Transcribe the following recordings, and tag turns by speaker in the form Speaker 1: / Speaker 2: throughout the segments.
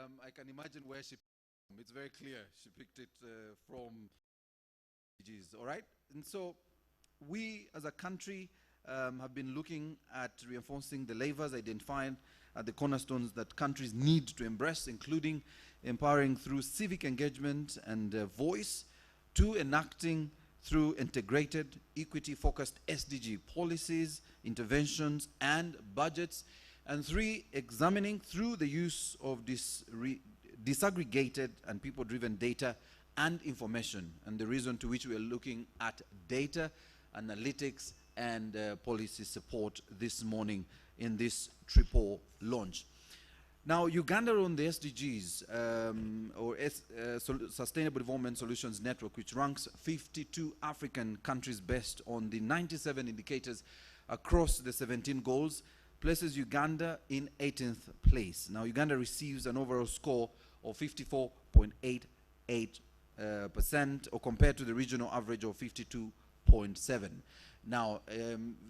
Speaker 1: I can imagine where she picked it from. It's very clear she picked it from SDGs, all right? And so we as a country have been looking at reinforcing the levers identified at the cornerstones that countries need to embrace, including empowering through civic engagement and voice, to enacting through integrated, equity-focused SDG policies, interventions, and budgets, and 3, examining through the use of disaggregated and people-driven data and information, and the reason to which we are looking at data, analytics, and policy support this morning in this triple launch. Now, Uganda on the SDGs, Sustainable Development Solutions Network, which ranks 52 African countries best on the 97 indicators across the 17 goals, places Uganda in 18th place. Now, Uganda receives an overall score of 54.88%, or compared to the regional average of 52.7. Now,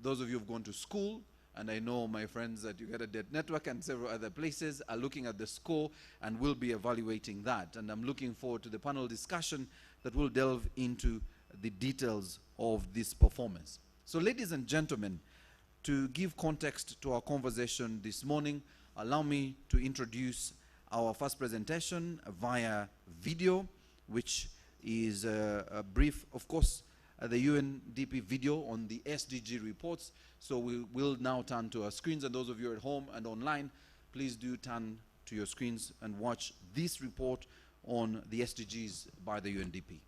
Speaker 1: those of you who have gone to school, and I know my friends at Uganda Debt Network and several other places are looking at the score and will be evaluating that. And I'm looking forward to the panel discussion that will delve into the details of this performance. So, ladies and gentlemen, to give context to our conversation this morning, allow me to introduce our first presentation via video, which is a brief, of course, the UNDP video on the SDG reports. So we will now turn to our screens, and those of you at home and online, please do turn to your screens and watch this report on the SDGs by the UNDP.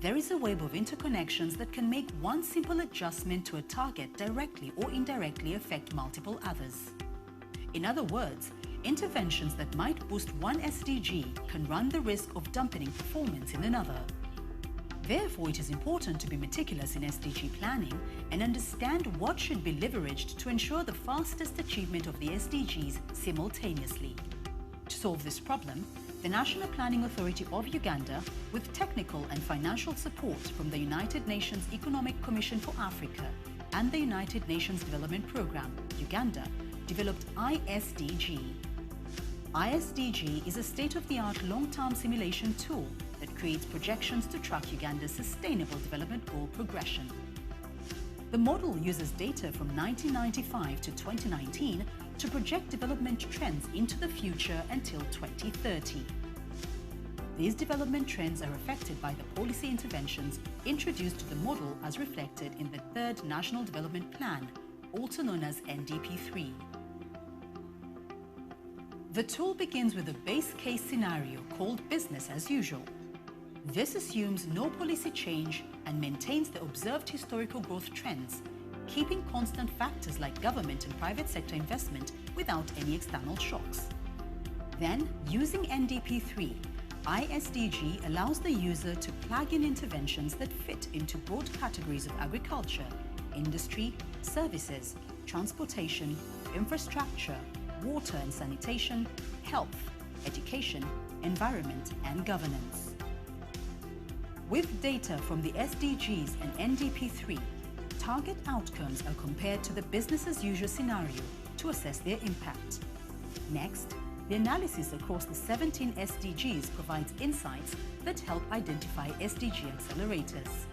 Speaker 2: There is a web of interconnections that can make one simple adjustment to a target directly or indirectly affect multiple others. In other words, interventions that might boost one SDG can run the risk of dampening performance in another. Therefore, it is important to be meticulous in SDG planning and understand what should be leveraged to ensure the fastest achievement of the SDGs simultaneously. To solve this problem, the National Planning Authority of Uganda, with technical and financial support from the United Nations Economic Commission for Africa and the United Nations Development Programme, Uganda, developed ISDG. ISDG is a state-of-the-art long-term simulation tool that creates projections to track Uganda's Sustainable Development Goal progression. The model uses data from 1995 to 2019 to project development trends into the future until 2030. These development trends are affected by the policy interventions introduced to the model as reflected in the Third National Development Plan, also known as NDP3. The tool begins with a base case scenario called business as usual. This assumes no policy change and maintains the observed historical growth trends, keeping constant factors like government and private sector investment without any external shocks. Then, using NDP3, ISDG allows the user to plug in interventions that fit into broad categories of agriculture, industry, services, transportation, infrastructure, water and sanitation, health, education, environment, and governance. With data from the SDGs and NDP3, target outcomes are compared to the business-as-usual scenario to assess their impact. Next, the analysis across the 17 SDGs provides insights that help identify SDG accelerators.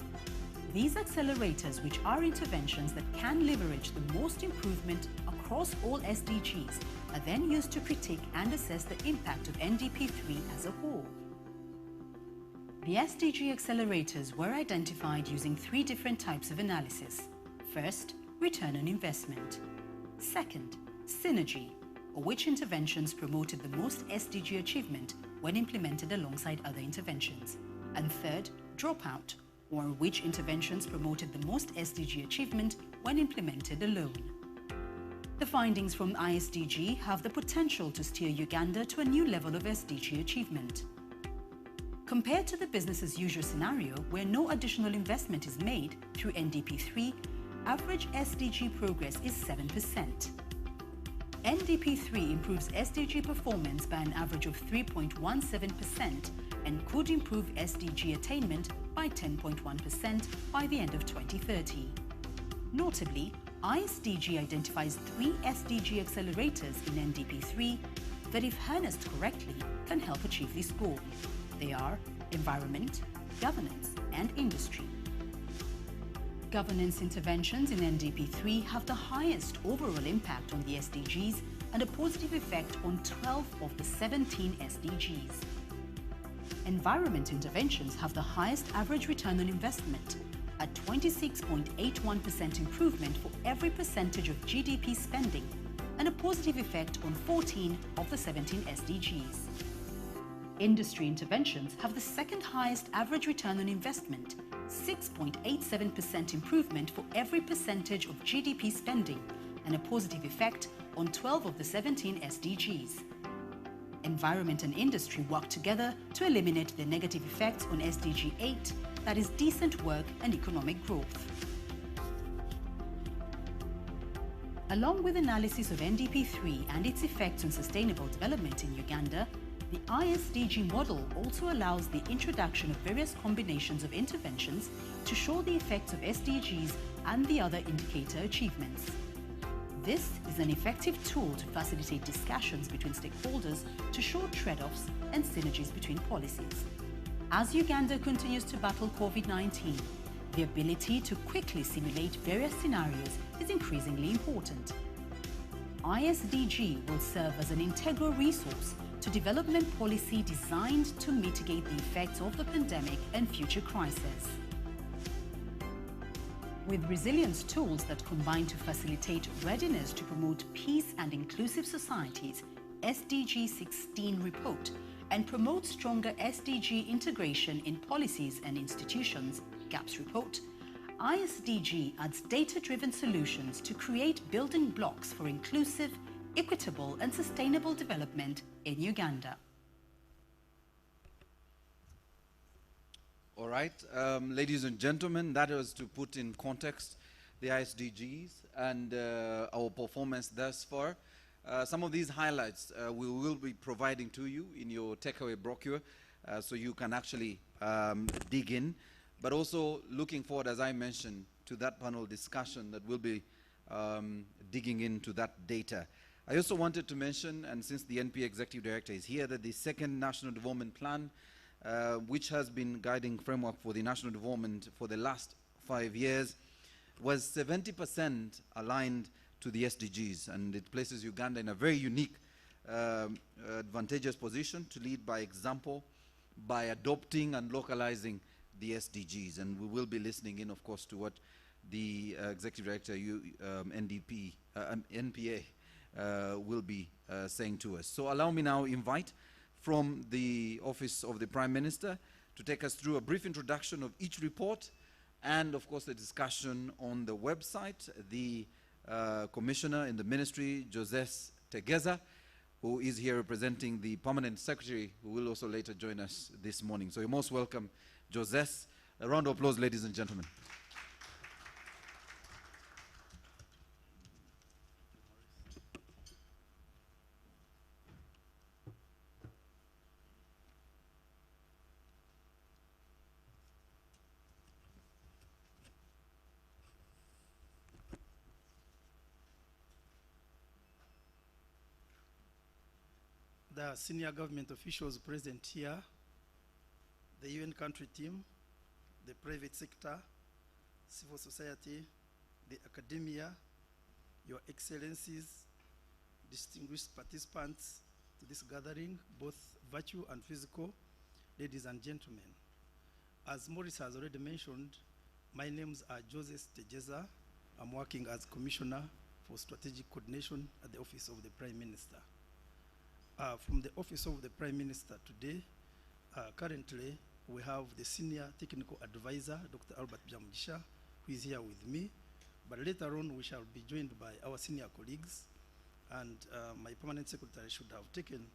Speaker 2: These accelerators, which are interventions that can leverage the most improvement across all SDGs, are then used to critique and assess the impact of NDP3 as a whole. The SDG accelerators were identified using 3 different types of analysis. First, return on investment. Second, synergy, or which interventions promoted the most SDG achievement when implemented alongside other interventions. And third, dropout, or which interventions promoted the most SDG achievement when implemented alone. The findings from ISDG have the potential to steer Uganda to a new level of SDG achievement. Compared to the business as usual scenario where no additional investment is made through NDP3, average SDG progress is 7%. NDP3 improves SDG performance by an average of 3.17% and could improve SDG attainment by 10.1% by the end of 2030. Notably, ISDG identifies 3 SDG accelerators in NDP3 that, if harnessed correctly, can help achieve this goal. They are environment, governance, and industry. Governance interventions in NDP3 have the highest overall impact on the SDGs and a positive effect on 12 of the 17 SDGs. Environment interventions have the highest average return on investment, a 26.81% improvement for every percentage of GDP spending, and a positive effect on 14 of the 17 SDGs. Industry interventions have the second highest average return on investment, 6.87% improvement for every percentage of GDP spending, and a positive effect on 12 of the 17 SDGs. Environment and industry work together to eliminate the negative effects on SDG 8, that is decent work and economic growth. Along with analysis of NDP3 and its effects on sustainable development in Uganda, the ISDG model also allows the introduction of various combinations of interventions to show the effects of SDGs and the other indicator achievements. This is an effective tool to facilitate discussions between stakeholders to show trade-offs and synergies between policies. As Uganda continues to battle COVID-19, the ability to quickly simulate various scenarios is increasingly important. ISDG will serve as an integral resource to development policy designed to mitigate the effects of the pandemic and future crises. With resilience tools that combine to facilitate readiness to promote peace and inclusive societies, SDG 16 report, and promote stronger SDG integration in policies and institutions, GAPS report, ISDG adds data-driven solutions to create building blocks for inclusive, equitable and sustainable development in Uganda.
Speaker 1: All right, ladies and gentlemen, that was to put in context the ISDGs and our performance thus far. Some of these highlights we will be providing to you in your takeaway brochure so you can actually dig in, but also looking forward, as I mentioned, to that panel discussion that will be digging into that data. I also wanted to mention, and since the NPA Executive Director is here, that the second National Development Plan, which has been guiding framework for the national development for the last 5 years, was 70% aligned to the SDGs, and it places Uganda in a very unique, advantageous position to lead by example by adopting and localizing the SDGs. And we will be listening in, of course, to what the Executive Director, NPA, will be saying to us. So allow me now invite from the Office of the Prime Minister to take us through a brief introduction of each report and, of course, the discussion on the website. The Commissioner in the Ministry, Joseph Tegeza, who is here representing the Permanent Secretary, who will also later join us this morning. So you're most welcome, Joseph. A round of applause, ladies and gentlemen.
Speaker 3: The senior government officials present here, the UN country team, the private sector, civil society, the academia, your excellencies, distinguished participants to this gathering, both virtual and physical, ladies and gentlemen. As Maurice has already mentioned, my names are Joseph Tegeza. I'm working as Commissioner for Strategic Coordination at the Office of the Prime Minister. From the Office of the Prime Minister today, currently we have the Senior Technical Advisor, Dr. Albert Byamugisha, who is here with me. But later on, we shall be joined by our senior colleagues, and my Permanent Secretary should have taken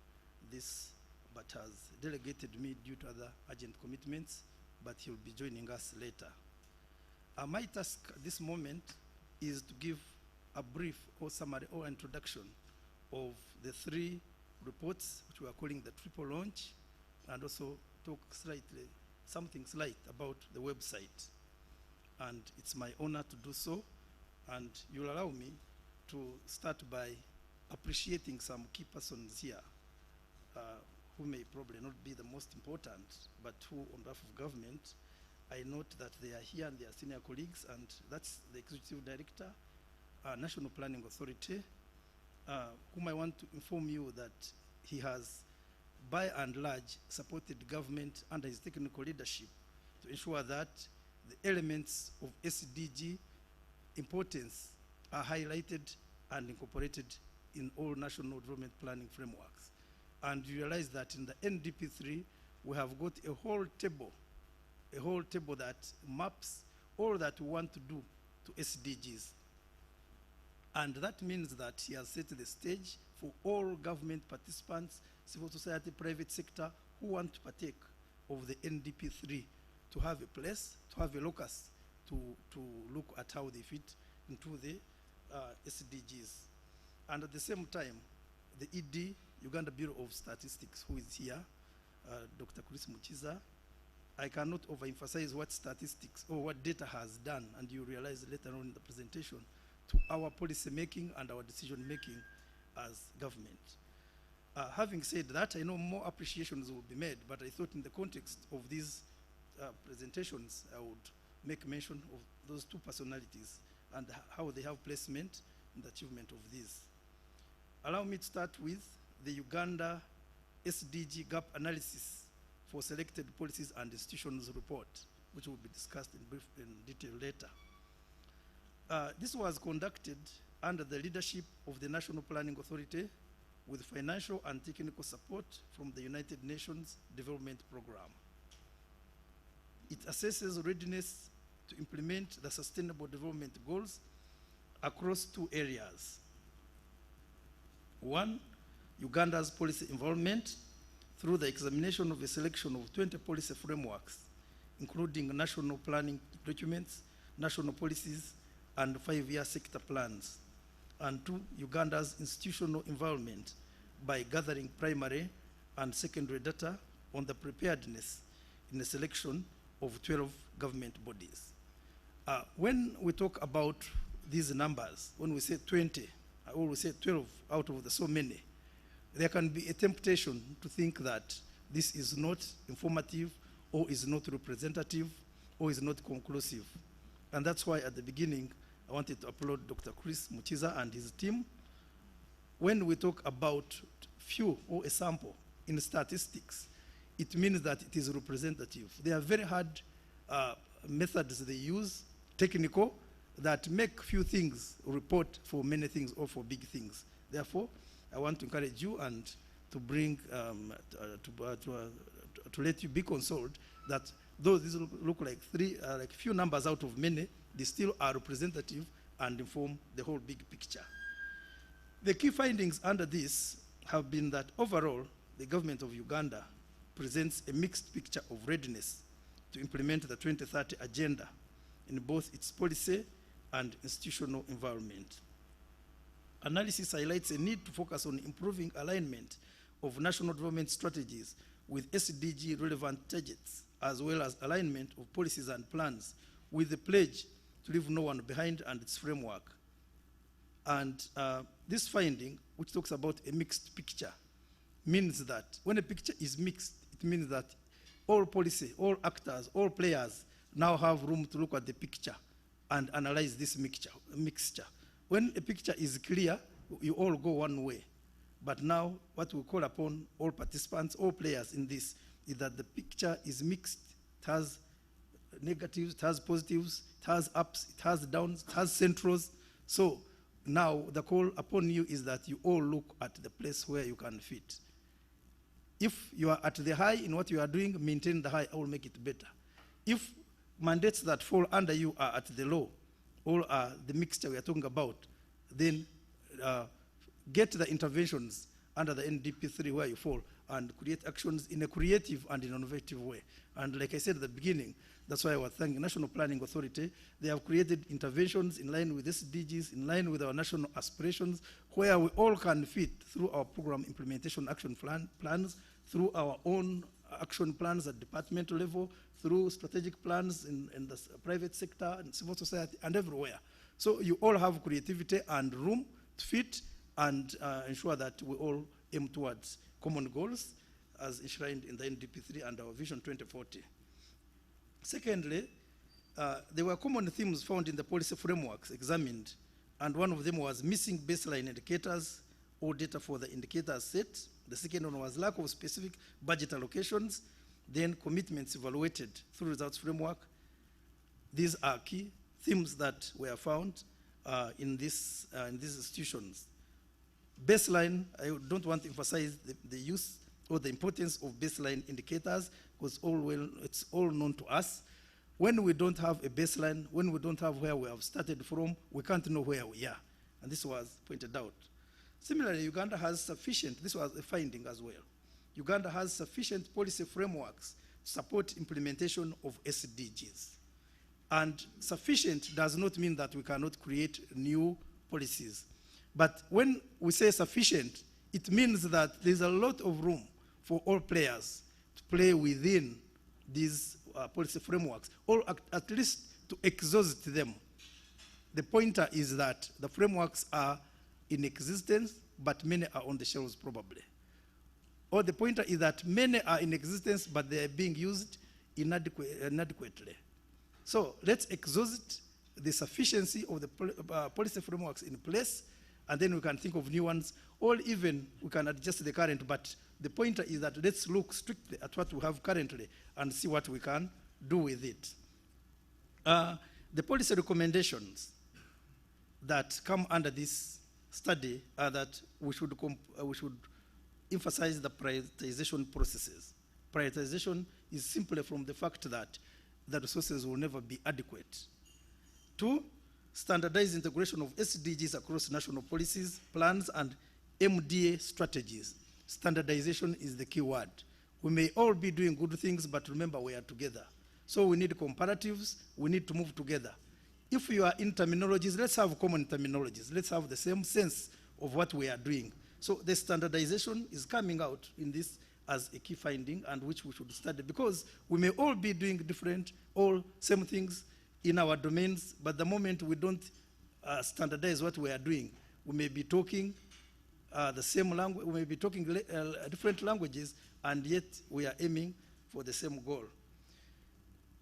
Speaker 3: this but has delegated me due to other urgent commitments, but he'll be joining us later. My task at this moment is to give a brief or summary or introduction of the 3 reports, which we are calling the triple launch, and also talk something slight about the website. And it's my honor to do so, and you'll allow me to start by appreciating some key persons here who may probably not be the most important, but who on behalf of government, I note that they are here and they are senior colleagues, and that's the Executive Director, National Planning Authority, whom I want to inform you that he has, by and large, supported government under his technical leadership to ensure that the elements of SDG importance are highlighted and incorporated in all national development planning frameworks. And you realize that in the NDP3, we have got a whole table that maps all that we want to do to SDGs. And that means that he has set the stage for all government participants, civil society, private sector, who want to partake of the NDP3 to have a place, to have a locus, to look at how they fit into the SDGs. And at the same time, the ED, Uganda Bureau of Statistics, who is here, Dr. Chris Muchiza, I cannot overemphasize what statistics or what data has done, and you realize later on in the presentation, to our policy making and our decision making as government. Having said that, I know more appreciations will be made, but I thought in the context of these presentations, I would make mention of those 2 personalities and how they have placement in the achievement of these. Allow me to start with the Uganda SDG gap analysis for selected policies and institutions report, which will be discussed in detail later. This was conducted under the leadership of the National Planning Authority with financial and technical support from the United Nations Development Program. It assesses readiness to implement the Sustainable Development Goals across 2 areas. 1, Uganda's policy involvement through the examination of a selection of 20 policy frameworks, including national planning documents, national policies, and 5-year sector plans. And 2, Uganda's institutional involvement by gathering primary and secondary data on the preparedness in the selection of 12 government bodies. When we talk about these numbers, when we say 20, I always say 12 out of the so many, there can be a temptation to think that this is not informative or is not representative or is not conclusive. And that's why at the beginning, I wanted to applaud Dr. Chris Muchiza and his team. When we talk about few or a sample in statistics, it means that it is representative. There are very hard methods they use, technical, that make few things report for many things or for big things. Therefore, I want to encourage you and to bring, to let you be consoled that though these look like like few numbers out of many, they still are representative and inform the whole big picture. The key findings under this have been that overall, the government of Uganda presents a mixed picture of readiness to implement the 2030 agenda in both its policy and institutional environment. Analysis highlights a need to focus on improving alignment of national development strategies with SDG relevant targets, as well as alignment of policies and plans with the pledge to leave no one behind and its framework. And this finding, which talks about a mixed picture, means that when a picture is mixed, it means that all policy, all actors, all players now have room to look at the picture and analyze this mixture. When a picture is clear, you all go one way. But now, what we call upon all participants, all players in this, is that the picture is mixed. It has negatives, it has positives, it has ups, it has downs, it has centrals. So now the call upon you is that you all look at the place where you can fit. If you are at the high in what you are doing, maintain the high, I will make it better. If mandates that fall under you are at the low, all are the mixture we are talking about, then get the interventions under the NDP3 where you fall and create actions in a creative and innovative way. And like I said at the beginning, that's why I was thanking National Planning Authority. They have created interventions in line with SDGs, in line with our national aspirations, where we all can fit through our program implementation action plans, through our own action plans at departmental level, through strategic plans in the private sector and civil society and everywhere. So you all have creativity and room to fit and ensure that we all aim towards common goals as enshrined in the NDP3 and our Vision 2040. Secondly, there were common themes found in the policy frameworks examined, and one of them was missing baseline indicators or data for the indicators set. The second one was lack of specific budget allocations, then commitments evaluated through results framework. These are key themes that were found in these institutions. Baseline, I don't want to emphasize the use or the importance of baseline indicators because it's all known to us. When we don't have a baseline, when we don't have where we have started from, we can't know where we are. And this was pointed out. Similarly, Uganda has sufficient, this was a finding as well. Uganda has sufficient policy frameworks to support implementation of SDGs. And sufficient does not mean that we cannot create new policies. But when we say sufficient, it means that there's a lot of room for all players to play within these policy frameworks, or at least to exhaust them. The pointer is that the frameworks are in existence, but many are on the shelves probably. Or the pointer is that many are in existence, but they are being used inadequately. So let's exhaust the sufficiency of the policy frameworks in place, and then we can think of new ones, or even we can adjust the current, but the pointer is that let's look strictly at what we have currently and see what we can do with it. The policy recommendations that come under this study are that we should emphasize the prioritization processes. Prioritization is simply from the fact that the resources will never be adequate. 2, standardize integration of SDGs across national policies, plans, and MDA strategies. Standardization is the key word. We may all be doing good things, but remember we are together. So we need comparatives, we need to move together. If you are in terminologies, let's have common terminologies. Let's have the same sense of what we are doing. So the standardization is coming out in this as a key finding, and which we should study, because we may all be doing different, all same things in our domains, but the moment we don't standardize what we are doing, we may be talking the same language, we may be talking different languages, and yet we are aiming for the same goal.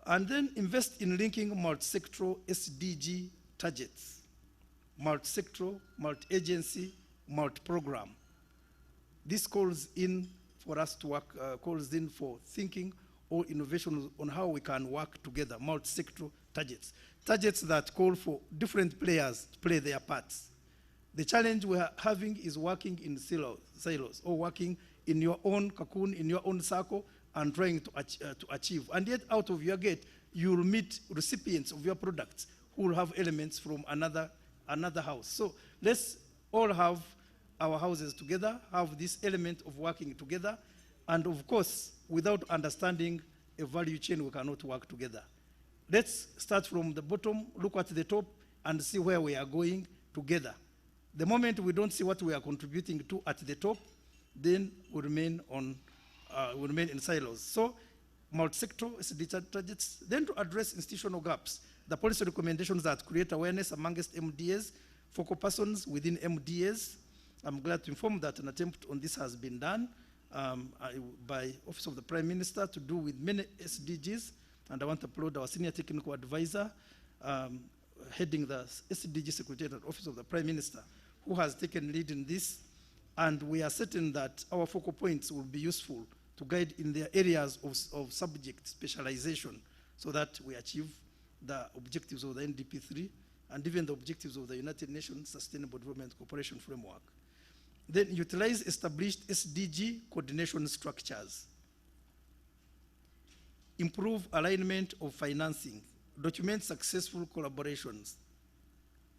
Speaker 3: And then invest in linking multi-sectoral SDG targets, multi-sectoral, multi-agency, multi-program. This calls in for us to work, calls in for thinking or innovation on how we can work together, multi-sectoral targets. Targets that call for different players to play their parts. The challenge we are having is working in silos, or working in your own cocoon, in your own circle, and trying to achieve. And yet out of your gate, you'll meet recipients of your products who will have elements from another house. So let's all have our houses together, have this element of working together, and of course, without understanding a value chain, we cannot work together. Let's start from the bottom, look at the top, and see where we are going together. The moment we don't see what we are contributing to at the top, then we remain in silos. So, multi-sectoral SDG targets. Then to address institutional gaps, the policy recommendations that create awareness amongst MDAs, focal persons within MDAs. I'm glad to inform that an attempt on this has been done by Office of the Prime Minister to do with many SDGs, and I want to applaud our senior technical advisor heading the SDG Secretariat Office of the Prime Minister, who has taken lead in this, and we are certain that our focal points will be useful to guide in their areas of subject specialization, so that we achieve the objectives of the NDP3 and even the objectives of the United Nations Sustainable Development Cooperation Framework. Then utilize established SDG coordination structures. Improve alignment of financing. Document successful collaborations.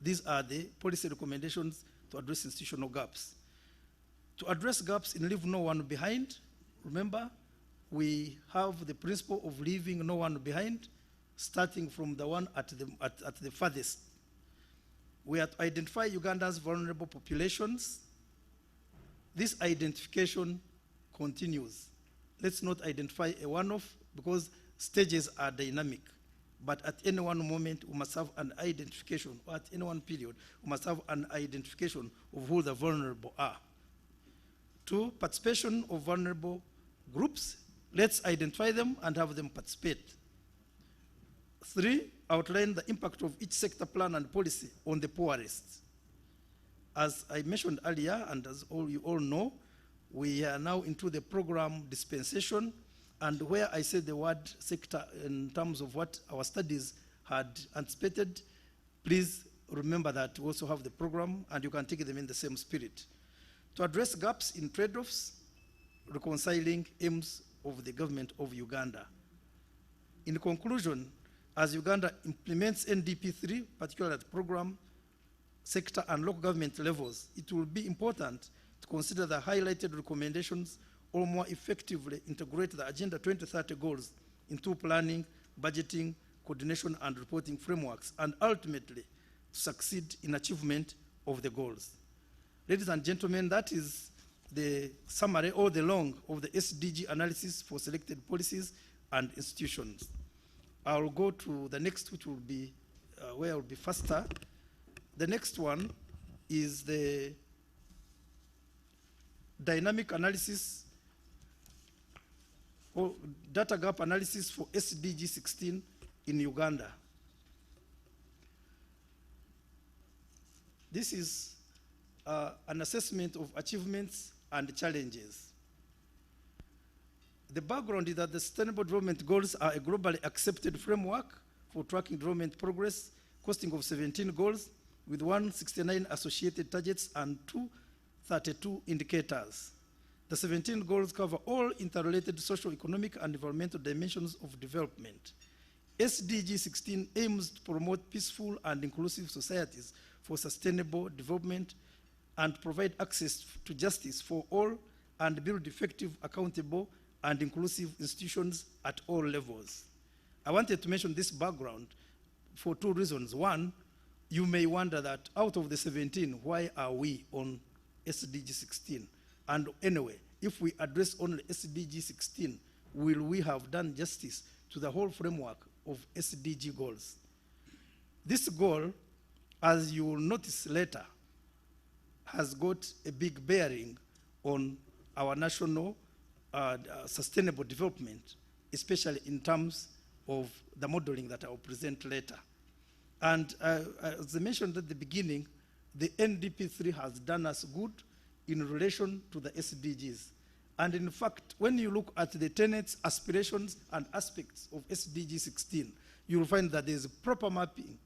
Speaker 3: These are the policy recommendations to address institutional gaps. To address gaps in leave no one behind, Remember, we have the principle of leaving no one behind, starting from the one at the farthest. We have to identify Uganda's vulnerable populations. This identification continues. Let's not identify a one-off because stages are dynamic. But at any one moment, we must have an identification, or at any one period, we must have an identification of who the vulnerable are. 2, participation of vulnerable groups. Let's identify them and have them participate. 3, outline the impact of each sector plan and policy on the poorest. As I mentioned earlier, and as you all know, we are now into the program dispensation, and where I said the word sector in terms of what our studies had anticipated, please remember that we also have the program, and you can take them in the same spirit. To address gaps in trade-offs, reconciling aims of the government of Uganda. In conclusion, as Uganda implements NDP 3, particularly at program, sector, and local government levels, it will be important to consider the highlighted recommendations or more effectively integrate the Agenda 2030 goals into planning, budgeting, coordination, and reporting frameworks, and ultimately to succeed in achievement of the goals. Ladies and gentlemen, that is the summary all the long of the SDG analysis for selected policies and institutions. I will go to the next, which will be where I will be faster. The next one is the dynamic analysis or data gap analysis for SDG 16 in Uganda. This is an assessment of achievements and challenges. The background is that the Sustainable Development Goals are a globally accepted framework for tracking development progress, consisting of 17 goals with 169 associated targets and 232 indicators. The 17 goals cover all interrelated social, economic, and environmental dimensions of development. SDG 16 aims to promote peaceful and inclusive societies for sustainable development and provide access to justice for all and build effective, accountable, and inclusive institutions at all levels. I wanted to mention this background for 2 reasons. One, you may wonder that out of the 17, why are we on SDG 16? And anyway, if we address only SDG 16, will we have done justice to the whole framework of SDG goals? This goal, as you will notice later, has got a big bearing on our national sustainable development, especially in terms of the modeling that I will present later. And as I mentioned at the beginning, the NDP 3 has done us good in relation to the SDGs. And in fact, when you look at the tenets, aspirations, and aspects of SDG 16, you will find that there is a proper mapping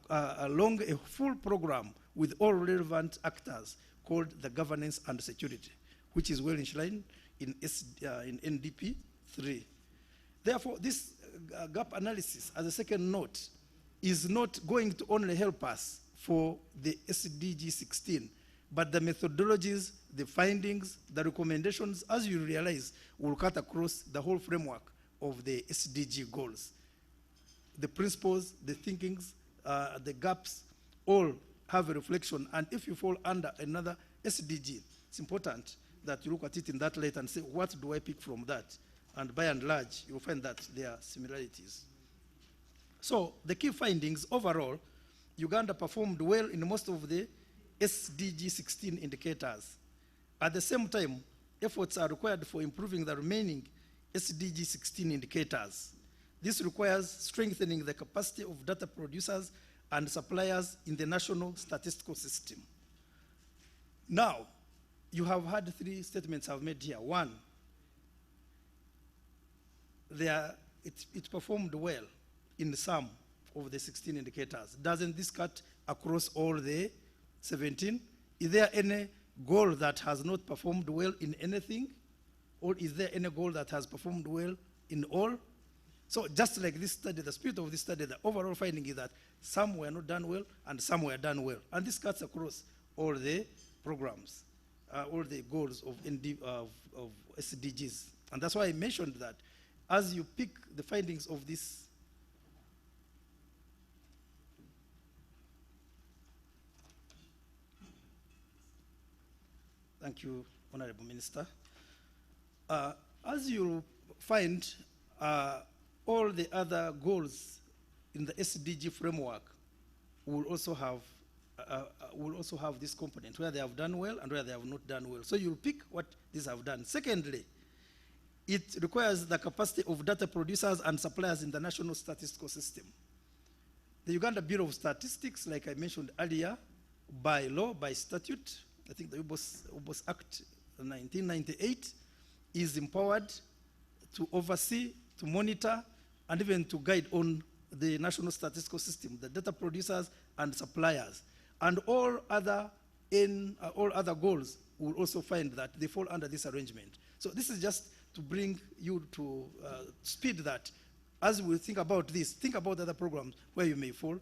Speaker 3: along a full program with all relevant actors called the governance and security, which is well enshrined in NDP 3. Therefore, this gap analysis, as a second note, is not going to only help us for the SDG 16, but the methodologies, the findings, the recommendations, as you realize, will cut across the whole framework of the SDG goals. The principles, the thinkings, the gaps, all have a reflection, and if you fall under another SDG, it's important that you look at it in that light and say, what do I pick from that? And by and large, you'll find that there are similarities. So the key findings, overall, Uganda performed well in most of the SDG 16 indicators. At the same time, efforts are required for improving the remaining SDG 16 indicators. This requires strengthening the capacity of data producers and suppliers in the national statistical system. Now, you have had 3 statements I've made here. One, it performed well in some of the 16 indicators. Doesn't this cut across all the 17? Is there any goal that has not performed well in anything? Or is there any goal that has performed well in all? So just like this study, the spirit of this study, the overall finding is that some were not done well and some were done well. And this cuts across all the programs. all the goals of SDGs. And that's why I mentioned that as you pick the findings of this Thank you, Honorable Minister. As you find all the other goals in the SDG framework will also have this component where they have done well and where they have not done well. So you'll pick what these have done. Secondly, it requires the capacity of data producers and suppliers in the national statistical system. The Uganda Bureau of Statistics, like I mentioned earlier, by law, by statute, I think the UBOS Act 1998 is empowered to oversee, to monitor, and even to guide on the national statistical system, the data producers and suppliers. And all other goals will also find that they fall under this arrangement. So this is just to bring you to speed that as we think about this, think about other programs where you may fall,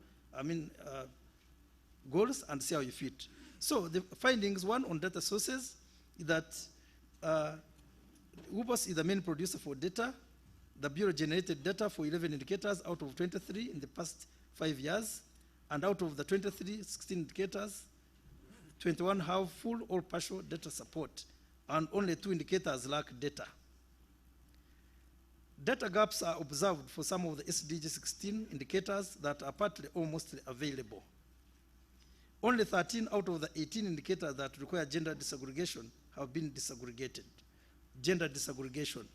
Speaker 3: goals, and see how you fit. So the findings, one on data sources, is that UBOS is the main producer for data. The Bureau generated data for 11 indicators out of 23 in the past 5 years. And out of the 23, 16 indicators, 21 have full or partial data support, and only 2 indicators lack data. Data gaps are observed for some of the SDG 16 indicators that are partly or mostly available. Only 13 out of the 18 indicators that require gender disaggregation have been disaggregated. Gender disaggregation,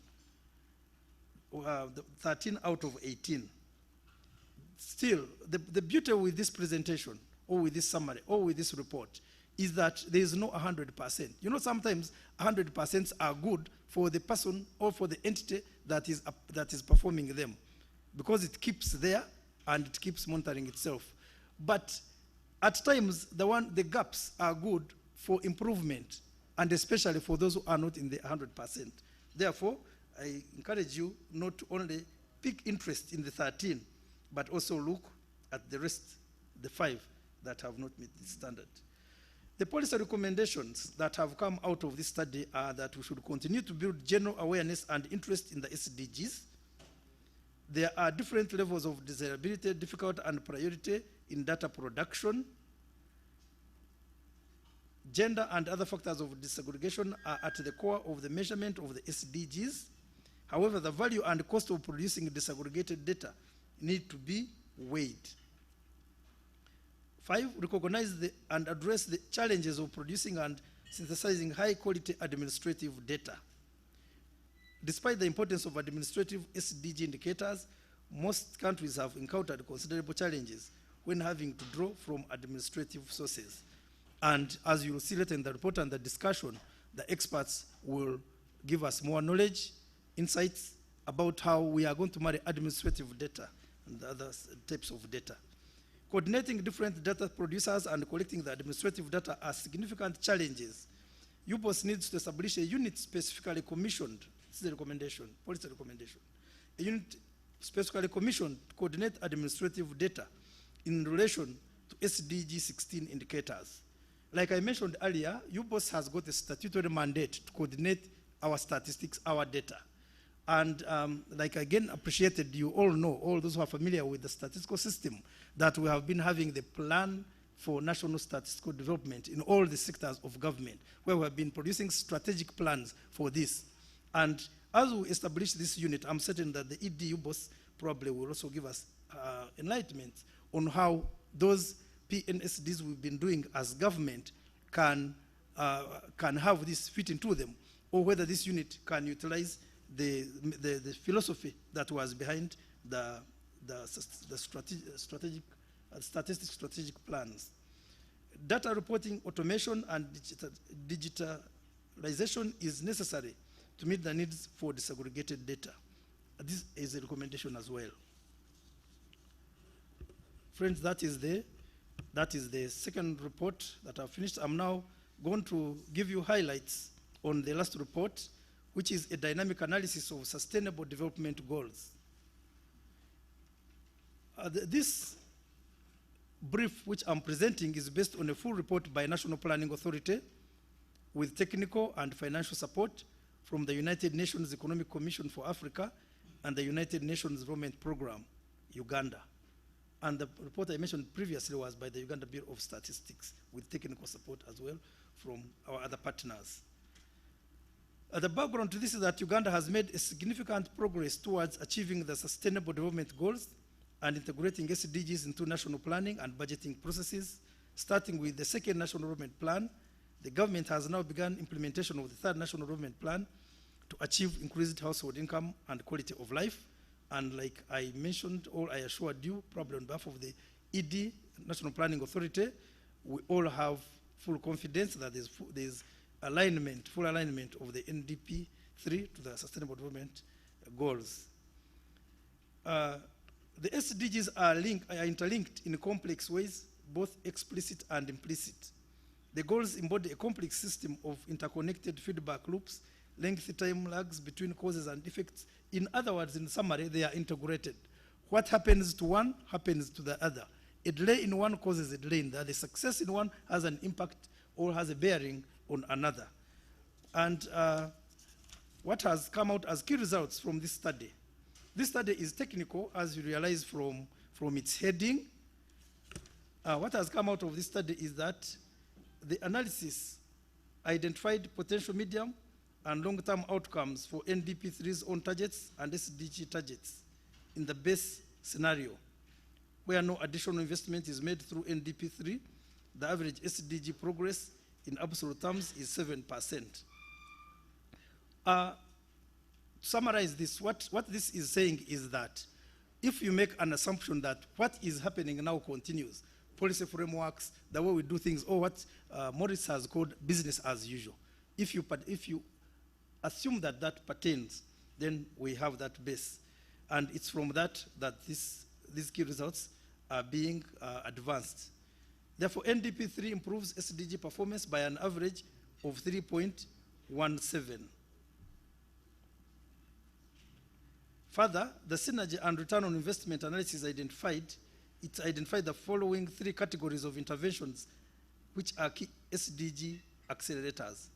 Speaker 3: 13 out of 18. Still, the beauty with this presentation, or with this summary, or with this report, is that there is no 100%. You know, sometimes 100% are good for the person or for the entity that is performing them, because it keeps there and it keeps monitoring itself. But at times, the gaps are good for improvement, and especially for those who are not in the 100%. Therefore, I encourage you not to only pick interest in the 13, but also look at the rest, the 5 that have not met the standard. The policy recommendations that have come out of this study are that we should continue to build general awareness and interest in the SDGs. There are different levels of desirability, difficulty, and priority in data production. Gender and other factors of disaggregation are at the core of the measurement of the SDGs. However, the value and cost of producing disaggregated data need to be weighed. 5, recognize and address the challenges of producing and synthesizing high-quality administrative data. Despite the importance of administrative SDG indicators, most countries have encountered considerable challenges when having to draw from administrative sources. And as you will see later in the report and the discussion, the experts will give us more knowledge, insights about how we are going to marry administrative data and other types of data. Coordinating different data producers and collecting the administrative data are significant challenges. UBOS needs to establish a unit specifically commissioned, this is the recommendation, policy recommendation, a unit specifically commissioned to coordinate administrative data in relation to SDG 16 indicators. Like I mentioned earlier, UBOS has got a statutory mandate to coordinate our statistics, our data. And like again appreciated, you all know, all those who are familiar with the statistical system, that we have been having the plan for national statistical development in all the sectors of government, where we have been producing strategic plans for this. And as we establish this unit, I'm certain that the ED UBOS probably will also give us enlightenment on how those PNSDs we've been doing as government can have this fit into them, or whether this unit can utilize the philosophy that was behind the strategic plans. Data reporting automation and digitalization is necessary to meet the needs for disaggregated data. This is a recommendation as well. Friends, that is the second report that I've finished. I'm now going to give you highlights on the last report, which is a dynamic analysis of sustainable development goals. This brief which I'm presenting is based on a full report by National Planning Authority, with technical and financial support from the United Nations Economic Commission for Africa and the United Nations Development Program, Uganda. And the report I mentioned previously was by the Uganda Bureau of Statistics, with technical support as well from our other partners. The background to this is that Uganda has made a significant progress towards achieving the Sustainable Development Goals and integrating SDGs into national planning and budgeting processes. Starting with the second National Development Plan, the government has now begun implementation of the third National Development Plan to achieve increased household income and quality of life. And like I mentioned, or I assured you, probably on behalf of the ED, National Planning Authority, we all have full confidence that there's alignment, full alignment of the NDP 3 to the Sustainable Development Goals. The SDGs are interlinked in complex ways, both explicit and implicit. The goals embody a complex system of interconnected feedback loops, lengthy time lags between causes and effects. In other words, in summary, they are integrated. What happens to one happens to the other. A delay in one causes a delay in the other. Success in one has an impact or has a bearing on another. And what has come out as key results from this study? This study is technical, as you realize from its heading. What has come out of this study is that the analysis identified potential medium and long-term outcomes for NDP3's own targets and SDG targets in the base scenario, where no additional investment is made through NDP3. The average SDG progress in absolute terms is 7%. To summarize this, what this is saying is that if you make an assumption that what is happening now continues, policy frameworks, the way we do things, or what Morris has called business as usual, if you assume that that pertains, then we have that base. And it's from that these key results are being advanced. Therefore, NDP3 improves SDG performance by an average of 3.17. Further, the synergy and return on investment analysis identified the following 3 categories of interventions, which are key SDG accelerators: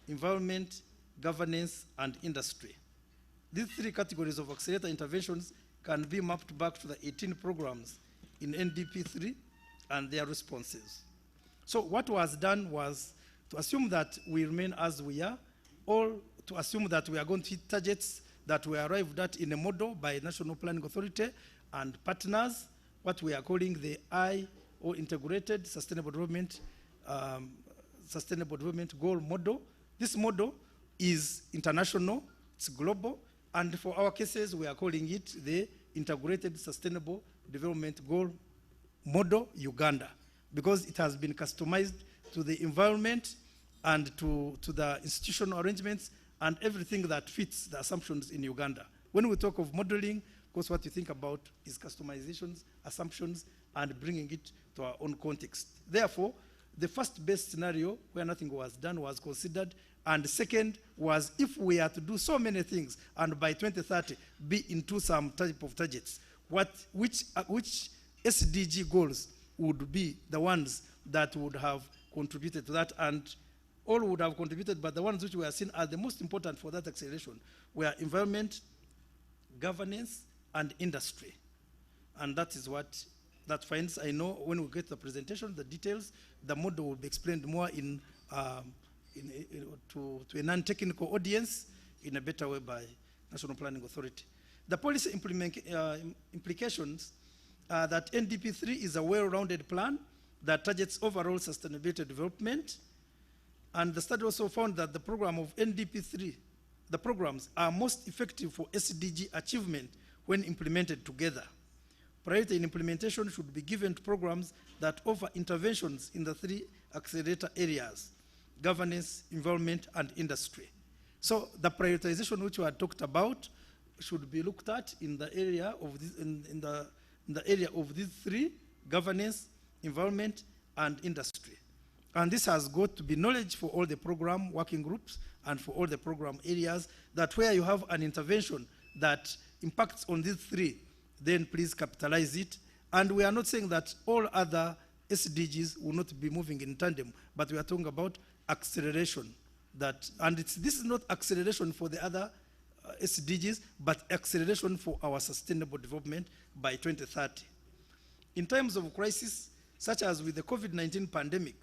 Speaker 3: environment, governance, and industry. These 3 categories of accelerator interventions can be mapped back to the 18 programs in NDP3 and their responses. So what was done was to assume that we remain as we are, or to assume that we are going to hit targets that were arrived at in a model by National Planning Authority and partners, what we are calling the I, or Integrated Sustainable Development Goal Model. This model is international, it's global, and for our cases, we are calling it the Integrated Sustainable Development Goal Model Uganda, because it has been customized to the environment and to the institutional arrangements and everything that fits the assumptions in Uganda. When we talk of modeling, of course, what you think about is customizations, assumptions, and bringing it to our own context. Therefore, the first best scenario where nothing was done was considered, and the second was if we are to do so many things and by 2030 be into some type of targets, which SDG goals would be the ones that would have contributed to that, and all would have contributed, but the ones which were seen as the most important for that acceleration were environment, governance, and industry. And that is what that finds. I know when we get to the presentation, the details, the model will be explained more to a non-technical audience in a better way by National Planning Authority. The policy implications are that NDP3 is a well-rounded plan that targets overall sustainability development. And the study also found that the program of NDP3, the programs are most effective for SDG achievement when implemented together. Priority in implementation should be given to programs that offer interventions in the 3 accelerator areas: governance, environment, and industry. So the prioritization which we had talked about should be looked at in the area of this, in the area of these 3: governance, environment, and industry. And this has got to be knowledge for all the program working groups and for all the program areas, that where you have an intervention that impacts on these 3, then please capitalize it. And we are not saying that all other SDGs will not be moving in tandem, but we are talking about acceleration that, and this is not acceleration for the other SDGs, but acceleration for our sustainable development by 2030. In times of crisis, such as with the COVID-19 pandemic,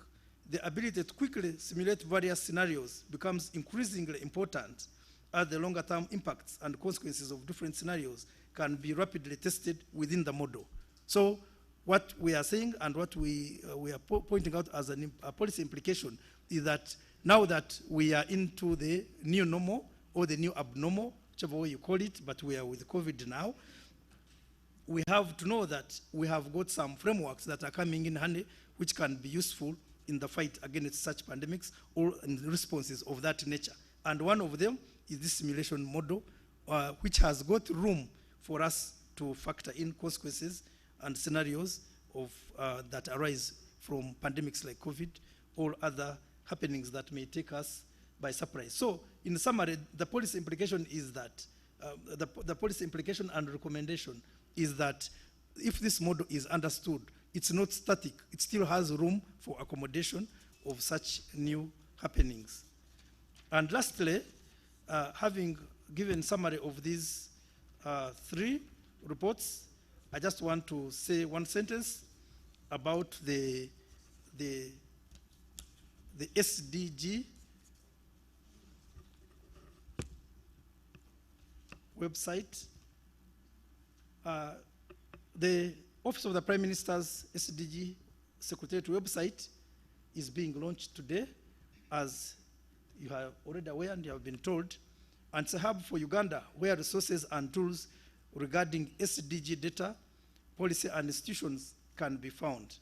Speaker 3: the ability to quickly simulate various scenarios becomes increasingly important as the longer-term impacts and consequences of different scenarios can be rapidly tested within the model. So what we are saying and what we are pointing out as a policy implication is that now that we are into the new normal or the new abnormal, whichever way you call it, but we are with COVID now, we have to know that we have got some frameworks that are coming in handy which can be useful in the fight against such pandemics or in responses of that nature. And one of them is this simulation model, which has got room for us to factor in consequences and scenarios of, that arise from pandemics like COVID or other happenings that may take us by surprise. So, in summary, the policy implication is that, the policy implication and recommendation is that if this model is understood, it's not static, it still has room for accommodation of such new happenings. And lastly, having given summary of these 3 reports, I just want to say one sentence about the SDG website. The Office of the Prime Minister's SDG Secretariat website is being launched today, as you are already aware and you have been told, and it's a hub for Uganda where resources and tools regarding SDG data, policy and institutions can be found.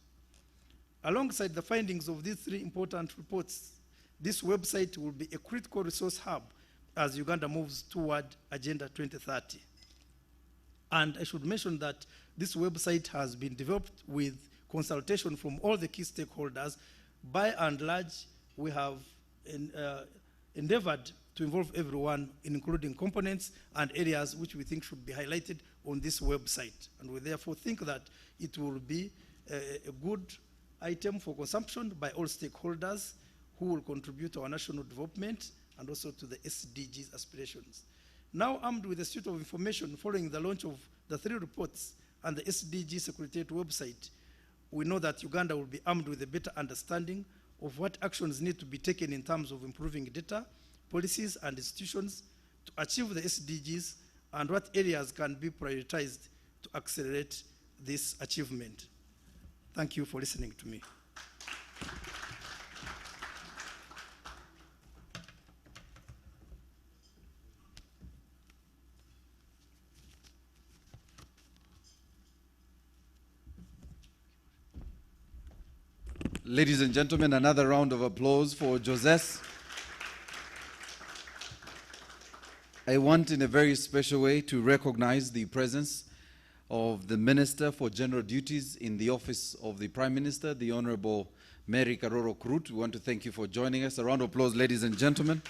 Speaker 3: Alongside the findings of these 3 important reports, this website will be a critical resource hub as Uganda moves toward Agenda 2030. And I should mention that this website has been developed with consultation from all the key stakeholders. By and large, we have endeavored to involve everyone, including components and areas which we think should be highlighted on this website. And we therefore think that it will be a good item for consumption by all stakeholders who will contribute to our national development and also to the SDGs aspirations. Now armed with a suite of information following the launch of the 3 reports and the SDG Secretariat website, we know that Uganda will be armed with a better understanding of what actions need to be taken in terms of improving data, policies and institutions to achieve the SDGs and what areas can be prioritized to accelerate this achievement. Thank you for listening to me.
Speaker 1: Ladies and gentlemen, another round of applause for Joseph. I want in a very special way to recognize the presence of the Minister for General Duties in the Office of the Prime Minister, the Honorable Mary Karoro Krut. We want to thank you for joining us. A round of applause, ladies and gentlemen.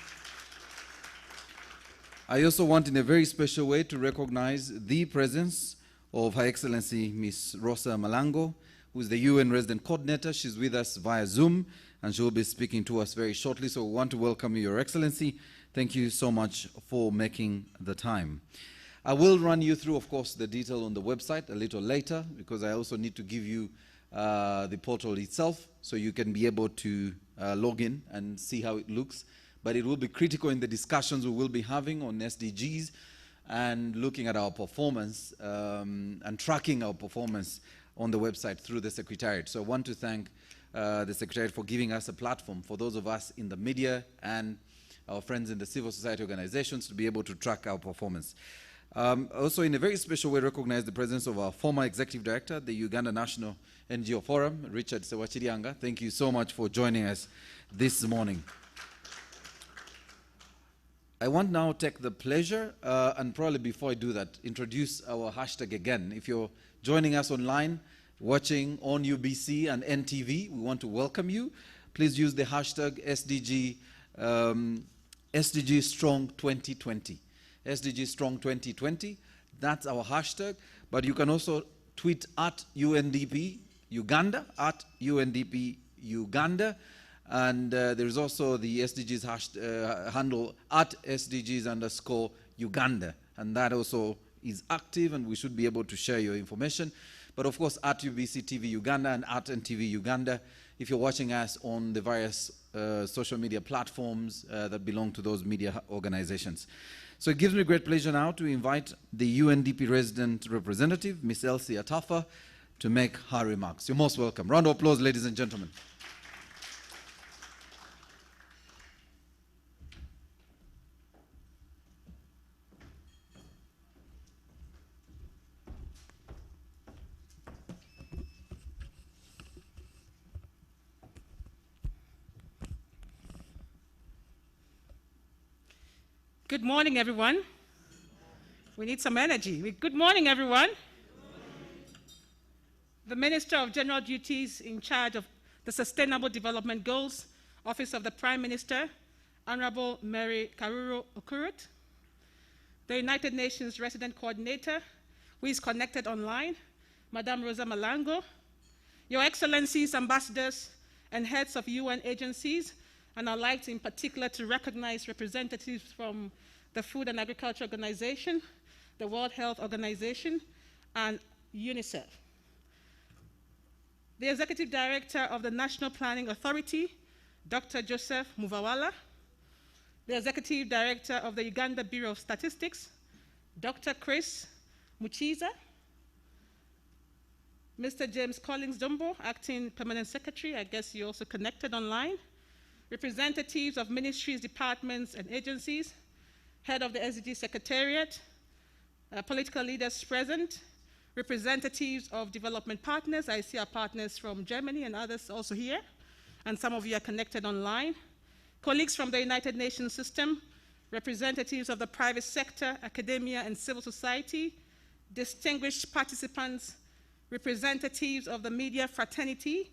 Speaker 1: I also want in a very special way to recognize the presence of Her Excellency Ms. Rosa Malango, who is the UN Resident Coordinator. She's with us via Zoom, and she will be speaking to us very shortly. So we want to welcome you, Your Excellency. Thank you so much for making the time. I will run you through, of course, the detail on the website a little later, because I also need to give you the portal itself, so you can be able to log in and see how it looks. But it will be critical in the discussions we will be having on SDGs and looking at our performance and tracking our performance on the website through the Secretariat. So I want to thank the Secretariat for giving us a platform for those of us in the media and our friends in the civil society organizations to be able to track our performance. Also, in a very special way, recognize the presence of our former Executive Director, the Uganda National NGO Forum, Richard Sewachirianga. Thank you so much for joining us this morning. I want now to take the pleasure, and probably before I do that, introduce our hashtag again. If you're joining us online, watching on UBC and NTV, we want to welcome you. Please use the hashtag SDG Strong 2020. SDG Strong 2020, that's our hashtag. But you can also tweet at UNDP Uganda, at UNDP Uganda. And there is also the SDGs handle at SDGs_Uganda. And that also is active, and we should be able to share your information. But of course, at UBC TV Uganda and at NTV Uganda, if you're watching us on the various social media platforms that belong to those media organizations. So it gives me great pleasure now to invite the UNDP resident representative, Ms. Elsie Atafa, to make her remarks. You're most welcome. Round of applause, ladies and gentlemen.
Speaker 4: Good morning, everyone. We need some energy. Good morning, everyone. Good morning. The Minister of General Duties in charge of the Sustainable Development Goals, Office of the Prime Minister, Honorable Mary Karuro Okurut, the United Nations Resident Coordinator, who is connected online, Madame Rosa Malango, Your Excellencies, ambassadors, and heads of UN agencies, and I'd like in particular to recognize representatives from the Food and Agriculture Organization, the World Health Organization, and UNICEF. The Executive Director of the National Planning Authority, Dr. Joseph Muvawala, the Executive Director of the Uganda Bureau of Statistics, Dr. Chris Muchiza, Mr. James Collins Dumbo, Acting Permanent Secretary, I guess you're also connected online, representatives of ministries, departments, and agencies, head of the SDG Secretariat, political leaders present, representatives of development partners. I see our partners from Germany and others also here, and some of you are connected online. Colleagues from the United Nations system, representatives of the private sector, academia, and civil society, distinguished participants, representatives of the media fraternity,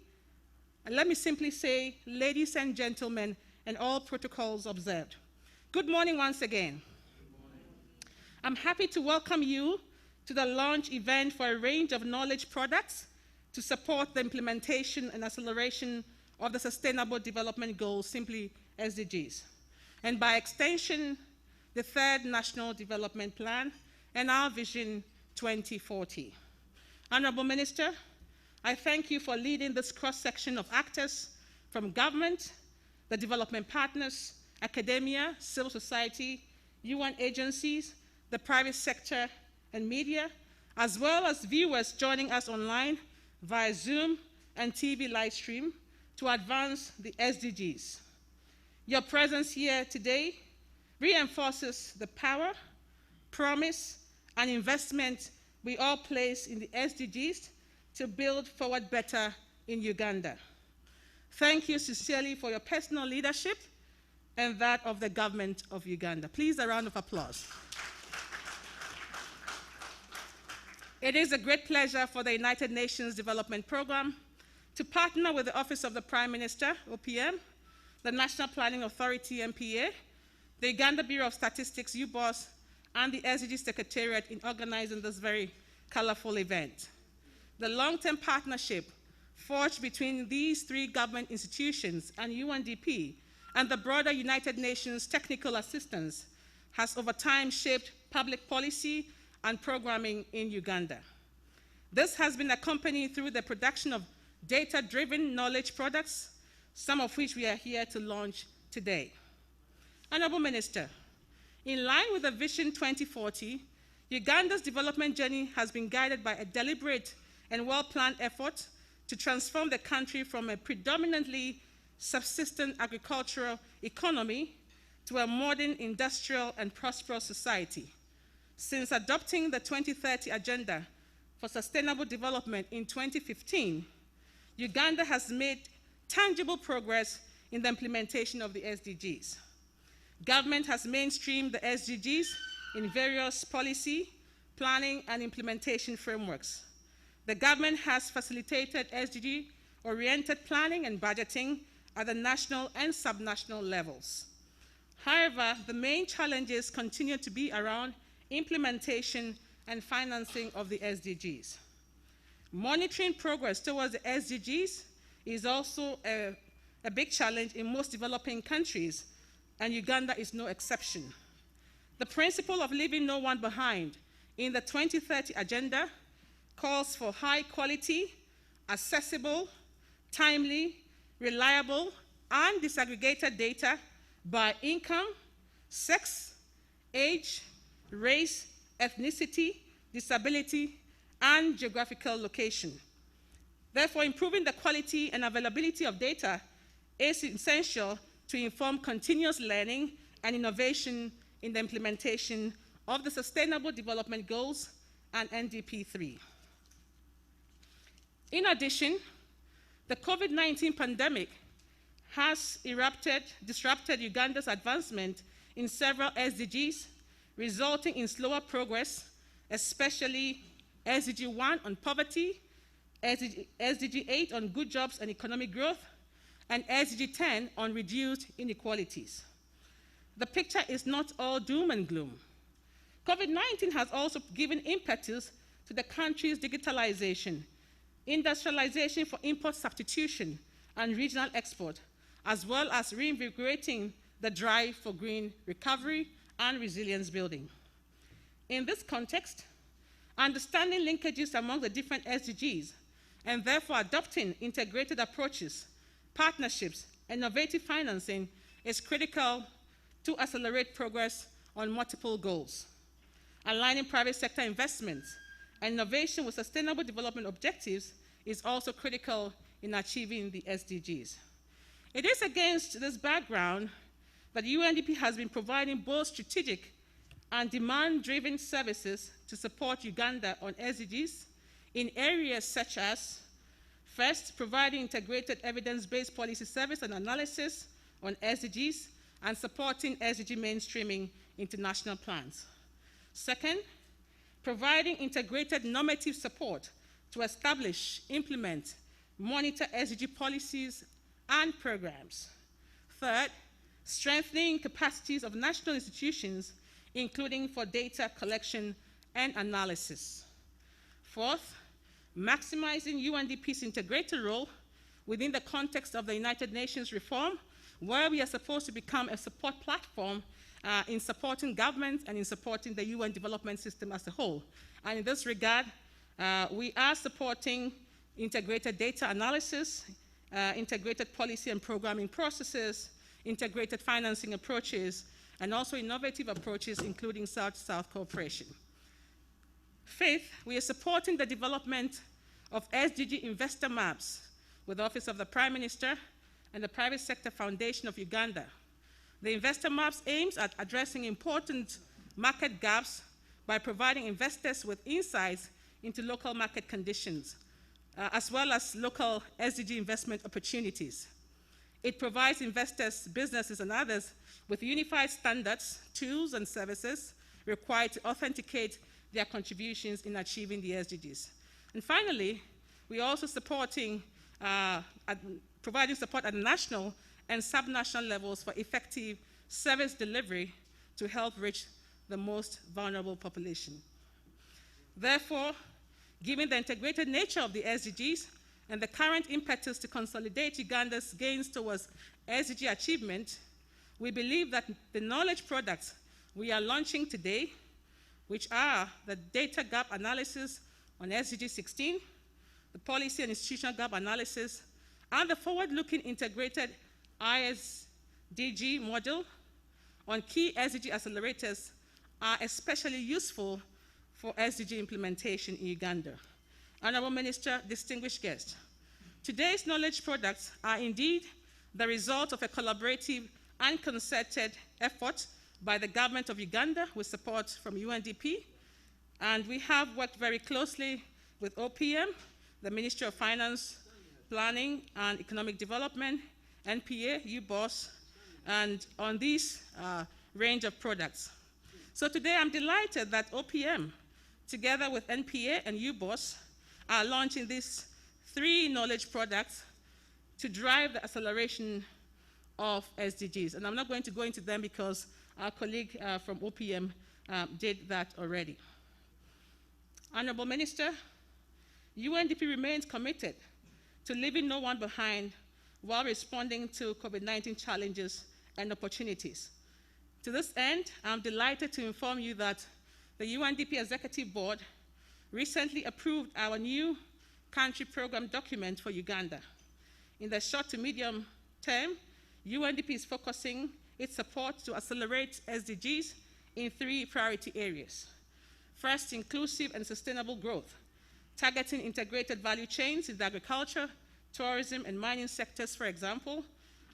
Speaker 4: and let me simply say, ladies and gentlemen, and all protocols observed. Good morning once again. Good morning. I'm happy to welcome you to the launch event for a range of knowledge products to support the implementation and acceleration of the Sustainable Development Goals, simply SDGs, and by extension, the Third National Development Plan and our Vision 2040. Honorable Minister, I thank you for leading this cross-section of actors from government, the development partners, academia, civil society, UN agencies, the private sector, and media, as well as viewers joining us online via Zoom and TV live stream to advance the SDGs. Your presence here today reinforces the power, promise, and investment we all place in the SDGs to build forward better in Uganda. Thank you sincerely for your personal leadership and that of the government of Uganda. Please, a round of applause. It is a great pleasure for the United Nations Development Programme to partner with the Office of the Prime Minister, OPM, the National Planning Authority, MPA, the Uganda Bureau of Statistics, UBOS, and the SDG Secretariat in organizing this very colorful event. The long-term partnership forged between these three government institutions and UNDP and the broader United Nations technical assistance has over time shaped public policy and programming in Uganda. This has been accompanied through the production of data-driven knowledge products, some of which we are here to launch today. Honorable Minister, in line with the Vision 2040, Uganda's development journey has been guided by a deliberate and well-planned effort to transform the country from a predominantly subsistence agricultural economy to a modern industrial and prosperous society. Since adopting the 2030 Agenda for Sustainable Development in 2015, Uganda has made tangible progress in the implementation of the SDGs. Government has mainstreamed the SDGs in various policy, planning, and implementation frameworks. The government has facilitated SDG-oriented planning and budgeting at the national and subnational levels. However, the main challenges continue to be around implementation and financing of the SDGs. Monitoring progress towards the SDGs is also a a big challenge in most developing countries, and Uganda is no exception. The principle of leaving no one behind in the 2030 Agenda calls for high quality, accessible, timely, reliable, and disaggregated data by income, sex, age, race, ethnicity, disability, and geographical location. Therefore, improving the quality and availability of data is essential to inform continuous learning and innovation in the implementation of the Sustainable Development Goals and NDP 3. In addition, the COVID-19 pandemic has disrupted Uganda's advancement in several SDGs, resulting in slower progress, especially SDG 1 on poverty, SDG 8 on good jobs and economic growth, and SDG 10 on reduced inequalities. The picture is not all doom and gloom. COVID-19 has also given impetus to the country's digitalization, industrialization for import substitution, and regional export, as well as reinvigorating the drive for green recovery and resilience building. In this context, understanding linkages among the different SDGs and therefore adopting integrated approaches, partnerships, and innovative financing is critical to accelerate progress on multiple goals. Aligning private sector investments and innovation with sustainable development objectives is also critical in achieving the SDGs. It is against this background that UNDP has been providing both strategic and demand-driven services to support Uganda on SDGs in areas such as, first, providing integrated evidence-based policy service and analysis on SDGs and supporting SDG mainstreaming into national plans. Second, providing integrated normative support to establish, implement, monitor SDG policies and programs. Third, strengthening capacities of national institutions, including for data collection and analysis. Fourth, maximizing UNDP's integrated role within the context of the United Nations reform, where we are supposed to become a support platform in supporting governments and in supporting the UN development system as a whole. And in this regard, we are supporting integrated data analysis, integrated policy and programming processes, integrated financing approaches, and also innovative approaches, including South-to-South cooperation. Fifth, we are supporting the development of SDG investor maps with the Office of the Prime Minister and the Private Sector Foundation of Uganda. The investor maps aims at addressing important market gaps by providing investors with insights into local market conditions, as well as local SDG investment opportunities. It provides investors, businesses, and others with unified standards, tools, and services required to authenticate their contributions in achieving the SDGs. And finally, we are also supporting, providing support at national and subnational levels for effective service delivery to help reach the most vulnerable population. Therefore, given the integrated nature of the SDGs and the current impetus to consolidate Uganda's gains towards SDG achievement, we believe that the knowledge products we are launching today, which are the data gap analysis on SDG 16, the policy and institutional gap analysis, and the forward-looking integrated ISDG model on key SDG accelerators are especially useful for SDG implementation in Uganda. Honorable Minister, distinguished guests, today's knowledge products are indeed the result of a collaborative and concerted effort by the government of Uganda with support from UNDP, and we have worked very closely with OPM, the Ministry of Finance, Planning and Economic Development, NPA, UBOS, and on these range of products. So today I'm delighted that OPM, together with NPA and UBOS, are launching these 3 knowledge products to drive the acceleration of SDGs. And I'm not going to go into them because our colleague from OPM did that already. Honorable Minister, UNDP remains committed to leaving no one behind while responding to COVID-19 challenges and opportunities. To this end, I'm delighted to inform you that the UNDP Executive Board recently approved our new country program document for Uganda. In the short to medium term, UNDP is focusing its support to accelerate SDGs in 3 priority areas. First, inclusive and sustainable growth, targeting integrated value chains in the agriculture, tourism, and mining sectors, for example,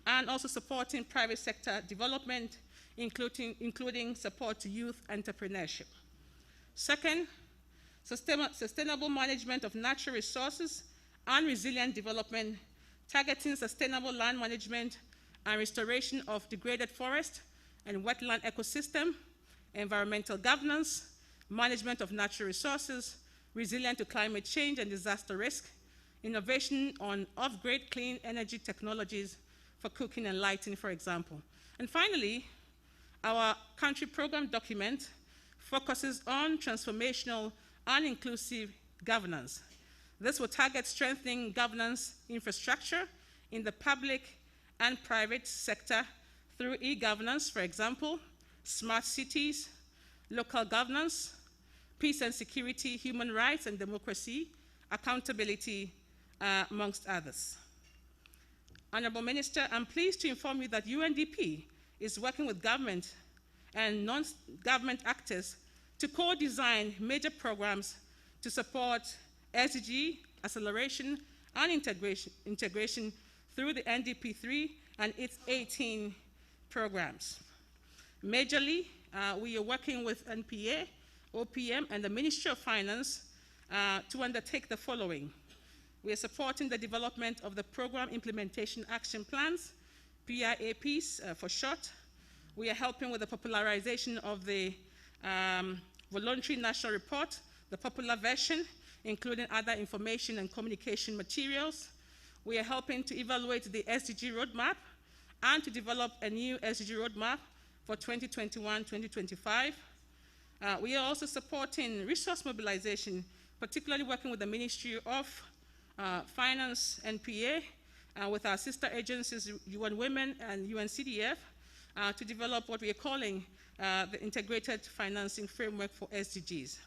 Speaker 4: and also supporting private sector development, including support to youth entrepreneurship. Second, sustainable management of natural resources and resilient development, targeting sustainable land management and restoration of degraded forest and wetland ecosystem, environmental governance, management of natural resources, resilient to climate change and disaster risk, innovation on off-grid clean energy technologies for cooking and lighting, for example. And finally, our country program document focuses on transformational and inclusive governance. This will target strengthening governance infrastructure in the public and private sector through e-governance, for example, smart cities, local governance, peace and security, human rights and democracy, accountability, amongst others. Honorable Minister, I'm pleased to inform you that UNDP is working with government and non-government actors to co-design major programs to support SDG acceleration and integration through the NDP3 and its 18 programs. Majorly, we are working with NPA, OPM, and the Ministry of Finance to undertake the following. We are supporting the development of the Program Implementation Action Plans, PIAPs for short. We are helping with the popularization of the Voluntary National Report, the popular version, including other information and communication materials. We are helping to evaluate the SDG roadmap and to develop a new SDG roadmap for 2021-2025. We are also supporting resource mobilization, particularly working with the Ministry of Finance, NPA, with our sister agencies, UN Women and UNCDF, to develop what we are calling the Integrated Financing Framework for SDGs.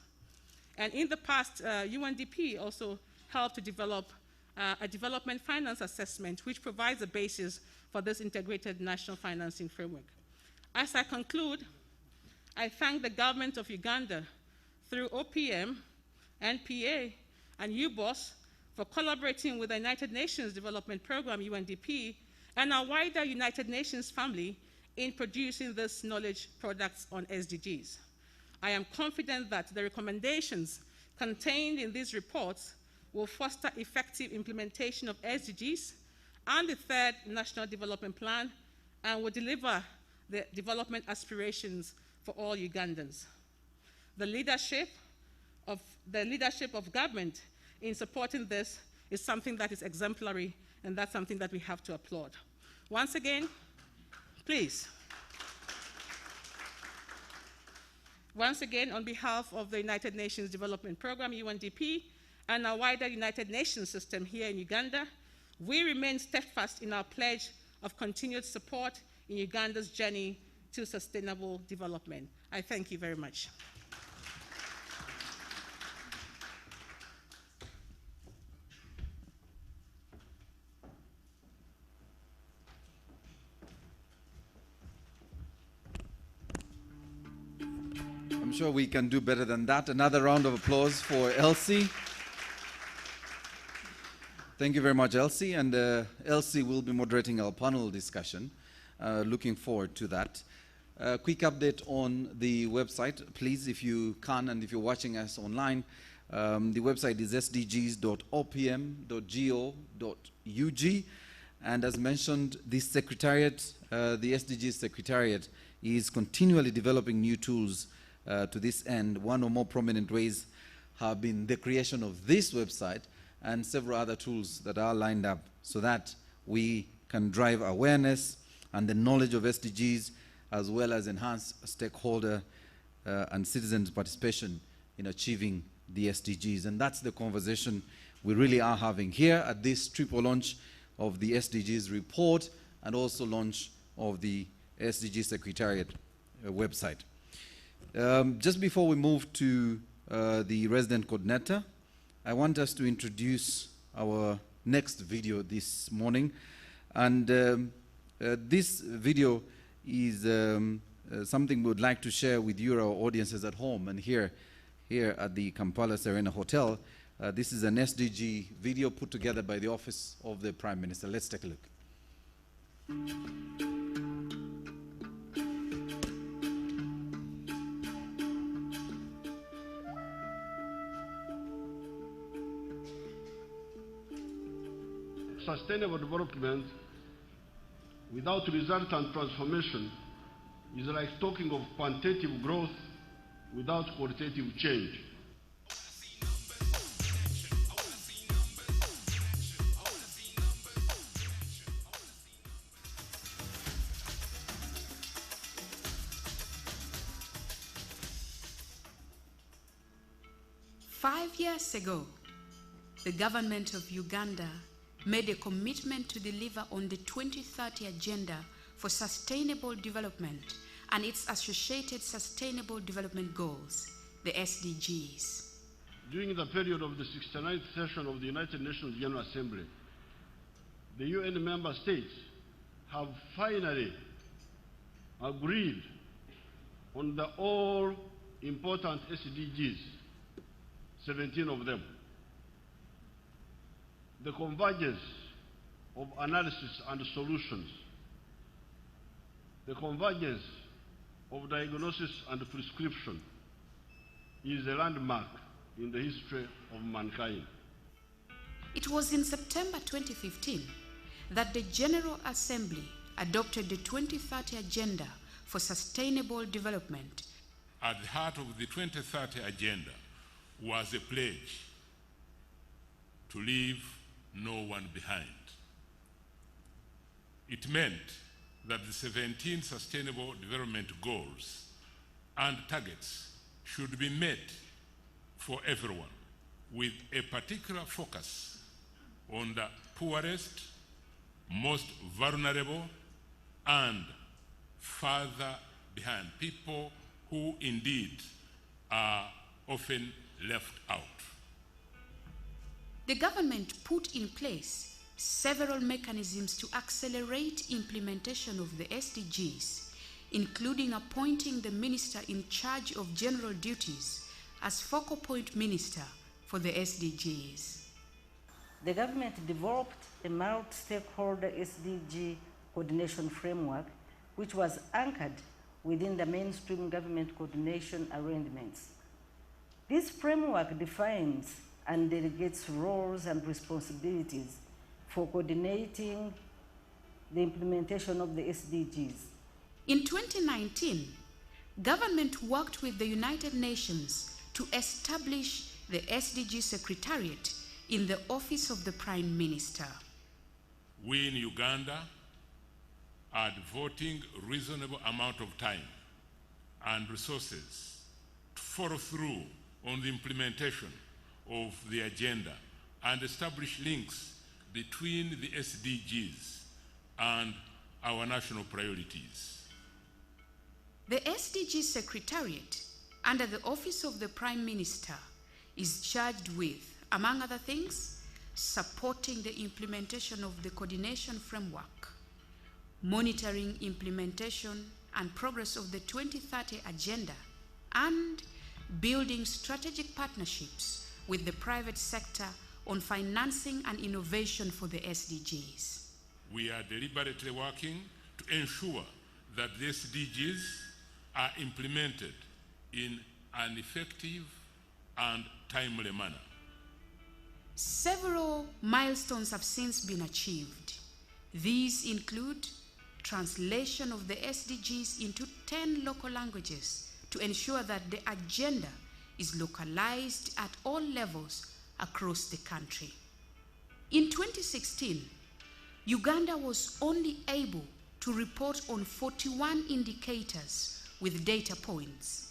Speaker 4: And in the past, UNDP also helped to develop a development finance assessment, which provides a basis for this Integrated National Financing Framework. As I conclude, I thank the government of Uganda through OPM, NPA, and UBOS for collaborating with the United Nations Development Programme, UNDP, and our wider United Nations family in producing this knowledge products on SDGs. I am confident that the recommendations contained in these reports will foster effective implementation of SDGs and the 3rd National Development Plan and will deliver the development aspirations for all Ugandans. The leadership of government in supporting this is something that is exemplary, and that's something that we have to applaud. Once again, please. Once again, on behalf of the United Nations Development Programme, UNDP, and our wider United Nations system here in Uganda, we remain steadfast in our pledge of continued support in Uganda's journey to sustainable development. I thank you very much.
Speaker 1: I'm sure we can do better than that. Another round of applause for Elsie. Thank you very much, Elsie. And Elsie will be moderating our panel discussion. Looking forward to that. Quick update on the website, please, if you can, and if you're watching us online. The website is sdgs.opm.go.ug. And as mentioned, this secretariat, the SDGs Secretariat, is continually developing new tools to this end. One or more prominent ways have been the creation of this website and several other tools that are lined up so that we can drive awareness and the knowledge of SDGs, as well as enhance stakeholder and citizens' participation in achieving the SDGs. And that's the conversation we really are having here at this triple launch of the SDGs report and also launch of the SDG Secretariat website. Just before we move to the resident coordinator, I want us to introduce our next video this morning. And this video is something we would like to share with you, our audiences at home and here at the Kampala Serena Hotel. This is an SDG video put together by the Office of the Prime Minister. Let's take a look.
Speaker 5: Sustainable development without resultant transformation is like talking of quantitative growth without qualitative change.
Speaker 6: Five years ago, the government of Uganda made a commitment to deliver on the 2030 Agenda for Sustainable Development and its associated Sustainable Development Goals, the SDGs.
Speaker 5: During the period of the 69th session of the United Nations General Assembly, the UN member states have finally agreed on the all-important SDGs, 17 of them. The convergence of analysis and solutions, the convergence of diagnosis and prescription is a landmark in the history of mankind.
Speaker 6: It was in September 2015 that the General Assembly adopted the 2030 Agenda for Sustainable Development.
Speaker 7: At the heart of the 2030 Agenda was a pledge to leave no one behind. It meant that the 17 Sustainable Development Goals and targets should be met for everyone, with a particular focus on the poorest, most vulnerable, and further behind, people who indeed are often left out.
Speaker 6: The government put in place several mechanisms to accelerate implementation of the SDGs, including appointing the minister in charge of general duties as focal point minister for the SDGs.
Speaker 8: The government developed a multi-stakeholder SDG coordination framework, which was anchored within the mainstream government coordination arrangements. This framework defines and delegates roles and responsibilities for coordinating the implementation of the SDGs.
Speaker 6: In 2019, government worked with the United Nations to establish the SDG Secretariat in the Office of the Prime Minister.
Speaker 7: We in Uganda are devoting a reasonable amount of time and resources to follow through on the implementation of the agenda and establish links between the SDGs and our national priorities.
Speaker 6: The SDG Secretariat, under the Office of the Prime Minister, is charged with, among other things, supporting the implementation of the coordination framework, monitoring implementation and progress of the 2030 Agenda, and building strategic partnerships with the private sector on financing and innovation for the SDGs.
Speaker 7: We are deliberately working to ensure that the SDGs are implemented in an effective and timely manner.
Speaker 6: Several milestones have since been achieved. These include translation of the SDGs into 10 local languages to ensure that the agenda is localized at all levels across the country. In 2016, Uganda was only able to report on 41 indicators with data points.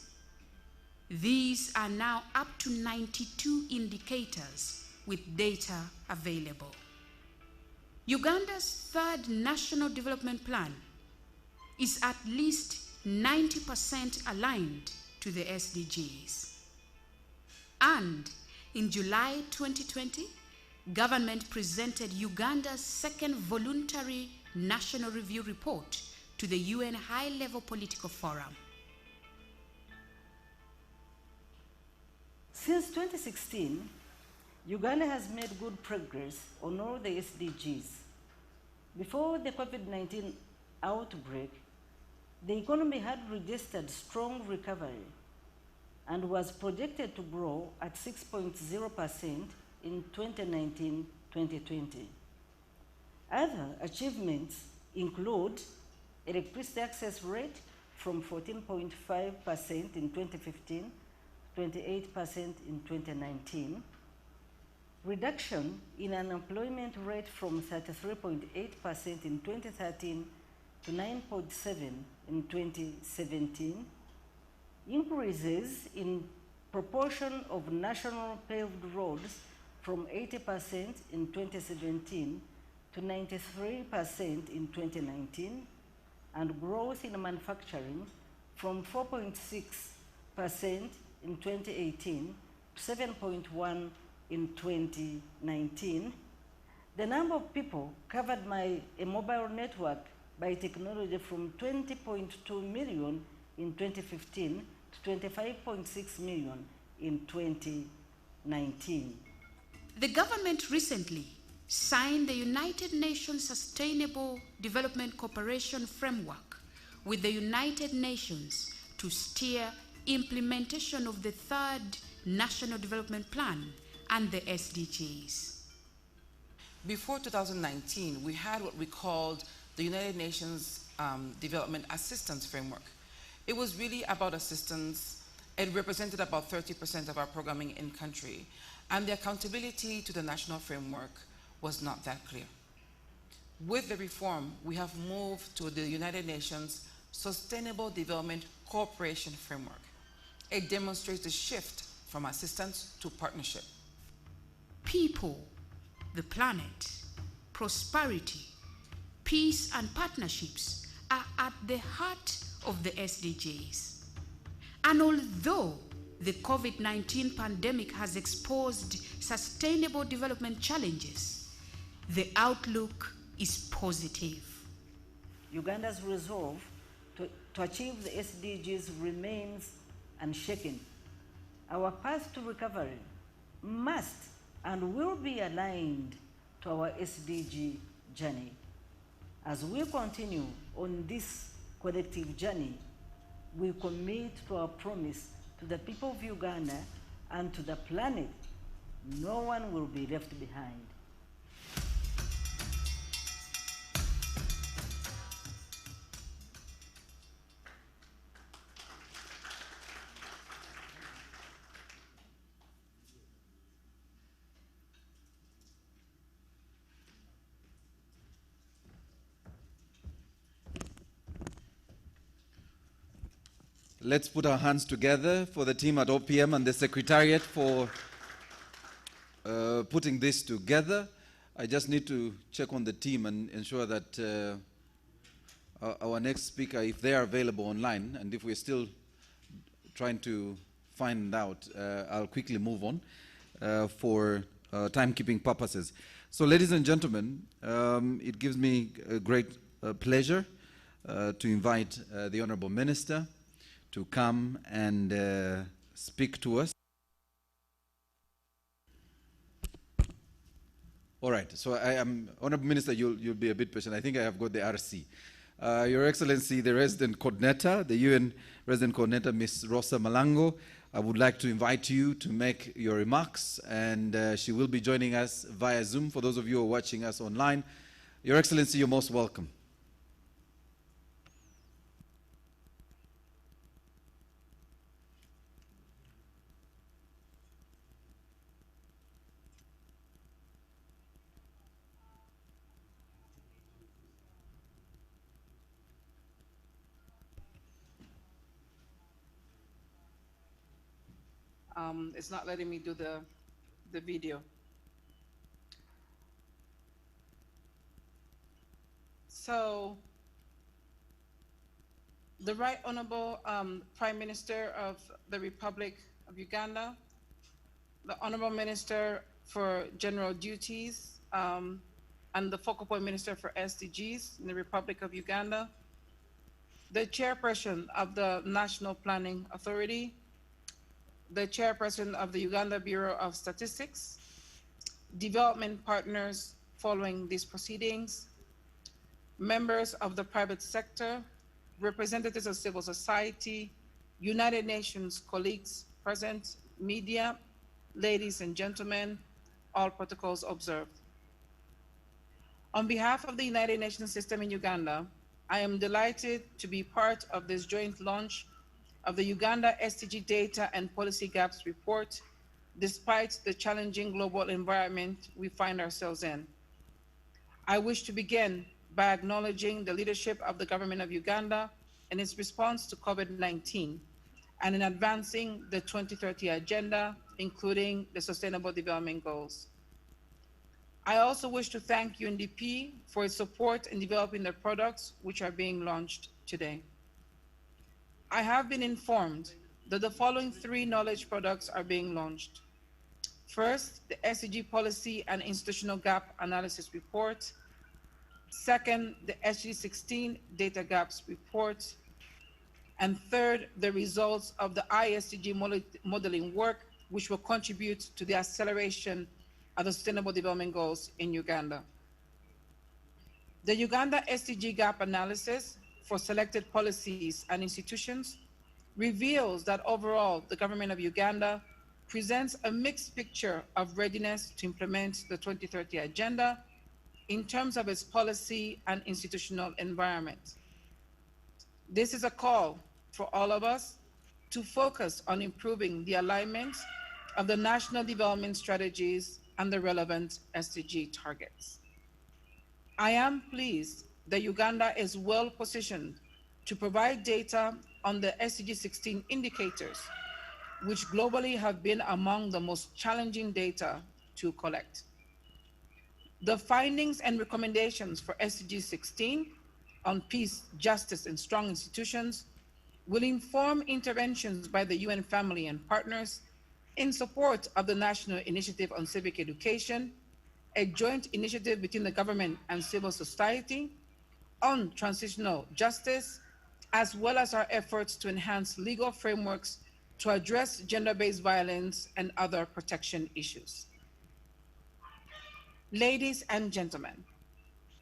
Speaker 6: These are now up to 92 indicators with data available. Uganda's third National Development Plan is at least 90% aligned to the SDGs. And in July 2020, government presented Uganda's second voluntary national review report to the UN High-Level Political Forum.
Speaker 8: Since 2016, Uganda has made good progress on all the SDGs. Before the COVID-19 outbreak, the economy had registered strong recovery and was projected to grow at 6.0% in 2019-2020. Other achievements include electricity access rate from 14.5% in 2015 to 28% in 2019, reduction in unemployment rate from 33.8% in 2013 to 9.7% in 2017, increases in proportion of national paved roads from 80% in 2017 to 93% in 2019, and growth in manufacturing from 4.6% in 2018 to 7.1% in 2019. The number of people covered by a mobile network by technology from 20.2 million in 2015 to 25.6 million in 2019.
Speaker 6: The government recently signed the United Nations Sustainable Development Cooperation Framework with the United Nations to steer implementation of the third National Development Plan and the SDGs.
Speaker 9: Before 2019, we had what we called the United Nations Development Assistance Framework. It was really about assistance. It represented about 30% of our programming in country, and the accountability to the national framework was not that clear. With the reform, we have moved to the United Nations Sustainable Development Cooperation Framework. It demonstrates the shift from assistance to partnership.
Speaker 6: People, the planet, prosperity, peace, and partnerships are at the heart of the SDGs. And although the COVID-19 pandemic has exposed sustainable development challenges, the outlook is positive.
Speaker 8: Uganda's resolve to achieve the SDGs remains unshaken. Our path to recovery must and will be aligned to our SDG journey. As we continue on this collective journey, we commit to our promise to the people of Uganda and to the planet. No one will be left behind.
Speaker 1: Let's put our hands together for the team at OPM and the Secretariat for putting this together. I just need to check on the team and ensure that our next speaker, if they are available online, and if we're still trying to find out, I'll quickly move on for timekeeping purposes. So ladies and gentlemen, it gives me a great pleasure to invite the Honorable Minister to come and speak to us. All right, so I am, Honorable Minister, you'll be a bit patient. I think I have got the RC. Your Excellency, the Resident Coordinator, the UN Resident Coordinator, Ms. Rosa Malango, I would like to invite you to make your remarks, and she will be joining us via Zoom. For those of you who are watching us online, Your Excellency, you're most welcome.
Speaker 9: It's not letting me do the video.
Speaker 4: So, the Right Honorable Prime Minister of the Republic of Uganda, the Honorable Minister for General Duties, and the Focal Point Minister for SDGs in the Republic of Uganda, the Chairperson of the National Planning Authority, the Chairperson of the Uganda Bureau of Statistics, development partners following these proceedings, members of the private sector, representatives of civil society, United Nations colleagues present, media, ladies and gentlemen, all protocols observed. On behalf of the United Nations system in Uganda, I am delighted to be part of this joint launch of the Uganda SDG Data and Policy Gaps Report, despite the challenging global environment we find ourselves in. I wish to begin by acknowledging the leadership of the government of Uganda in its response to COVID-19 and in advancing the 2030 agenda, including the Sustainable Development Goals. I also wish to thank UNDP for its support in developing the products which are being launched today. I have been informed that the following 3 knowledge products are being launched. First, the SDG Policy and Institutional Gap Analysis Report. Second, the SDG 16 Data Gaps Report. And third, the results of the ISDG modeling work, which will contribute to the acceleration of the Sustainable Development Goals in Uganda. The Uganda SDG Gap Analysis for selected policies and institutions reveals that overall, the government of Uganda presents a mixed picture of readiness to implement the 2030 agenda in terms of its policy and institutional environment. This is a call for all of us to focus on improving the alignment of the national development strategies and the relevant SDG targets. I am pleased that Uganda is well positioned to provide data on the SDG 16 indicators, which globally have been among the most challenging data to collect. The findings and recommendations for SDG 16 on peace, justice, and strong institutions will inform interventions by the UN family and partners in support of the National Initiative on Civic Education, a joint initiative between the government and civil society on transitional justice, as well as our efforts to enhance legal frameworks to address gender-based violence and other protection issues. Ladies and gentlemen,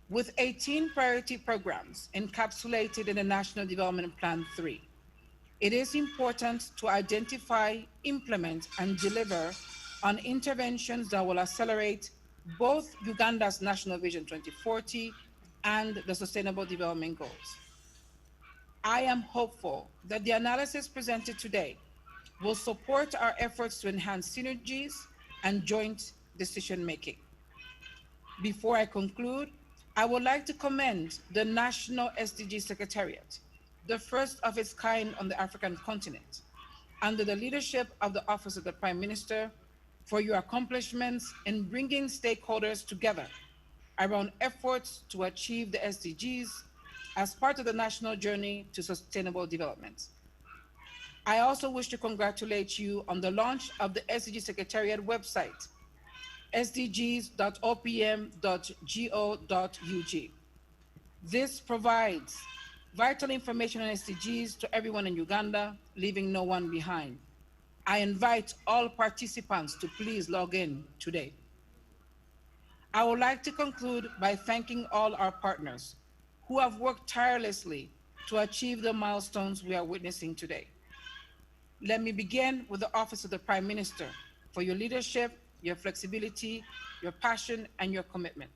Speaker 4: with 18 priority programs encapsulated in the National Development Plan 3, it is important to identify, implement, and deliver on interventions that will accelerate both Uganda's National Vision 2040 and the Sustainable Development Goals. I am hopeful that the analysis presented today will support our efforts to enhance synergies and joint decision-making. Before I conclude, I would like to commend the National SDG Secretariat, the first of its kind on the African continent, under the leadership of the Office of the Prime Minister, for your accomplishments in bringing stakeholders together around efforts to achieve the SDGs as part of the national journey to sustainable development. I also wish to congratulate you on the launch of the SDG Secretariat website, sdgs.opm.go.ug. This provides vital information on SDGs to everyone in Uganda, leaving no one behind. I invite all participants to please log in today. I would like to conclude by thanking all our partners who have worked tirelessly to achieve the milestones we are witnessing today. Let me begin with the Office of the Prime Minister for your leadership, your flexibility, your passion, and your commitment.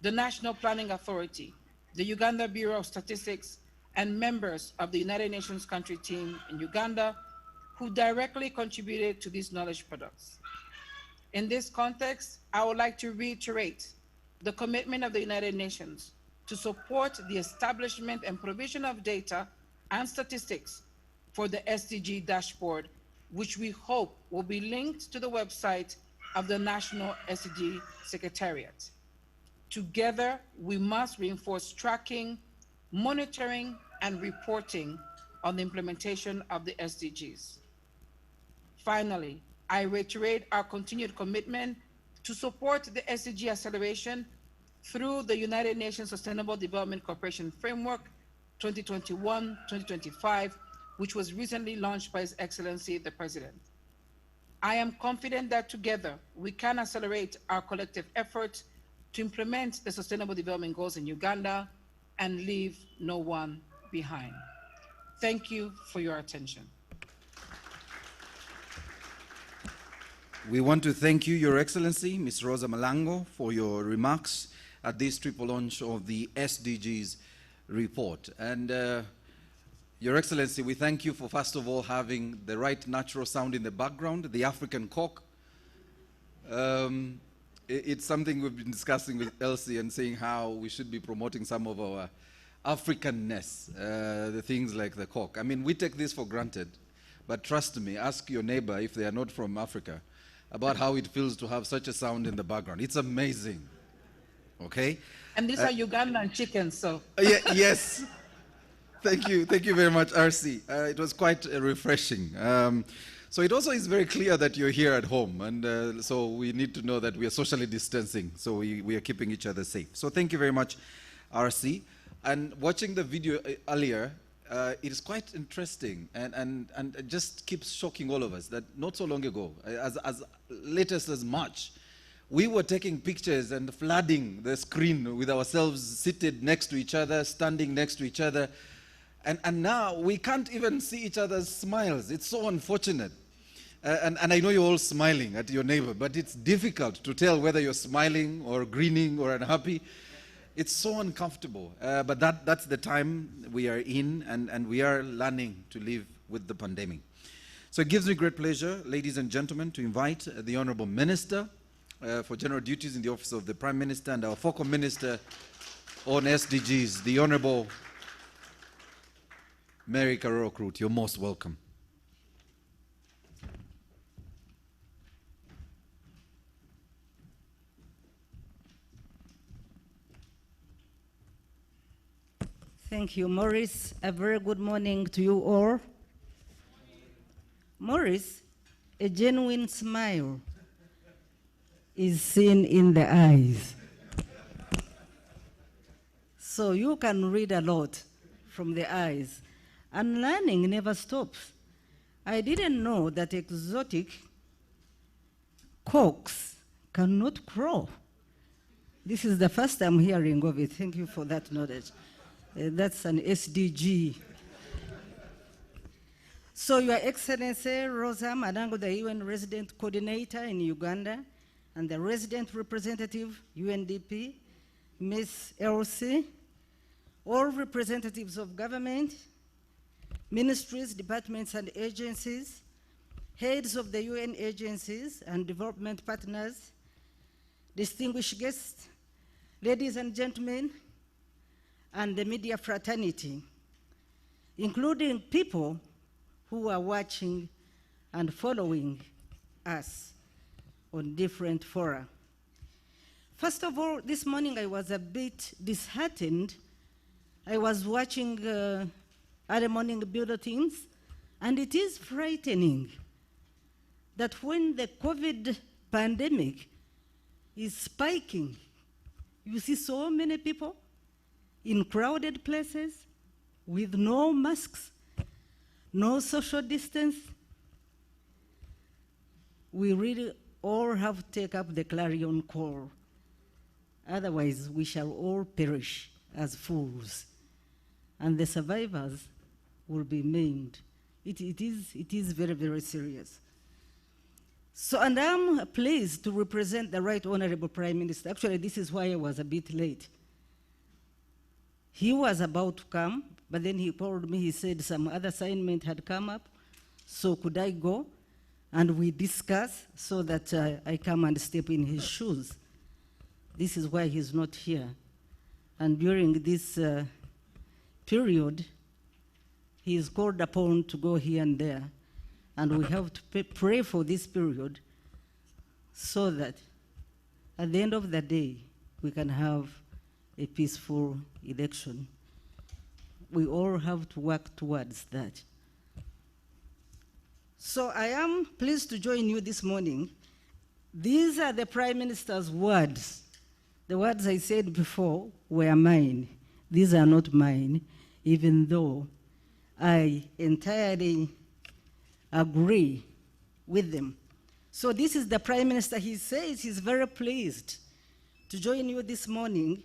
Speaker 4: The National Planning Authority, the Uganda Bureau of Statistics, and members of the United Nations country team in Uganda who directly contributed to these knowledge products. In this context, I would like to reiterate the commitment of the United Nations to support the establishment and provision of data and statistics for the SDG dashboard, which we hope will be linked to the website of the National SDG Secretariat.
Speaker 10: Together, we must reinforce tracking, monitoring, and reporting on the implementation of the SDGs. Finally, I reiterate our continued commitment to support the SDG acceleration through the United Nations Sustainable Development Cooperation Framework 2021-2025, which was recently launched by His Excellency the President. I am confident that together we can accelerate our collective efforts to implement the Sustainable Development Goals in Uganda and leave no one behind. Thank you for your attention.
Speaker 1: We want to thank you, Your Excellency, Ms. Rosa Malango, for your remarks at this triple launch of the SDGs report. And Your Excellency, we thank you for, first of all, having the right natural sound in the background, the African cock. It's something we've been discussing with Elsie and saying how we should be promoting some of our Africanness, the things like the cock. I mean, we take this for granted, but trust me, ask your neighbor if they are not from Africa about how it feels to have such a sound in the background. It's amazing, okay?
Speaker 10: And these are Ugandan chickens, so.
Speaker 1: Yes. Thank you very much, RC. It was quite refreshing. So it also is very clear that you're here at home, and so we need to know that we are socially distancing, so we are keeping each other safe. So thank you very much, RC. And watching the video earlier, it is quite interesting, and it just keeps shocking all of us that not so long ago, as latest as March, we were taking pictures and flooding the screen with ourselves seated next to each other, standing next to each other. And now we can't even see each other's smiles. It's so unfortunate. And I know you're all smiling at your neighbor, but it's difficult to tell whether you're smiling or grinning or unhappy. It's so uncomfortable. But that's the time we are in, and we are learning to live with the pandemic. So it gives me great pleasure, ladies and gentlemen, to invite the Honorable Minister for General Duties in the Office of the Prime Minister and our Focal Minister on SDGs, the Honorable Mary Karoro-Krut. You're most welcome.
Speaker 8: Thank you, Maurice. A very good morning to you all. Maurice, a genuine smile is seen in the eyes. So you can read a lot from the eyes. And learning never stops. I didn't know that exotic cocks cannot crow. This is the first time hearing of it. Thank you for that knowledge. That's an SDG. So Your Excellency Rosa Malango, the UN Resident Coordinator in Uganda, and the Resident Representative, UNDP, Ms. Elsie, all representatives of government, ministries, departments, and agencies, heads of the UN agencies and development partners, distinguished guests, ladies and gentlemen, and the media fraternity, including people who are watching and following us on different fora. First of all, this morning I was a bit disheartened. I was watching early morning bulletins, and it is frightening that when the COVID pandemic is spiking, you see so many people in crowded places with no masks, no social distance. We really all have to take up the clarion call. Otherwise, we shall all perish as fools, and the survivors will be maimed. It is very, very serious. So, and I'm pleased to represent the Right Honorable Prime Minister. Actually, this is why I was a bit late. He was about to come, but then he called me. He said some other assignment had come up, so could I go? And we discussed so that I come and step in his shoes. This is why he's not here. And during this period, he is called upon to go here and there. And we have to pray for this period so that at the end of the day, we can have a peaceful election. We all have to work towards that. So I am pleased to join you this morning. These are the Prime Minister's words. The words I said before were mine. These are not mine, even though I entirely agree with them. So this is the Prime Minister. He says he's very pleased to join you this morning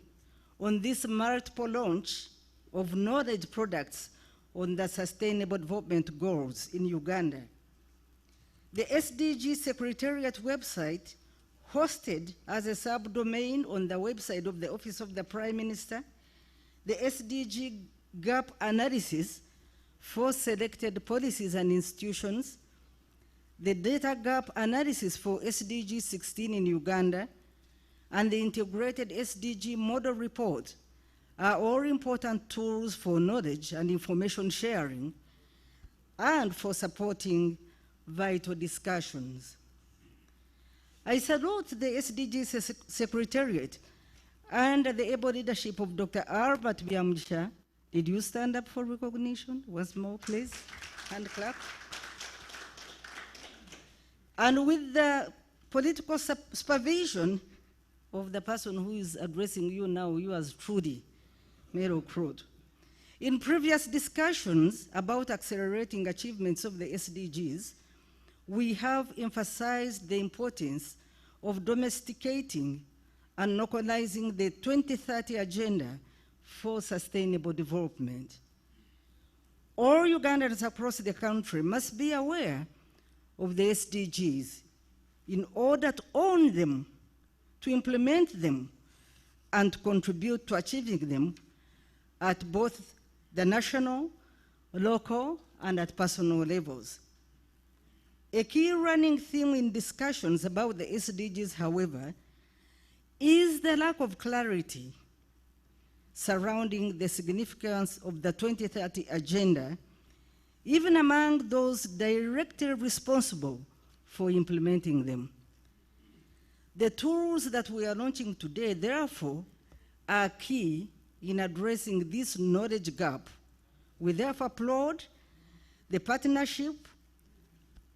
Speaker 8: on this multiple launch of knowledge products on the Sustainable Development Goals in Uganda. The SDG Secretariat website, hosted as a subdomain on the website of the Office of the Prime Minister, the SDG gap analysis for selected policies and institutions, the data gap analysis for SDG 16 in Uganda, and the integrated SDG model report are all important tools for knowledge and information sharing and for supporting vital discussions. I salute the SDG Secretariat under the able leadership of Dr. Albert Byamsha. Did you stand up for recognition? Once more, please, and clap. And with the political supervision of the person who is addressing you now, you as Trudy Mero Crowd. In previous discussions about accelerating achievements of the SDGs, we have emphasized the importance of domesticating and localizing the 2030 Agenda for Sustainable Development. All Ugandans across the country must be aware of the SDGs in order to own them, to implement them, and contribute to achieving them at both the national, local, and at personal levels. A key running theme in discussions about the SDGs, however, is the lack of clarity surrounding the significance of the 2030 Agenda, even among those directly responsible for implementing them. The tools that we are launching today, therefore, are key in addressing this knowledge gap. We therefore applaud the partnership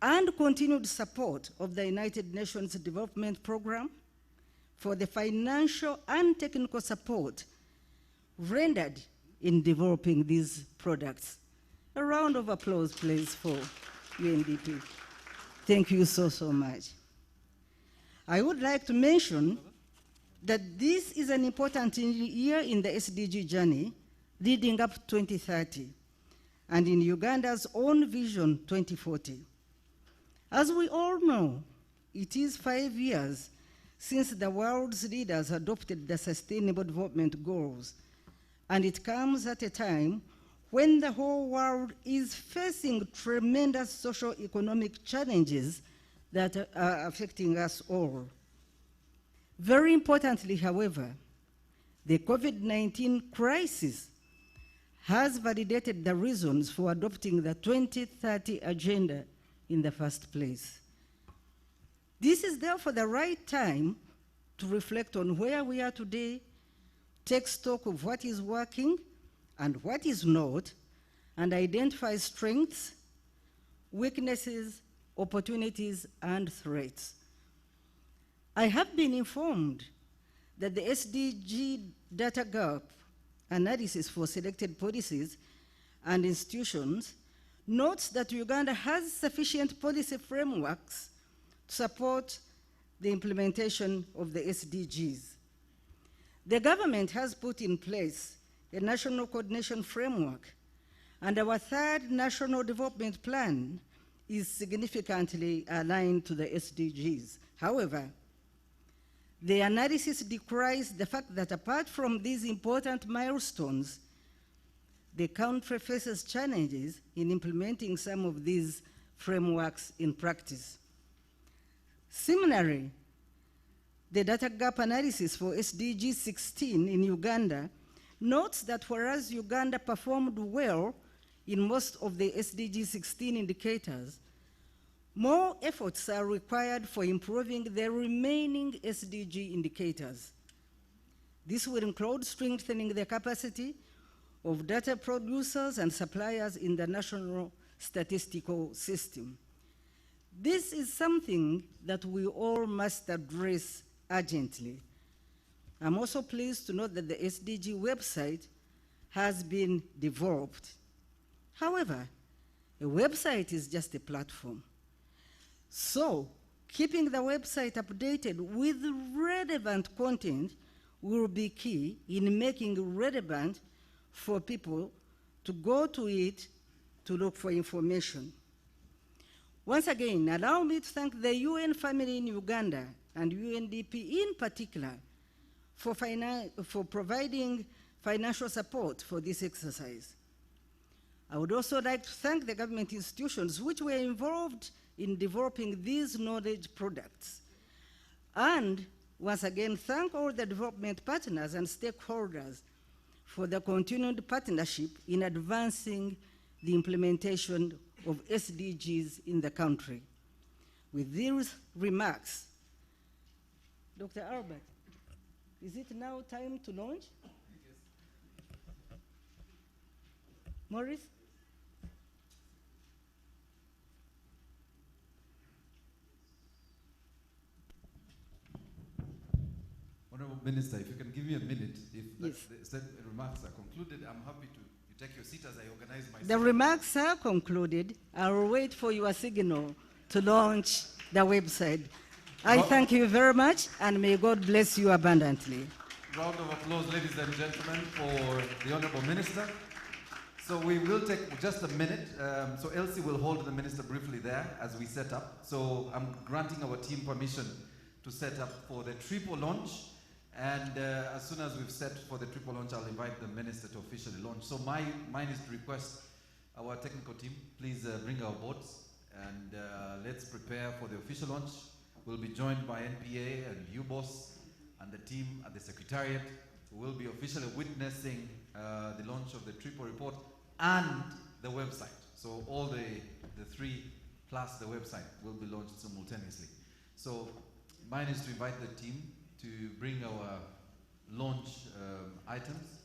Speaker 8: and continued support of the United Nations Development Programme for the financial and technical support rendered in developing these products. A round of applause, please, for UNDP. Thank you so, so much. I would like to mention that this is an important year in the SDG journey leading up to 2030 and in Uganda's own vision 2040. As we all know, it is 5 years since the world's leaders adopted the Sustainable Development Goals, and it comes at a time when the whole world is facing tremendous socio-economic challenges that are affecting us all. Very importantly, however, the COVID-19 crisis has validated the reasons for adopting the 2030 Agenda in the first place. This is therefore the right time to reflect on where we are today, take stock of what is working and what is not, and identify strengths, weaknesses, opportunities, and threats. I have been informed that the SDG data gap analysis for selected policies and institutions notes that Uganda has sufficient policy frameworks to support the implementation of the SDGs. The government has put in place a national coordination framework, and our third national development plan is significantly aligned to the SDGs. However, the analysis decries the fact that apart from these important milestones, the country faces challenges in implementing some of these frameworks in practice. Similarly, the data gap analysis for SDG 16 in Uganda notes that whereas Uganda performed well in most of the SDG 16 indicators, more efforts are required for improving the remaining SDG indicators.
Speaker 11: This will include strengthening the capacity of data producers and suppliers in the national statistical system. This is something that we all must address urgently. I'm also pleased to note that the SDG website has been developed. However, a website is just a platform. So, keeping the website updated with relevant content will be key in making it relevant for people to go to it to look for information. Once again, allow me to thank the UN family in Uganda and UNDP in particular for providing financial support for this exercise. I would also like to thank the government institutions which were involved in developing these knowledge products. And once again, thank all the development partners and stakeholders for the continued partnership in advancing the implementation of SDGs in the country. With these remarks, Dr. Albert, is it now time to launch? Yes. Maurice?
Speaker 1: Honorable Minister, if you can give me a minute, if
Speaker 11: yes.
Speaker 1: the remarks are concluded, I'm happy to take your seat as I organize myself.
Speaker 11: The remarks are concluded. I will wait for your signal to launch the website. I thank you very much, and may God bless you abundantly.
Speaker 1: Round of applause, ladies and gentlemen, for the Honorable Minister. So we will take just a minute. So Elsie will hold the Minister briefly there as we set up. So I'm granting our team permission to set up for the triple launch. And as soon as we've set for the triple launch, I'll invite the Minister to officially launch. So mine is to request our technical team, please bring our boards and let's prepare for the official launch. We'll be joined by NPA and UBOS and the team at the Secretariat, who will be officially witnessing the launch of the triple report and the website. So all the three plus the website will be launched simultaneously. So mine is to invite the team to bring our launch items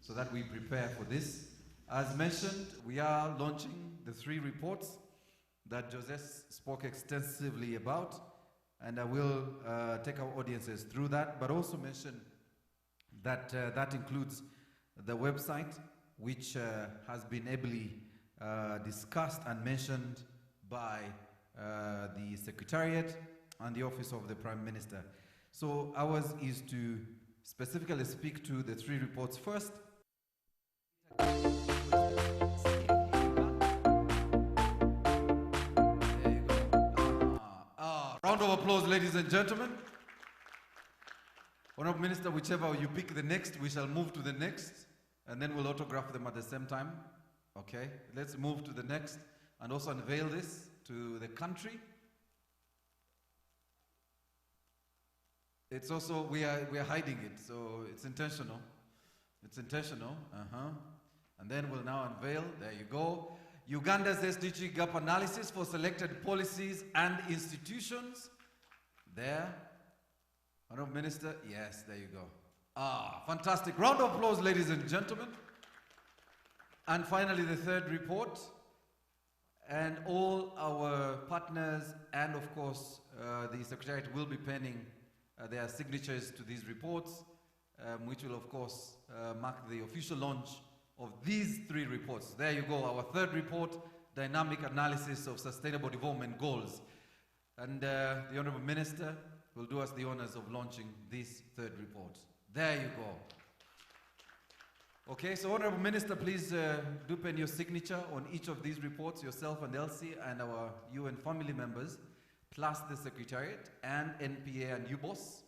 Speaker 1: so that we prepare for this. As mentioned, we are launching the 3 reports that Jose spoke extensively about, and I will take our audiences through that, but also mention that that includes the website, which has been ably discussed and mentioned by the Secretariat and the Office of the Prime Minister. So ours is to specifically speak to the 3 reports first. Round of applause, ladies and gentlemen. Honorable Minister, whichever you pick the next, we shall move to the next, and then we'll autograph them at the same time. Okay, let's move to the next and also unveil this to the country. It's also, we are hiding it, so it's intentional. It's intentional, And then we'll now unveil, there you go, Uganda's SDG gap analysis for selected policies and institutions. There. Honorable Minister, yes, there you go. Fantastic. Round of applause, ladies and gentlemen. And finally, the 3rd report. And all our partners and, of course, the Secretariat will be penning their signatures to these reports, which will, of course, mark the official launch of these 3 reports. There you go, our 3rd report, Dynamic Analysis of Sustainable Development Goals. And the Honorable Minister will do us the honors of launching this 3rd report. There you go. Okay, so Honorable Minister, please do pen your signature on each of these reports, yourself and Elsie and our UN family members, plus the Secretariat and NPA and UBOS,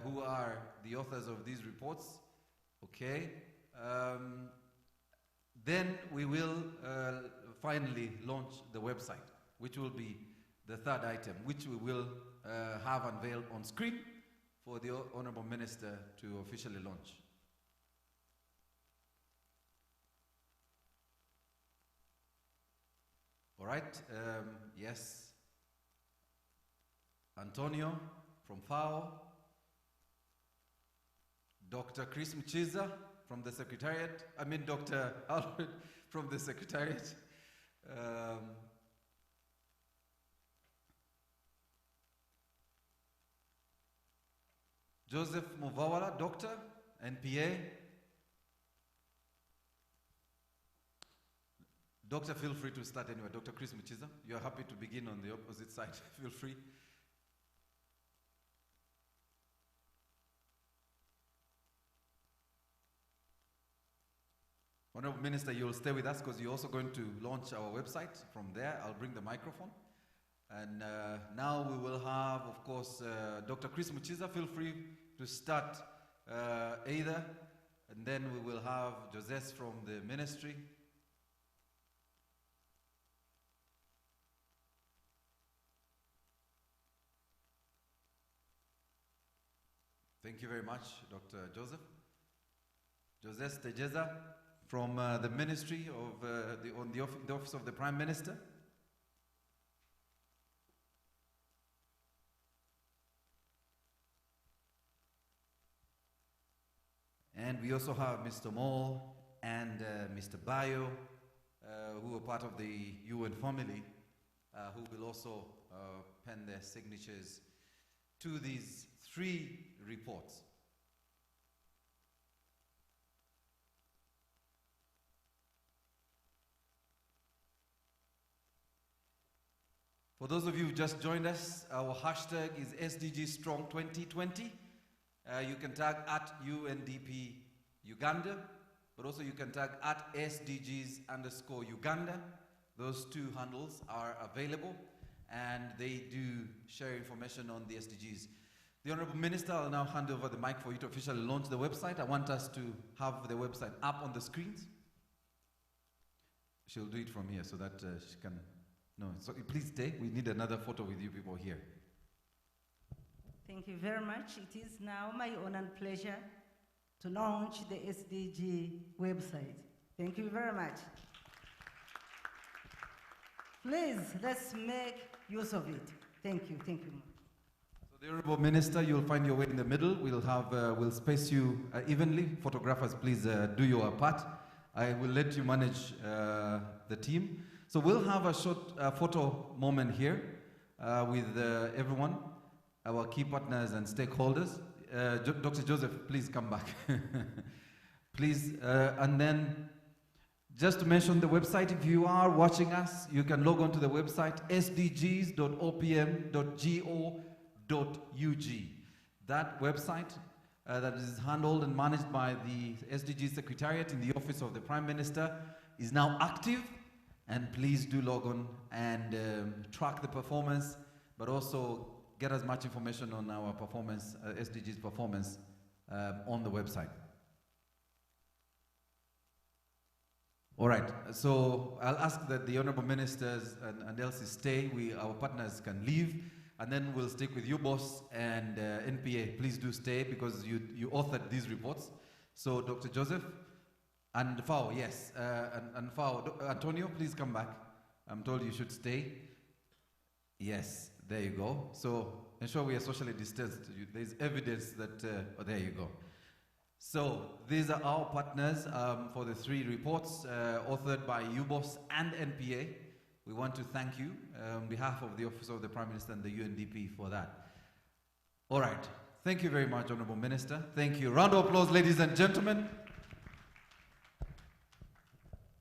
Speaker 1: who are the authors of these reports. Okay. Then we will finally launch the website, which will be the 3rd item, which we will have unveiled on screen for the Honorable Minister to officially launch. All right, yes. Antonio from FAO. Dr. Chris Mchiza from the Secretariat, Dr. Alfred from the Secretariat. Joseph Muvawala, Doctor, NPA. Doctor, feel free to start anyway. Dr. Chris Mchiza, you are happy to begin on the opposite side. Feel free. Honorable Minister, you'll stay with us because you're also going to launch our website. From there, I'll bring the microphone. And now we will have, of course, Dr. Chris Mchiza. Feel free to start either. And then we will have Joseph from the ministry. Thank you very much, Dr. Joseph. Joseph Tejeza from the Ministry of the Office of the Prime Minister. And we also have Mr. Moore and Mr. Bayo, who are part of the UN family, who will also pen their signatures to these 3 reports. For those of you who just joined us, our hashtag is SDG Strong 2020. You can tag at UNDP Uganda, but also you can tag at SDGs_Uganda. Those 2 handles are available, and they do share information on the SDGs. The Honorable Minister, I'll now hand over the mic for you to officially launch the website. I want us to have the website up on the screens. She'll do it from here so that she can... No, so please stay. We need another photo with you people here.
Speaker 11: Thank you very much. It is now my honor and pleasure to launch the SDG website. Thank you very much. Please, let's make use of it. Thank you. Thank you.
Speaker 1: So the Honorable Minister, you'll find your way in the middle. We'll space you evenly. Photographers, please do your part. I will let you manage the team. So we'll have a short photo moment here with everyone, our key partners and stakeholders. Dr. Joseph, please come back. Please, and then just to mention the website, if you are watching us, you can log on to the website sdgs.opm.go.ug. That website that is handled and managed by the SDG Secretariat in the Office of the Prime Minister is now active. And please do log on and track the performance, but also get as much information on our performance, SDGs performance, on the website. All right, so I'll ask that the Honorable Ministers and Elsie stay. Our partners can leave, and then we'll stick with you, boss, and NPA. Please do stay because you authored these reports. So Dr. Joseph, and Fao, yes, and Fao. Antonio, please come back. I'm told you should stay. Yes, there you go. So ensure we are socially distanced. There's evidence that, oh, there you go. So these are our partners for the 3 reports authored by UBOS and NPA. We want to thank you on behalf of the Office of the Prime Minister and the UNDP for that. All right. Thank you very much, Honorable Minister. Thank you. Round of applause, ladies and gentlemen.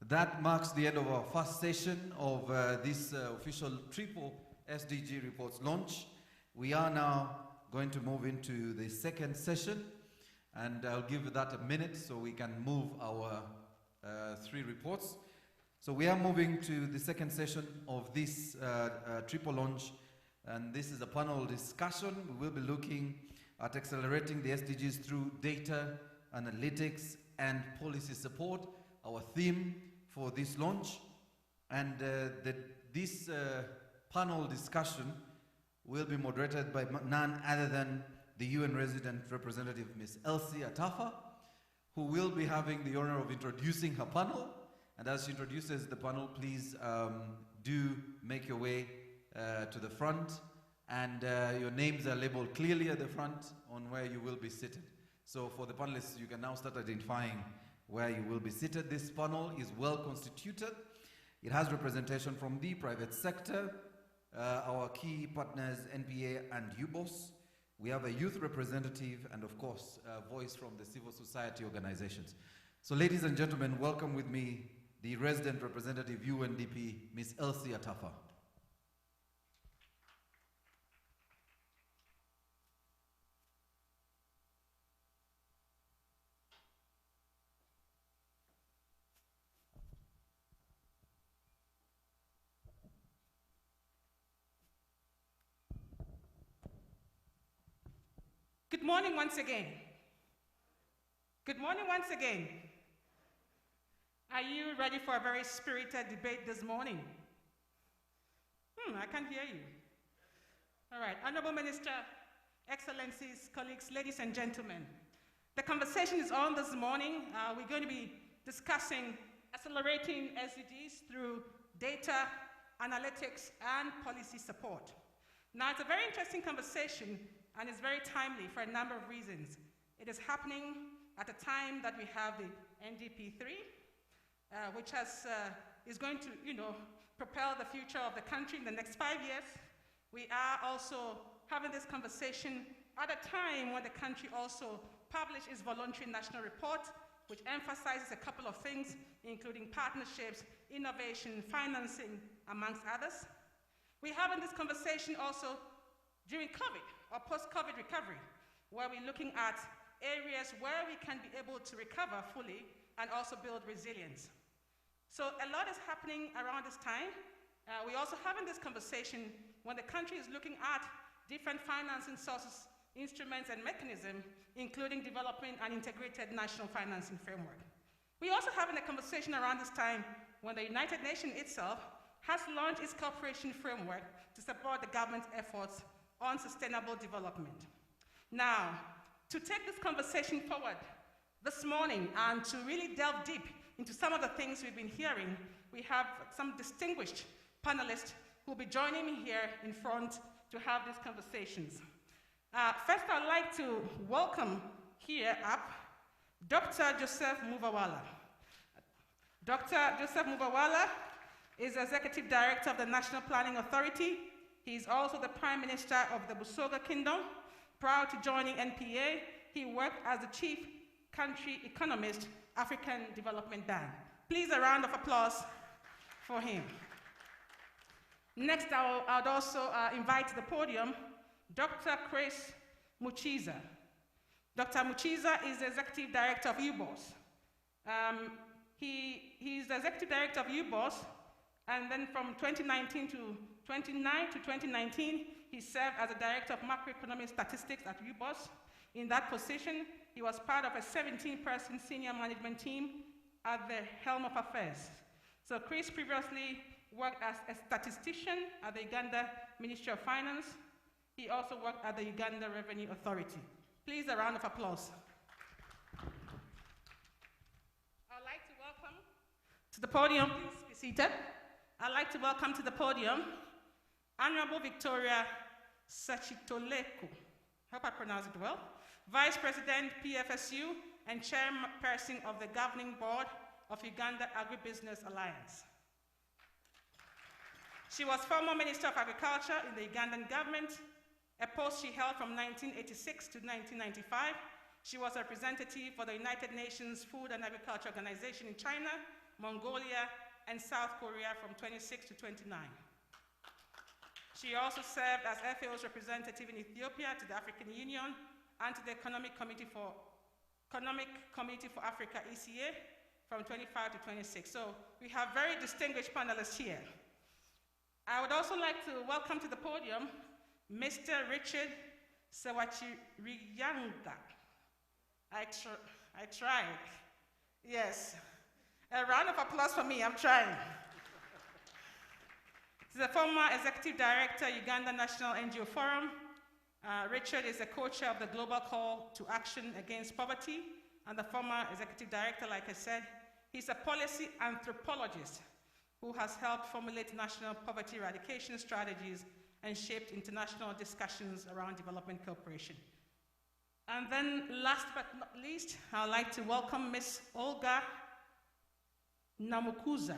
Speaker 1: That marks the end of our first session of this official triple SDG reports launch. We are now going to move into the second session, and I'll give that a minute so we can move our 3 reports. So we are moving to the second session of this triple launch, and this is a panel discussion. We will be looking at accelerating the SDGs through data, analytics, and policy support. Our theme for this launch, and this panel discussion will be moderated by none other than the UN resident representative, Ms. Elsie Atafa, who will be having the honor of introducing her panel. And as she introduces the panel, please do make your way to the front, and your names are labeled clearly at the front on where you will be seated. So for the panelists, you can now start identifying where you will be seated. This panel is well constituted. It has representation from the private sector, our key partners, NPA and UBOS. We have a youth representative and, of course, a voice from the civil society organizations. So, ladies and gentlemen, welcome with me the resident representative, UNDP, Ms. Elsie Atafa.
Speaker 12: Good morning once again. Good morning once again. Are you ready for a very spirited debate this morning? I can't hear you. All right, Honorable Minister, Excellencies, colleagues, ladies and gentlemen. The conversation is on this morning. We're going to be discussing accelerating SDGs through data, analytics, and policy support. Now, it's a very interesting conversation, and it's very timely for a number of reasons. It is happening at a time that we have the NDP3, which is going to, propel the future of the country in the next 5 years. We are also having this conversation at a time when the country also published its voluntary national report, which emphasizes a couple of things, including partnerships, innovation, financing, amongst others. We're having this conversation also during COVID, or post-COVID recovery, where we're looking at areas where we can be able to recover fully and also build resilience. So a lot is happening around this time. We're also having this conversation when the country is looking at different financing sources, instruments, and mechanisms, including developing an integrated national financing framework. We're also having a conversation around this time when the United Nations itself has launched its cooperation framework to support the government's efforts on sustainable development. Now, to take this conversation forward this morning and to really delve deep into some of the things we've been hearing, we have some distinguished panelists who will be joining me here in front to have these conversations. First, I'd like to welcome here up Dr. Joseph Mubawala. Dr. Joseph Mubawala is Executive Director of the National Planning Authority. He is also the Prime Minister of the Busoga Kingdom. Prior to joining NPA, he worked as the Chief Country Economist, African Development Bank. Please, a round of applause for him. Next, I'd also invite to the podium Dr. Chris Muchiza. Dr. Muchiza is the Executive Director of UBOS. He's the Executive Director of UBOS, and then from 2019 to 2019, he served as the Director of Macroeconomic Statistics at UBOS. In that position, he was part of a 17-person senior management team at the helm of affairs. So Chris previously worked as a statistician at the Uganda Ministry of Finance. He also worked at the Uganda Revenue Authority. Please, a round of applause. I'd like to welcome to the podium, please be seated. I'd like to welcome to the podium Honorable Victoria Sachitoleku, hope I pronounce it well, Vice President, PFSU, and Chairperson of the Governing Board of Uganda Agribusiness Alliance. She was former Minister of Agriculture in the Ugandan government, a post she held from 1986 to 1995. She was a representative for the United Nations Food and Agriculture Organization in China, Mongolia, and South Korea from 26 to 29. She also served as FAO's representative in Ethiopia to the African Union and to the Economic Committee for Africa, ECA, from 25 to 26. So we have very distinguished panelists here. I would also like to welcome to the podium Mr. Richard Sewachiriyanga. I tried. Yes. A round of applause for me, I'm trying. He's a former Executive Director, Uganda National NGO Forum. Richard is a co-chair of the Global Call to Action Against Poverty, and the former Executive Director, like I said. He's a policy anthropologist who has helped formulate national poverty eradication strategies and shaped international discussions around development cooperation. And then last but not least, I'd like to welcome Ms. Olga Namukuza.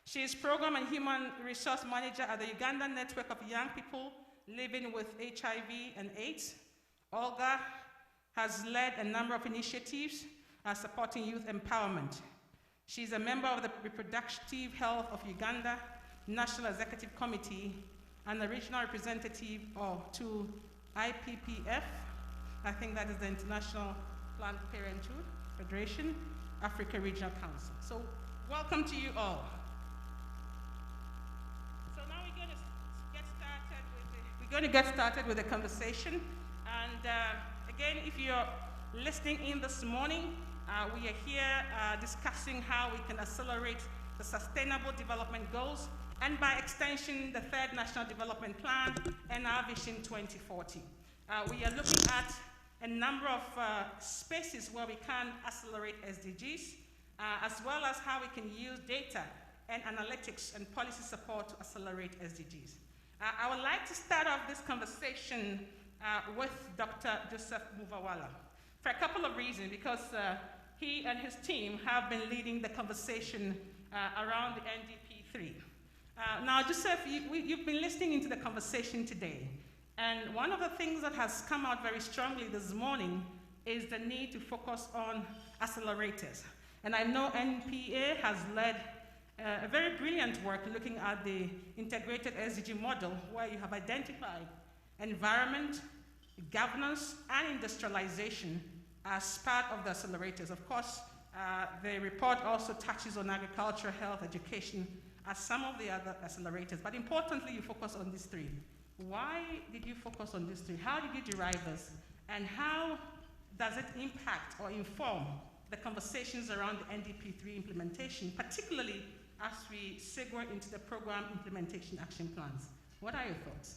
Speaker 12: She is Program and Human Resource Manager at the Ugandan Network of Young People Living with HIV and AIDS. Olga has led a number of initiatives supporting youth empowerment. She is a member of the Reproductive Health of Uganda National Executive Committee and the regional representative to IPPF. I think that is the International Planned Parenthood Federation, Africa Regional Council. So welcome to you all. So now we're going to get started with the conversation. And again, if you're listening in this morning, we are here discussing how we can accelerate the Sustainable Development Goals and by extension, the Third National Development Plan and our Vision 2040. We are looking at a number of spaces where we can accelerate SDGs, as well as how we can use data and analytics and policy support to accelerate SDGs. I would like to start off this conversation with Dr. Joseph Muvawala for a couple of reasons, because he and his team have been leading the conversation around the NDP3. Now, Joseph, you've been listening into the conversation today, and one of the things that has come out very strongly this morning is the need to focus on accelerators. And I know NPA has led a very brilliant work looking at the integrated SDG model, where you have identified environment, governance, and industrialization as part of the accelerators. Of course, the report also touches on agriculture, health, education, as some of the other accelerators. But importantly, you focus on these three. Why did you focus on these three? How did you derive this? And how does it impact or inform the conversations around the NDP3 implementation, particularly as we segue into the program implementation action plans? What are your thoughts?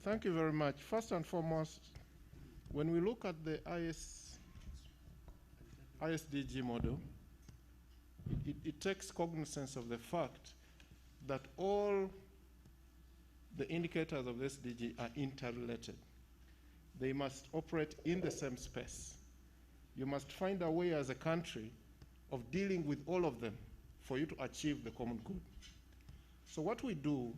Speaker 13: Thank you very much. First and foremost, when we look at the ISDG model, it takes cognizance of the fact that all the indicators of the SDG are interrelated. They must operate in the same space. You must find a way as a country of dealing with all of them for you to achieve the common good. So what we do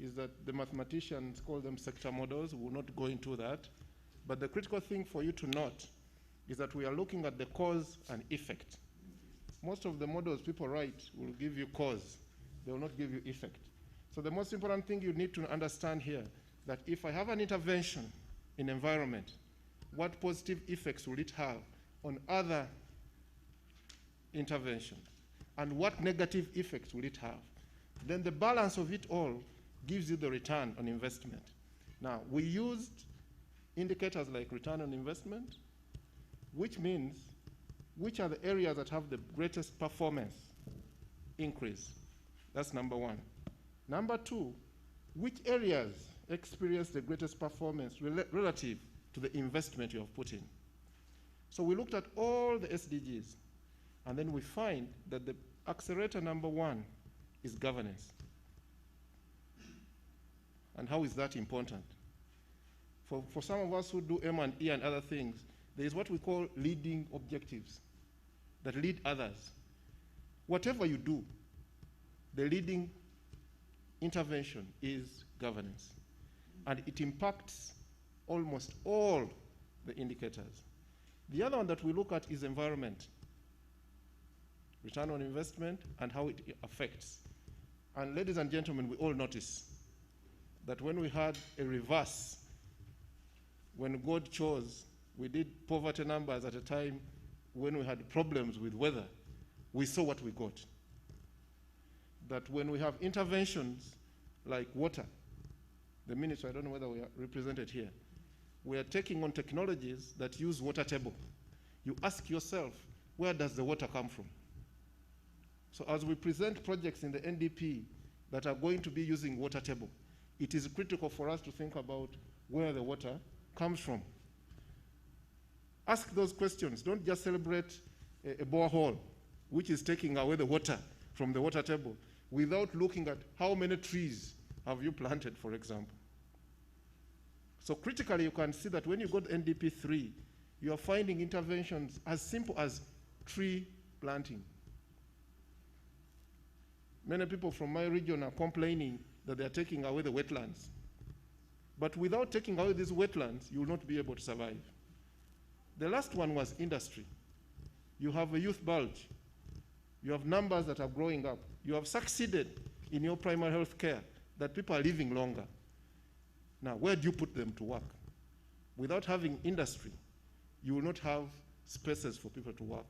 Speaker 13: is that the mathematicians call them sector models. We will not go into that. But the critical thing for you to note is that we are looking at the cause and effect. Most of the models people write will give you cause. They will not give you effect. So the most important thing you need to understand here, that if I have an intervention in environment, what positive effects will it have on other interventions? And what negative effects will it have? Then the balance of it all gives you the return on investment. Now, we used indicators like return on investment, which means which are the areas that have the greatest performance increase. That's number one. Number two, which areas experience the greatest performance relative to the investment you have put in? So we looked at all the SDGs, and then we find that the accelerator number one is governance. And how is that important? For some of us who do M&E and other things, there is what we call leading objectives that lead others. Whatever you do, the leading intervention is governance. And it impacts almost all the indicators. The other one that we look at is environment, return on investment, and how it affects. And ladies and gentlemen, we all notice that when we had a reverse, when God chose, we did poverty numbers at a time when we had problems with weather, we saw what we got. That when we have interventions like water, the minister, I don't know whether we are represented here, we are taking on technologies that use water table. You ask yourself, where does the water come from? So as we present projects in the NDP that are going to be using water table, it is critical for us to think about where the water comes from. Ask those questions. Don't just celebrate a borehole, which is taking away the water from the water table, without looking at how many trees have you planted, for example. So critically, you can see that when you go to NDP 3, you are finding interventions as simple as tree planting. Many people from my region are complaining that they are taking away the wetlands. But without taking away these wetlands, you will not be able to survive. The last one was industry. You have a youth bulge. You have numbers that are growing up. You have succeeded in your primary health care, that people are living longer. Now, where do you put them to work? Without having industry, you will not have spaces for people to work,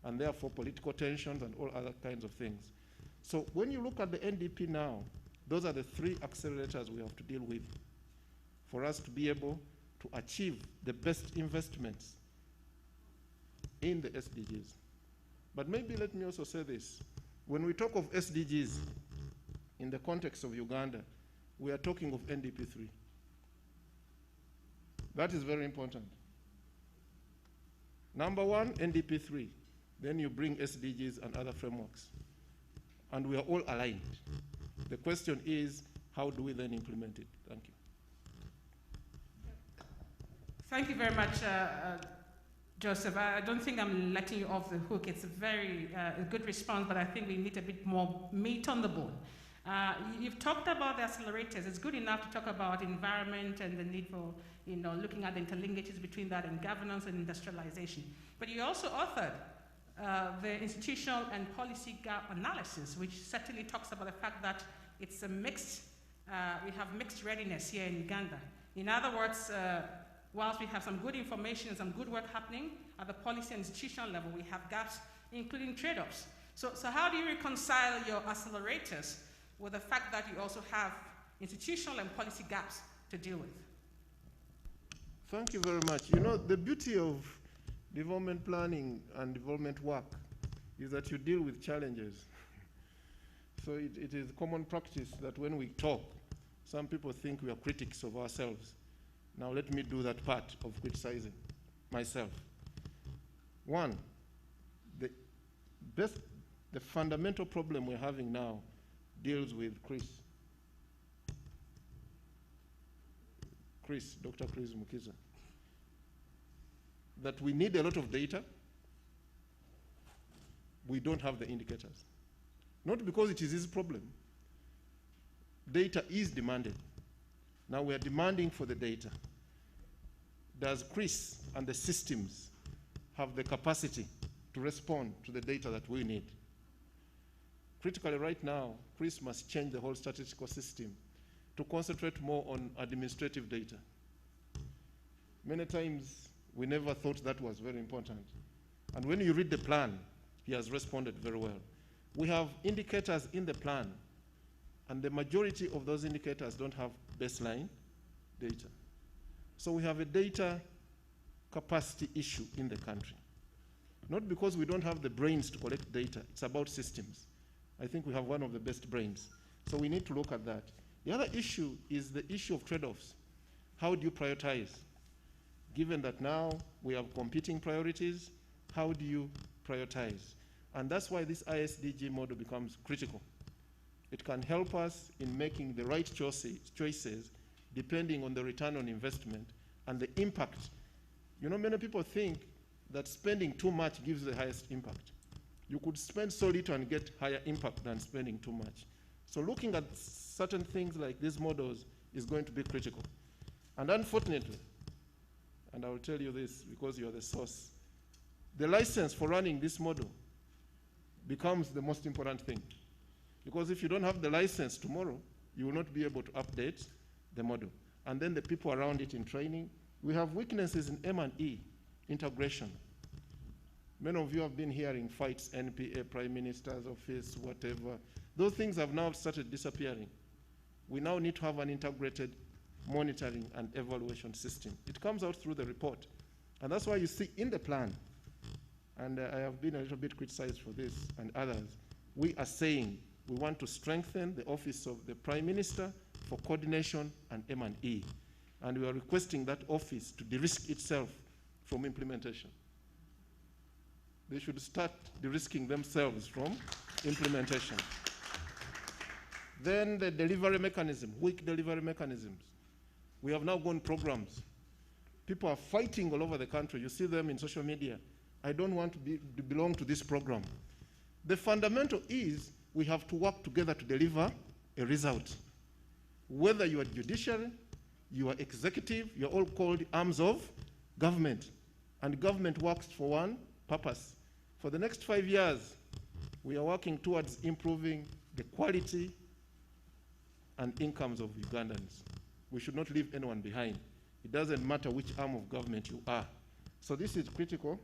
Speaker 13: and therefore political tensions and all other kinds of things. So when you look at the NDP now, those are the three accelerators we have to deal with for us to be able to achieve the best investments in the SDGs. But maybe let me also say this. When we talk of SDGs in the context of Uganda, we are talking of NDP 3. That is very important. Number one, NDP 3. Then you bring SDGs and other frameworks. And we are all aligned. The question is, how do we then implement it? Thank you.
Speaker 12: Thank you very much, Joseph. I don't think I'm letting you off the hook. It's a very good response, but I think we need a bit more meat on the bone. You've talked about the accelerators. It's good enough to talk about environment and the need for, looking at the interlinkages between that and governance and industrialization. But you also authored the institutional and policy gap analysis, which certainly talks about the fact that it's a mixed, we have mixed readiness here in Uganda. In other words, whilst we have some good information and some good work happening at the policy and institutional level, we have gaps, including trade-offs. So how do you reconcile your accelerators with the fact that you also have institutional and policy gaps to deal with?
Speaker 13: Thank you very much. The beauty of development planning and development work is that you deal with challenges. So it is common practice that when we talk, some people think we are critics of ourselves. Now let me do that part of criticizing myself. One, the fundamental problem we're having now deals with Dr. Chris Mukiza. That we need a lot of data. We don't have the indicators. Not because it is his problem. Data is demanded. Now we are demanding for the data. Does Chris and the systems have the capacity to respond to the data that we need? Critically right now, Chris must change the whole statistical system to concentrate more on administrative data. Many times, we never thought that was very important. And when you read the plan, he has responded very well. We have indicators in the plan, and the majority of those indicators don't have baseline data. So we have a data capacity issue in the country. Not because we don't have the brains to collect data, it's about systems. I think we have one of the best brains. So we need to look at that. The other issue is the issue of trade-offs. How do you prioritize? Given that now we have competing priorities, how do you prioritize? And that's why this ISDG model becomes critical. It can help us in making the right choices depending on the return on investment and the impact. Many people think that spending too much gives the highest impact. You could spend so little and get higher impact than spending too much. So looking at certain things like these models is going to be critical. And unfortunately, and I will tell you this because you are the source, the license for running this model becomes the most important thing. Because if you don't have the license tomorrow, you will not be able to update the model. And then the people around it in training. We have weaknesses in M&E, integration. Many of you have been hearing fights, NPA, Prime Minister's Office, whatever. Those things have now started disappearing. We now need to have an integrated monitoring and evaluation system. It comes out through the report. And that's why you see in the plan, and I have been a little bit criticized for this and others, we are saying we want to strengthen the Office of the Prime Minister for coordination and M&E. And we are requesting that office to de-risk itself from implementation. They should start de-risking themselves from implementation. Then the delivery mechanism, weak delivery mechanisms. We have now gone programs. People are fighting all over the country. You see them in social media. I don't want to belong to this program. The fundamental is we have to work together to deliver a result. Whether you are judiciary, you are executive, you're all called arms of government. And government works for one purpose. For the next 5 years, we are working towards improving the quality and incomes of Ugandans. We should not leave anyone behind. It doesn't matter which arm of government you are. So this is critical.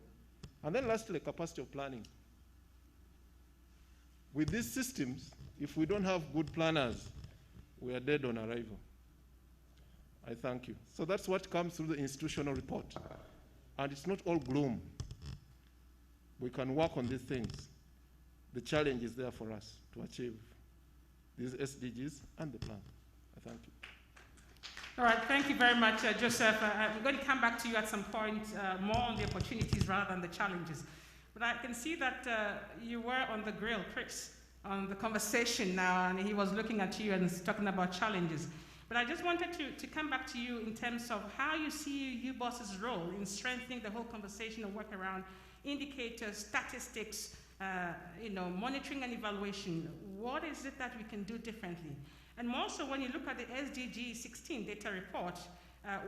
Speaker 13: And then lastly, capacity of planning. With these systems, if we don't have good planners, we are dead on arrival. I thank you. So that's what comes through the institutional report. And it's not all gloom. We can work on these things. The challenge is there for us to achieve these SDGs and the plan. I thank you.
Speaker 12: All right, thank you very much, Joseph. I'm going to come back to you at some point more on the opportunities rather than the challenges. But I can see that you were on the grill, Chris, on the conversation now, and he was looking at you and talking about challenges. But I just wanted to come back to you in terms of how you see UBOS's role in strengthening the whole conversation and work around indicators, statistics, monitoring and evaluation. What is it that we can do differently? And more so when you look at the SDG 16 data report,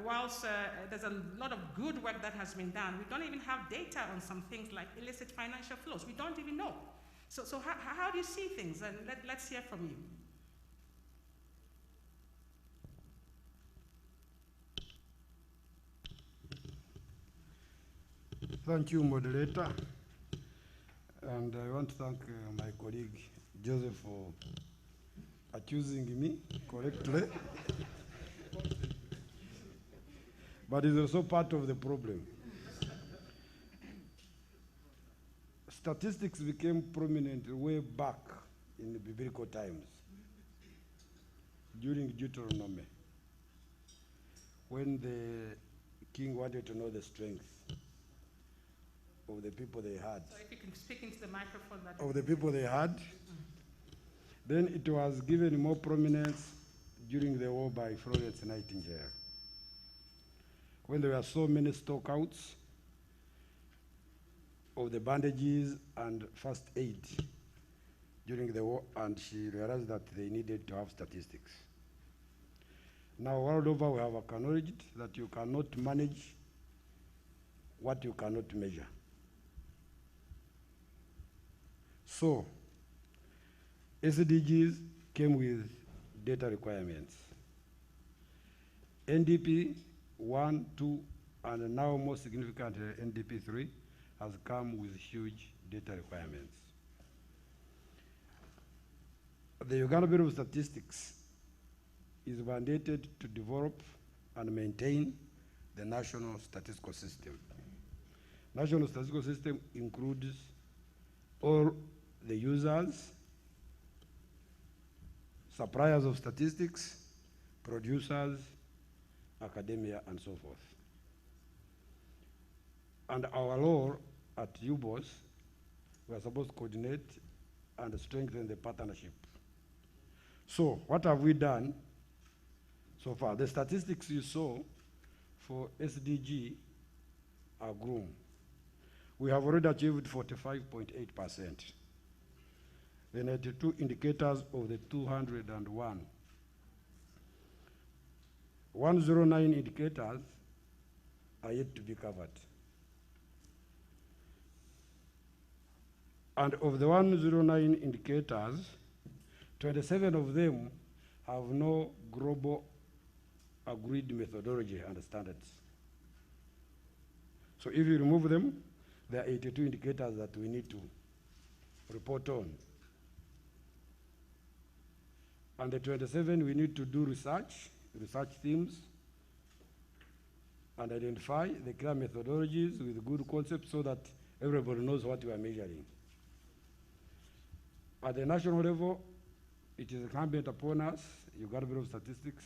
Speaker 12: whilst there's a lot of good work that has been done, we don't even have data on some things like illicit financial flows. We don't even know. So how do you see things? And let's hear from you.
Speaker 14: Thank you, moderator. And I want to thank my colleague, Joseph, for accusing me correctly. But it's also part of the problem. Statistics became prominent way back in the biblical times, during Deuteronomy, when the king wanted to know the strength of the people they had.
Speaker 12: So if you can speak into the microphone.
Speaker 14: Of the people they had. Then it was given more prominence during the war by Florence Nightingale, when there were so many stockouts of the bandages and first aid during the war, and she realized that they needed to have statistics. Now, world over, we have acknowledged that you cannot manage what you cannot measure. So, SDGs came with data requirements. NDP 1, 2, and now more significantly, NDP 3 has come with huge data requirements. The Uganda Bureau of Statistics is mandated to develop and maintain the national statistical system. National statistical system includes all the users, suppliers of statistics, producers, academia, and so forth. And our role at UBOS, we are supposed to coordinate and strengthen the partnership. So what have we done so far? The statistics you saw for SDG are groomed. We have already achieved 45.8%. The 92 indicators of the 201. 109 indicators are yet to be covered. And of the 109 indicators, 27 of them have no global agreed methodology and standards. So if you remove them, there are 82 indicators that we need to report on. And the 27, we need to do research themes, and identify the clear methodologies with good concepts so that everybody knows what we are measuring. At the national level, it is incumbent upon us, Uganda Bureau of Statistics,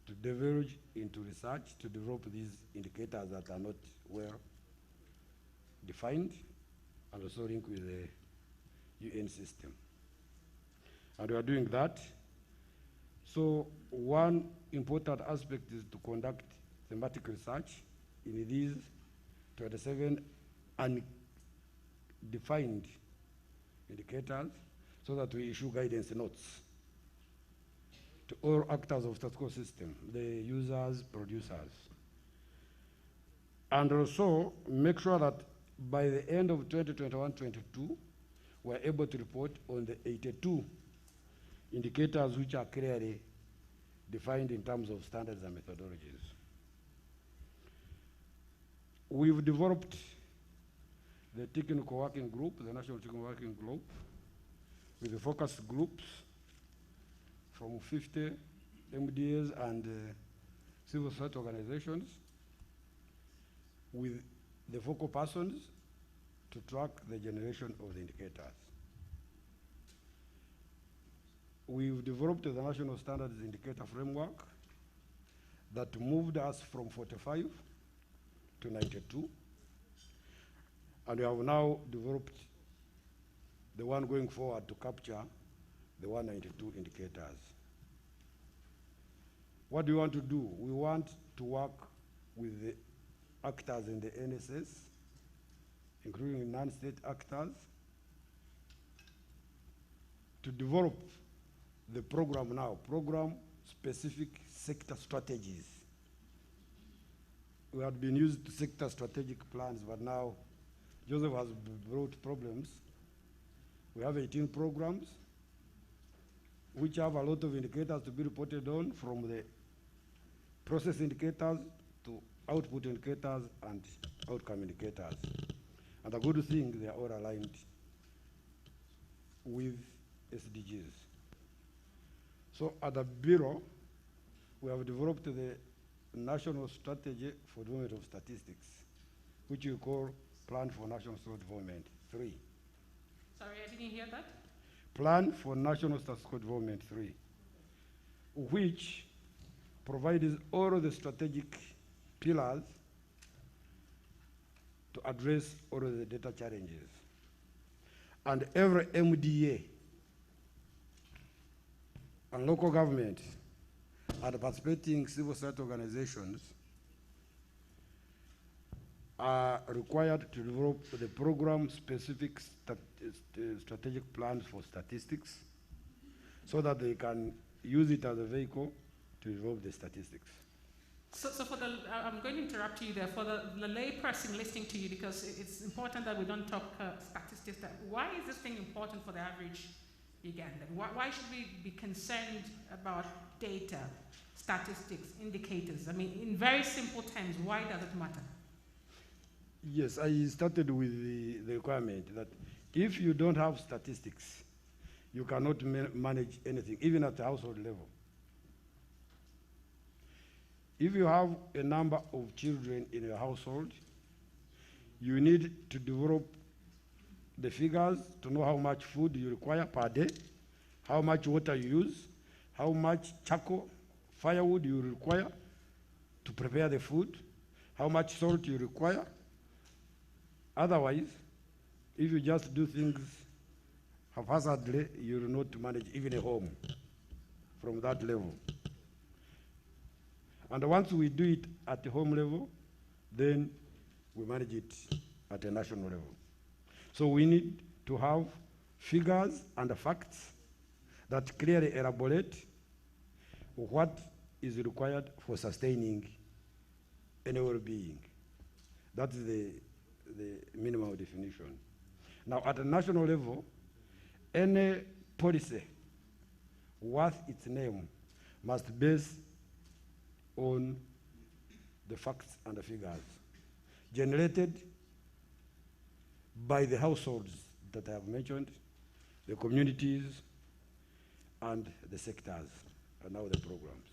Speaker 14: to diverge into research to develop these indicators that are not well defined and also linked with the UN system. And we are doing that. So one important aspect is to conduct thematic research in these 27 undefined indicators so that we issue guidance notes to all actors of the school system, the users, producers. And also make sure that by the end of 2021-22, we're able to report on the 82 indicators which are clearly defined in terms of standards and methodologies. We've developed the technical working group, the National Technical Working Group, with the focus groups from 50 MDAs and civil society organizations, with the focal persons to track the generation of the indicators. We've developed the National Standards Indicator Framework that moved us from 45 to 92. And we have now developed the one going forward to capture the 192 indicators. What do we want to do? We want to work with the actors in the NSS, including non-state actors, to develop the program now, program-specific sector strategies. We had been used to sector strategic plans, but now Joseph has brought problems. We have 18 programs which have a lot of indicators to be reported on, from the process indicators to output indicators and outcome indicators. And the good thing, they are all aligned with SDGs. So at the Bureau, we have developed the National Strategy for Development of Statistics, which we call Plan for National Statistical Development 3.
Speaker 12: Sorry, I didn't hear that.
Speaker 14: Plan for National Statistical Development 3, which provides all the strategic pillars to address all of the data challenges. And every MDA and local government and participating civil society organizations are required to develop the program-specific strategic plans for statistics so that they can use it as a vehicle to develop the statistics.
Speaker 12: So for the, I'm going to interrupt you there, for the lay person listening to you, because it's important that we don't talk statistics. Why is this thing important for the average Ugandan? Why should we be concerned about data, statistics, indicators? I mean, in very simple terms, why does it matter?
Speaker 14: Yes, I started with the requirement that if you don't have statistics, you cannot manage anything, even at the household level. If you have a number of children in your household, you need to develop the figures to know how much food you require per day, how much water you use, how much charcoal, firewood you require to prepare the food, how much salt you require. Otherwise, if you just do things haphazardly, you will not manage even a home from that level. And once we do it at the home level, then we manage it at a national level. So we need to have figures and facts that clearly elaborate what is required for sustaining any well-being. That's the minimum definition. Now, at a national level, any policy worth its name must base on the facts and the figures generated by the households that I have mentioned, the communities, and the sectors, and now the programs.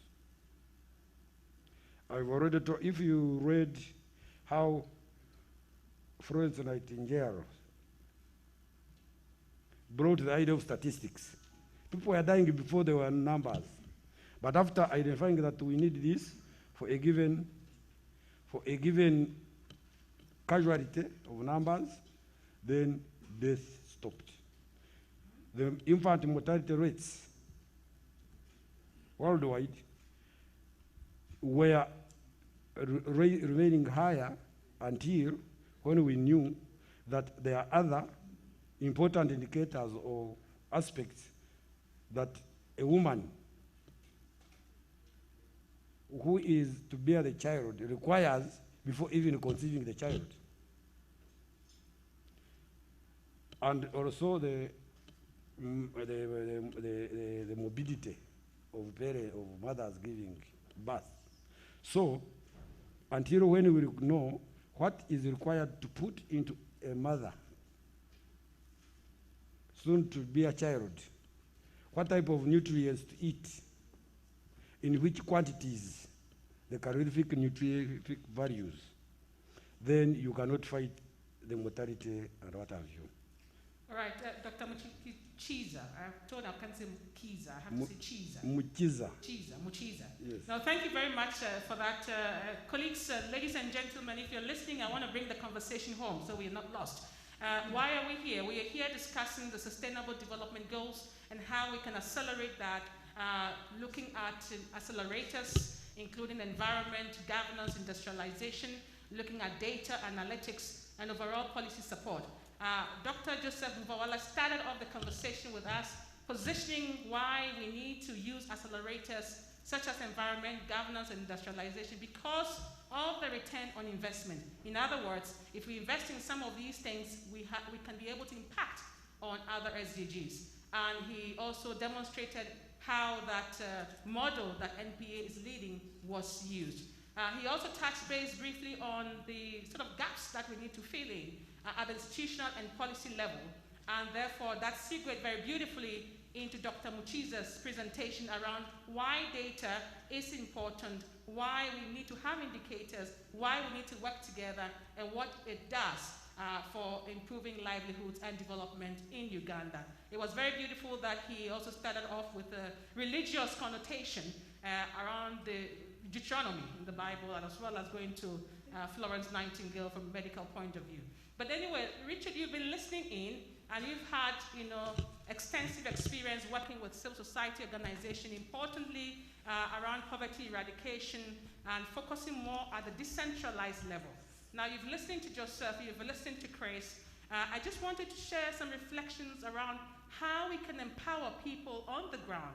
Speaker 14: I've already told, if you read how Florence Nightingale brought the idea of statistics, people were dying before there were numbers. But after identifying that we need this for a given casualty of numbers, then death stopped. The infant mortality rates worldwide were remaining higher until when we knew that there are other important indicators or aspects that a woman who is to bear the child requires before even conceiving the child. And also the morbidity of mothers giving birth. So until when we know what is required to put into a mother soon to be a child, what type of nutrients to eat, in which quantities, the calorific nutrific values, then you cannot fight the mortality and what have you.
Speaker 12: All right, Dr. Muchiza. I've told I can't say Mukiza. I have to say Chiza.
Speaker 14: Muchiza.
Speaker 12: Muchiza.
Speaker 14: Yes.
Speaker 12: Now, thank you very much for that. Colleagues, ladies and gentlemen, if you're listening, I want to bring the conversation home so we're not lost. Why are we here? We are here discussing the Sustainable Development Goals and how we can accelerate that, looking at accelerators, including environment, governance, industrialization, looking at data analytics, and overall policy support. Dr. Joseph Mvawala started off the conversation with us, positioning why we need to use accelerators such as environment, governance, and industrialization because of the return on investment. In other words, if we invest in some of these things, we can be able to impact on other SDGs. And he also demonstrated how that model that NPA is leading was used. He also touched base briefly on the sort of gaps that we need to fill in at the institutional and policy level. And therefore, that segued very beautifully into Dr. Muchiza's presentation around why data is important, why we need to have indicators, why we need to work together, and what it does for improving livelihoods and development in Uganda. It was very beautiful that he also started off with a religious connotation around the Deuteronomy in the Bible, as well as going to Florence Nightingale from a medical point of view. But anyway, Richard, you've been listening in, and you've had, extensive experience working with civil society organization, importantly around poverty eradication and focusing more at the decentralized level. Now, you've listened to Joseph, you've listened to Chris. I just wanted to share some reflections around how we can empower people on the ground,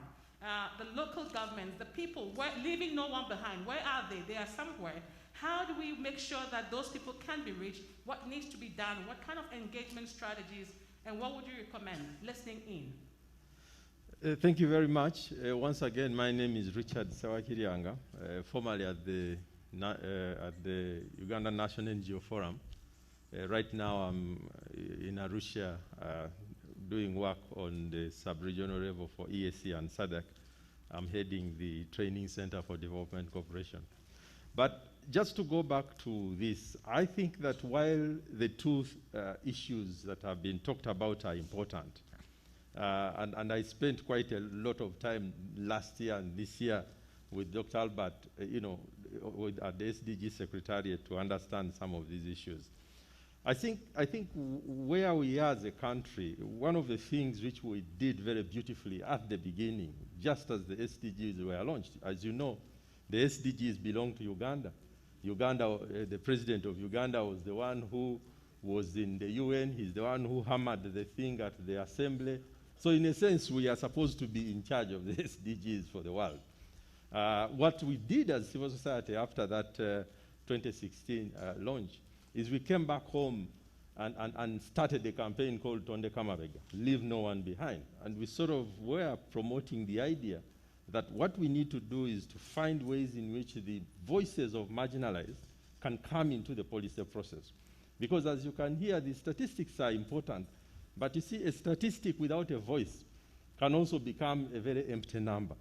Speaker 12: the local governments, the people, leaving no one behind. Where are they? They are somewhere. How do we make sure that those people can be reached? What needs to be done? What kind of engagement strategies? And what would you recommend? Listening in.
Speaker 15: Thank you very much. Once again, my name is Richard Sawakirianga, formerly at the Uganda National NGO Forum. Right now, I'm in Arusha doing work on the sub-regional level for EAC and SADC. I'm heading the Training Center for Development Cooperation. But just to go back to this, I think that while the two issues that have been talked about are important, and I spent quite a lot of time last year and this year with Dr. Albert, at the SDG Secretariat to understand some of these issues. I think where we are as a country, one of the things which we did very beautifully at the beginning, just as the SDGs were launched, as you know, the SDGs belong to Uganda. The president of Uganda was the one who was in the UN. He's the one who hammered the thing at the assembly. So in a sense, we are supposed to be in charge of the SDGs for the world. What we did as civil society after that 2016 launch is we came back home and started a campaign called Tonde Kamabega, Leave No One Behind. And we sort of were promoting the idea that what we need to do is to find ways in which the voices of marginalized can come into the policy process. Because as you can hear, the statistics are important, but you see, a statistic without a voice can also become a very empty number.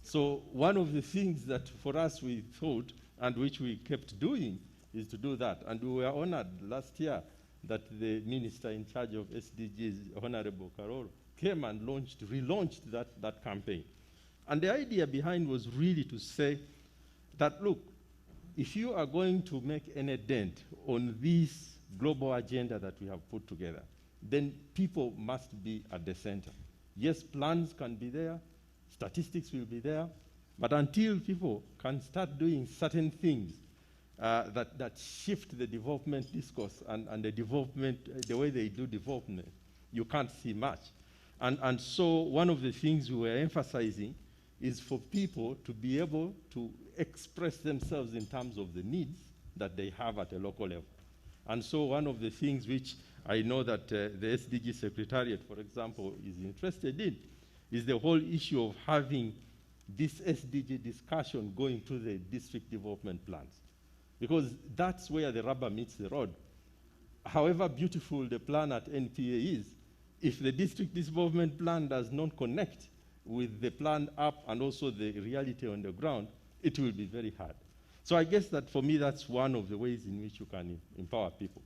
Speaker 15: So one of the things that for us we thought, and which we kept doing, is to do that. And we were honored last year that the minister in charge of SDGs, Honorable Karol, came and relaunched that campaign. And the idea behind was really to say that, look, if you are going to make any dent on this global agenda that we have put together, then people must be at the center. Yes, plans can be there, statistics will be there, But until people can start doing certain things that shift the development discourse and the development, the way they do development, you can't see much. And so one of the things we were emphasizing is for people to be able to express themselves in terms of the needs that they have at a local level. And so one of the things which I know that the SDG Secretariat, for example, is interested in is the whole issue of having this SDG discussion going to the district development plans. Because that's where the rubber meets the road. However beautiful the plan at NPA is, if the district development plan does not connect with the plan up and also the reality on the ground, it will be very hard. So I guess that for me, that's one of the ways in which you can empower people.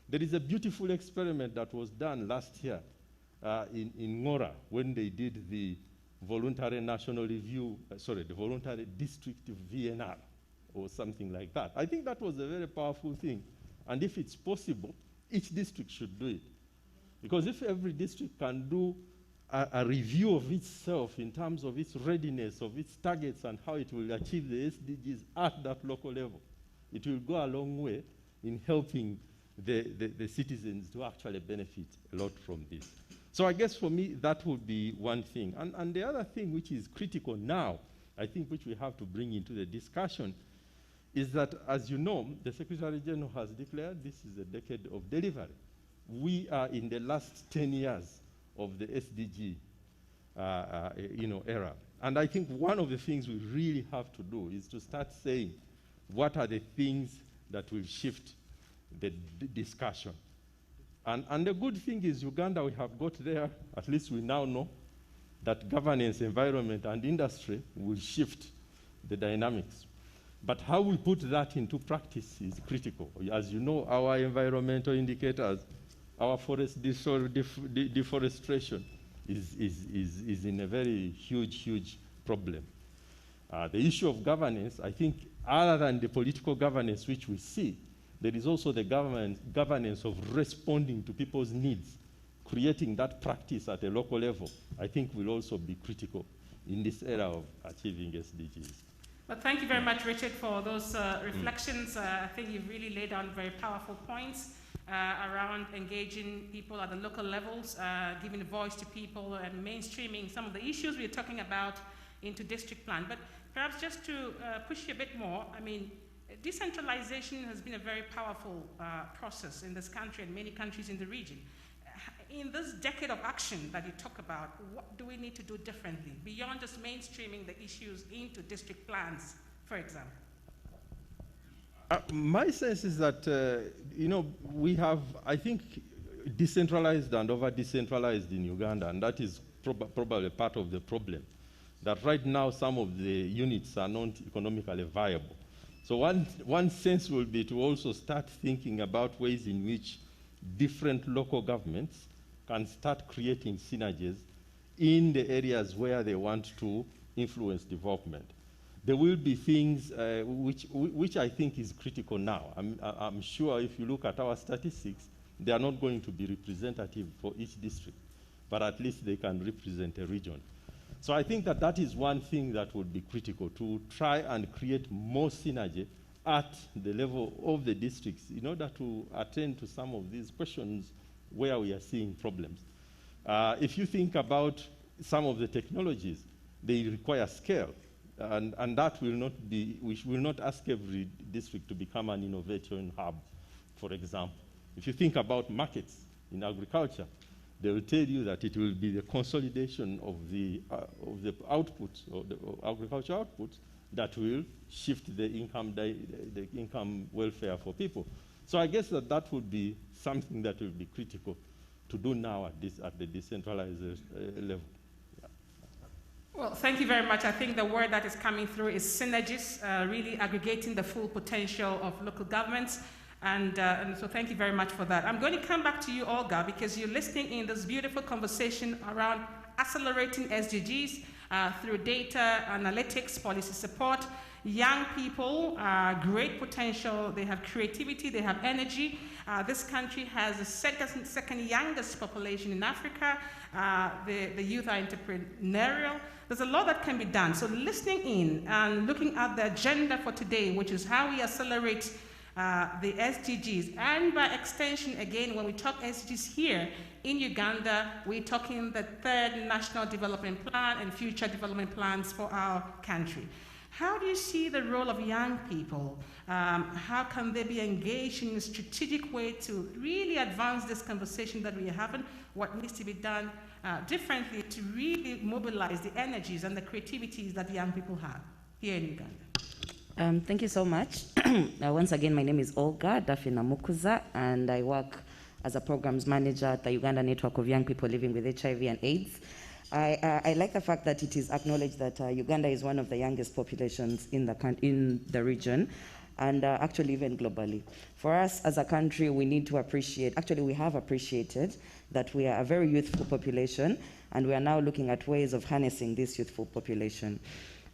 Speaker 15: There is a beautiful experiment that was done last year in Ngora when they did the voluntary national review, the voluntary district VNR or something like that. I think that was a very powerful thing. And if it's possible, each district should do it. Because if every district can do a review of itself in terms of its readiness, of its targets, and how it will achieve the SDGs at that local level, it will go a long way in helping the citizens to actually benefit a lot from this. So I guess for me, that would be one thing. And the other thing which is critical now, I think which we have to bring into the discussion, is that, as you know, the Secretary General has declared this is a decade of delivery. We are in the last 10 years of the SDG era. And I think one of the things we really have to do is to start saying what are the things that will shift the discussion. And the good thing is Uganda, we have got there, at least we now know, that governance, environment, and industry will shift the dynamics. But how we put that into practice is critical. As you know, our environmental indicators, our forest deforestation is in a very huge problem. The issue of governance, I think, other than the political governance which we see, there is also the governance of responding to people's needs, creating that practice at a local level, I think will also be critical in this era of achieving SDGs.
Speaker 12: Well, thank you very much, Richard, for those reflections. I think you've really laid down very powerful points around engaging people at the local levels, giving a voice to people, and mainstreaming some of the issues we're talking about into district plan. But perhaps just to push you a bit more, I mean, decentralization has been a very powerful process in this country and many countries in the region. In this decade of action that you talk about, what do we need to do differently beyond just mainstreaming the issues into district plans, for example?
Speaker 15: My sense is that, we have, I think, decentralized and over-decentralized in Uganda, and that is probably part of the problem, that right now some of the units are not economically viable. So one sense will be to also start thinking about ways in which different local governments can start creating synergies in the areas where they want to influence development. There will be things which I think is critical now. I'm sure if you look at our statistics, they are not going to be representative for each district, but at least they can represent a region. So I think that is one thing that would be critical, to try and create more synergy at the level of the districts in order to attend to some of these questions where we are seeing problems. If you think about some of the technologies, they require scale. And that will not be, we will not ask every district to become an innovation hub, for example. If you think about markets in agriculture, they will tell you that it will be the consolidation of the outputs, or the agricultural outputs, that will shift the income welfare for people. So I guess that would be something that will be critical to do now at the decentralized level.
Speaker 12: Well, thank you very much. I think the word that is coming through is synergies, really aggregating the full potential of local governments. And so thank you very much for that. I'm going to come back to you, Olga, because you're listening in this beautiful conversation around accelerating SDGs. through data, analytics, policy support. Young people are great potential. They have creativity, they have energy. This country has the second youngest population in Africa. The youth are entrepreneurial. There's a lot that can be done. So listening in and looking at the agenda for today, which is how we accelerate the SDGs, and by extension, again, when we talk SDGs here in Uganda, we're talking the third National Development Plan and future development plans for our country. How do you see the role of young people? How can they be engaged in a strategic way to really advance this conversation that we are having? What needs to be done differently to really mobilize the energies and the creativities that young people have here in Uganda?
Speaker 16: Thank you so much. Once again, my name is Olga Dafina Mukuza, and I work as a programs manager at the Uganda Network of Young People Living with HIV and AIDS. I like the fact that it is acknowledged that Uganda is one of the youngest populations in the region, and actually even globally. For us as a country, we need to appreciate, actually we have appreciated that we are a very youthful population, and we are now looking at ways of harnessing this youthful population.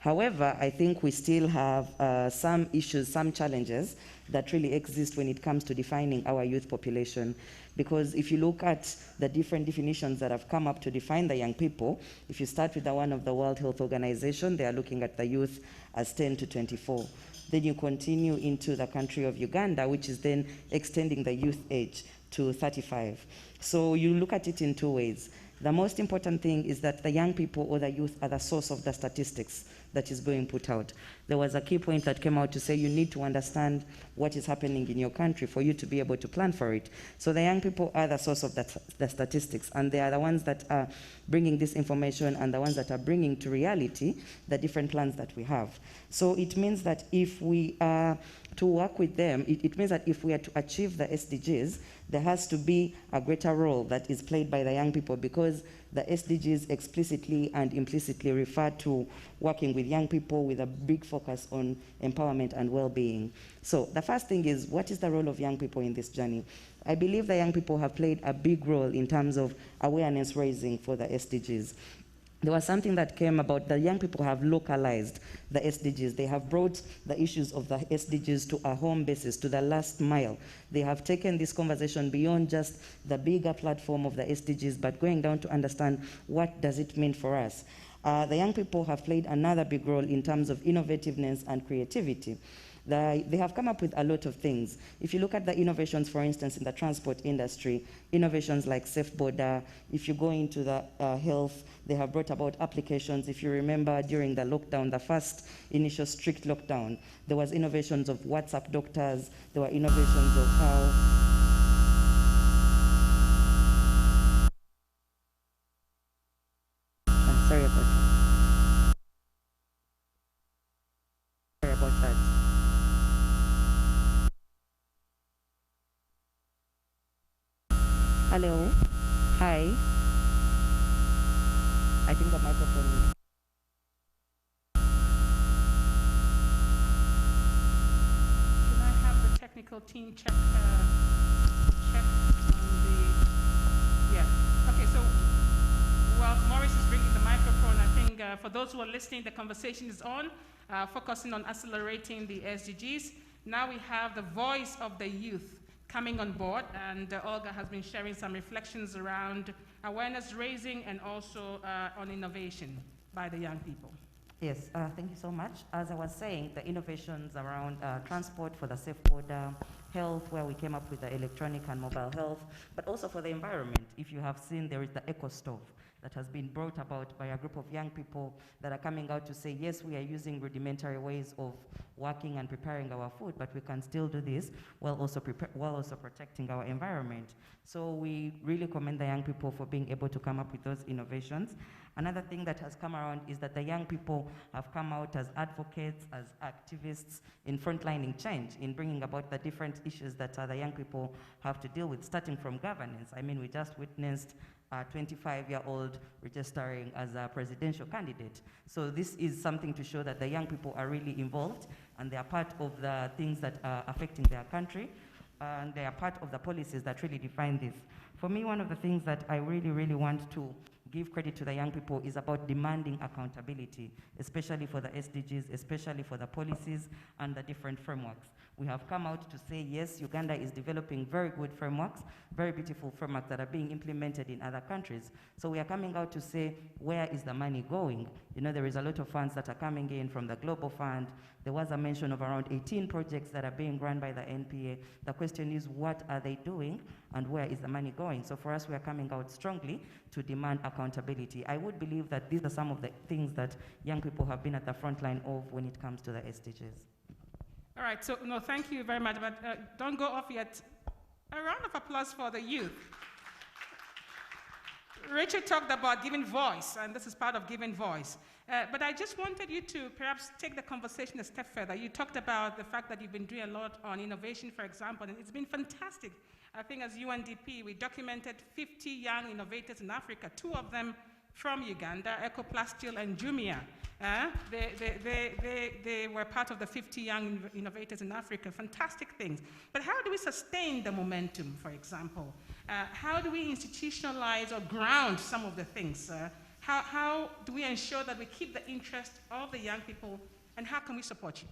Speaker 16: However, I think we still have some issues, some challenges that really exist when it comes to defining our youth population. Because if you look at the different definitions that have come up to define the young people, if you start with the one of the World Health Organization, they are looking at the youth as 10 to 24. Then you continue into the country of Uganda, which is then extending the youth age to 35. So you look at it in two ways. The most important thing is that the young people or the youth are the source of the statistics that is being put out. There was a key point that came out to say you need to understand what is happening in your country for you to be able to plan for it. So the young people are the source of the statistics, and they are the ones that are bringing this information and the ones that are bringing to reality the different plans that we have. So it means that if we are to work with them, it means that if we are to achieve the SDGs, there has to be a greater role that is played by the young people, because the SDGs explicitly and implicitly refer to working with young people with a big focus on empowerment and well-being. So the first thing is, what is the role of young people in this journey? I believe the young people have played a big role in terms of awareness raising for the SDGs. There was something that came about, the young people have localized the SDGs. They have brought the issues of the SDGs to a home basis, to the last mile. They have taken this conversation beyond just the bigger platform of the SDGs, but going down to understand what does it mean for us. The young people have played another big role in terms of innovativeness and creativity. They have come up with a lot of things. If you look at the innovations, for instance, in the transport industry, innovations like Safe Border, if you go into the health, they have brought about applications. If you remember during the lockdown, the first initial strict lockdown, there was innovations of WhatsApp doctors, there were innovations of how sorry about that. Hello. Hi. I think the microphone.
Speaker 12: Can I have the technical team check on the, yeah. Okay, so while Maurice is bringing the microphone, I think for those who are listening, the conversation is on, focusing on accelerating the SDGs. Now we have the voice of the youth coming on board, and Olga has been sharing some reflections around awareness raising and also on innovation by the young people.
Speaker 16: Yes, thank you so much. As I was saying, the innovations around transport for the Safe Border, health, where we came up with the electronic and mobile health, but also for the environment. If you have seen, there is the Eco Stove that has been brought about by a group of young people that are coming out to say, yes, we are using rudimentary ways of working and preparing our food, but we can still do this while also protecting our environment. So we really commend the young people for being able to come up with those innovations. Another thing that has come around is that the young people have come out as advocates, as activists in frontlining change, in bringing about the different issues that the young people have to deal with, starting from governance. I mean, we just witnessed a 25-year-old registering as a presidential candidate. So this is something to show that the young people are really involved, and they are part of the things that are affecting their country, and they are part of the policies that really define this. For me, one of the things that I really, really want to give credit to the young people is about demanding accountability, especially for the SDGs, especially for the policies and the different frameworks. We have come out to say, yes, Uganda is developing very good frameworks, very beautiful frameworks that are being implemented in other countries. So we are coming out to say, where is the money going? You know, there is a lot of funds that are coming in from the Global Fund. There was a mention of around 18 projects that are being run by the NPA. The question is, what are they doing and where is the money going? So for us, we are coming out strongly to demand accountability. I would believe that these are some of the things that young people have been at the front line of when it comes to the SDGs.
Speaker 12: All right, so no, thank you very much, but don't go off yet. A round of applause for the youth. Richard talked about giving voice, and this is part of giving voice. But I just wanted you to perhaps take the conversation a step further. You talked about the fact that you've been doing a lot on innovation, for example, and it's been fantastic. I think as UNDP, we documented 50 young innovators in Africa, 2 of them from Uganda, Ecoplastil and Jumia. They were part of the 50 young innovators in Africa, fantastic things. But how do we sustain the momentum, for example? How do we institutionalize or ground some of the things? How do we ensure that we keep the interest of the young people, and how can we support you?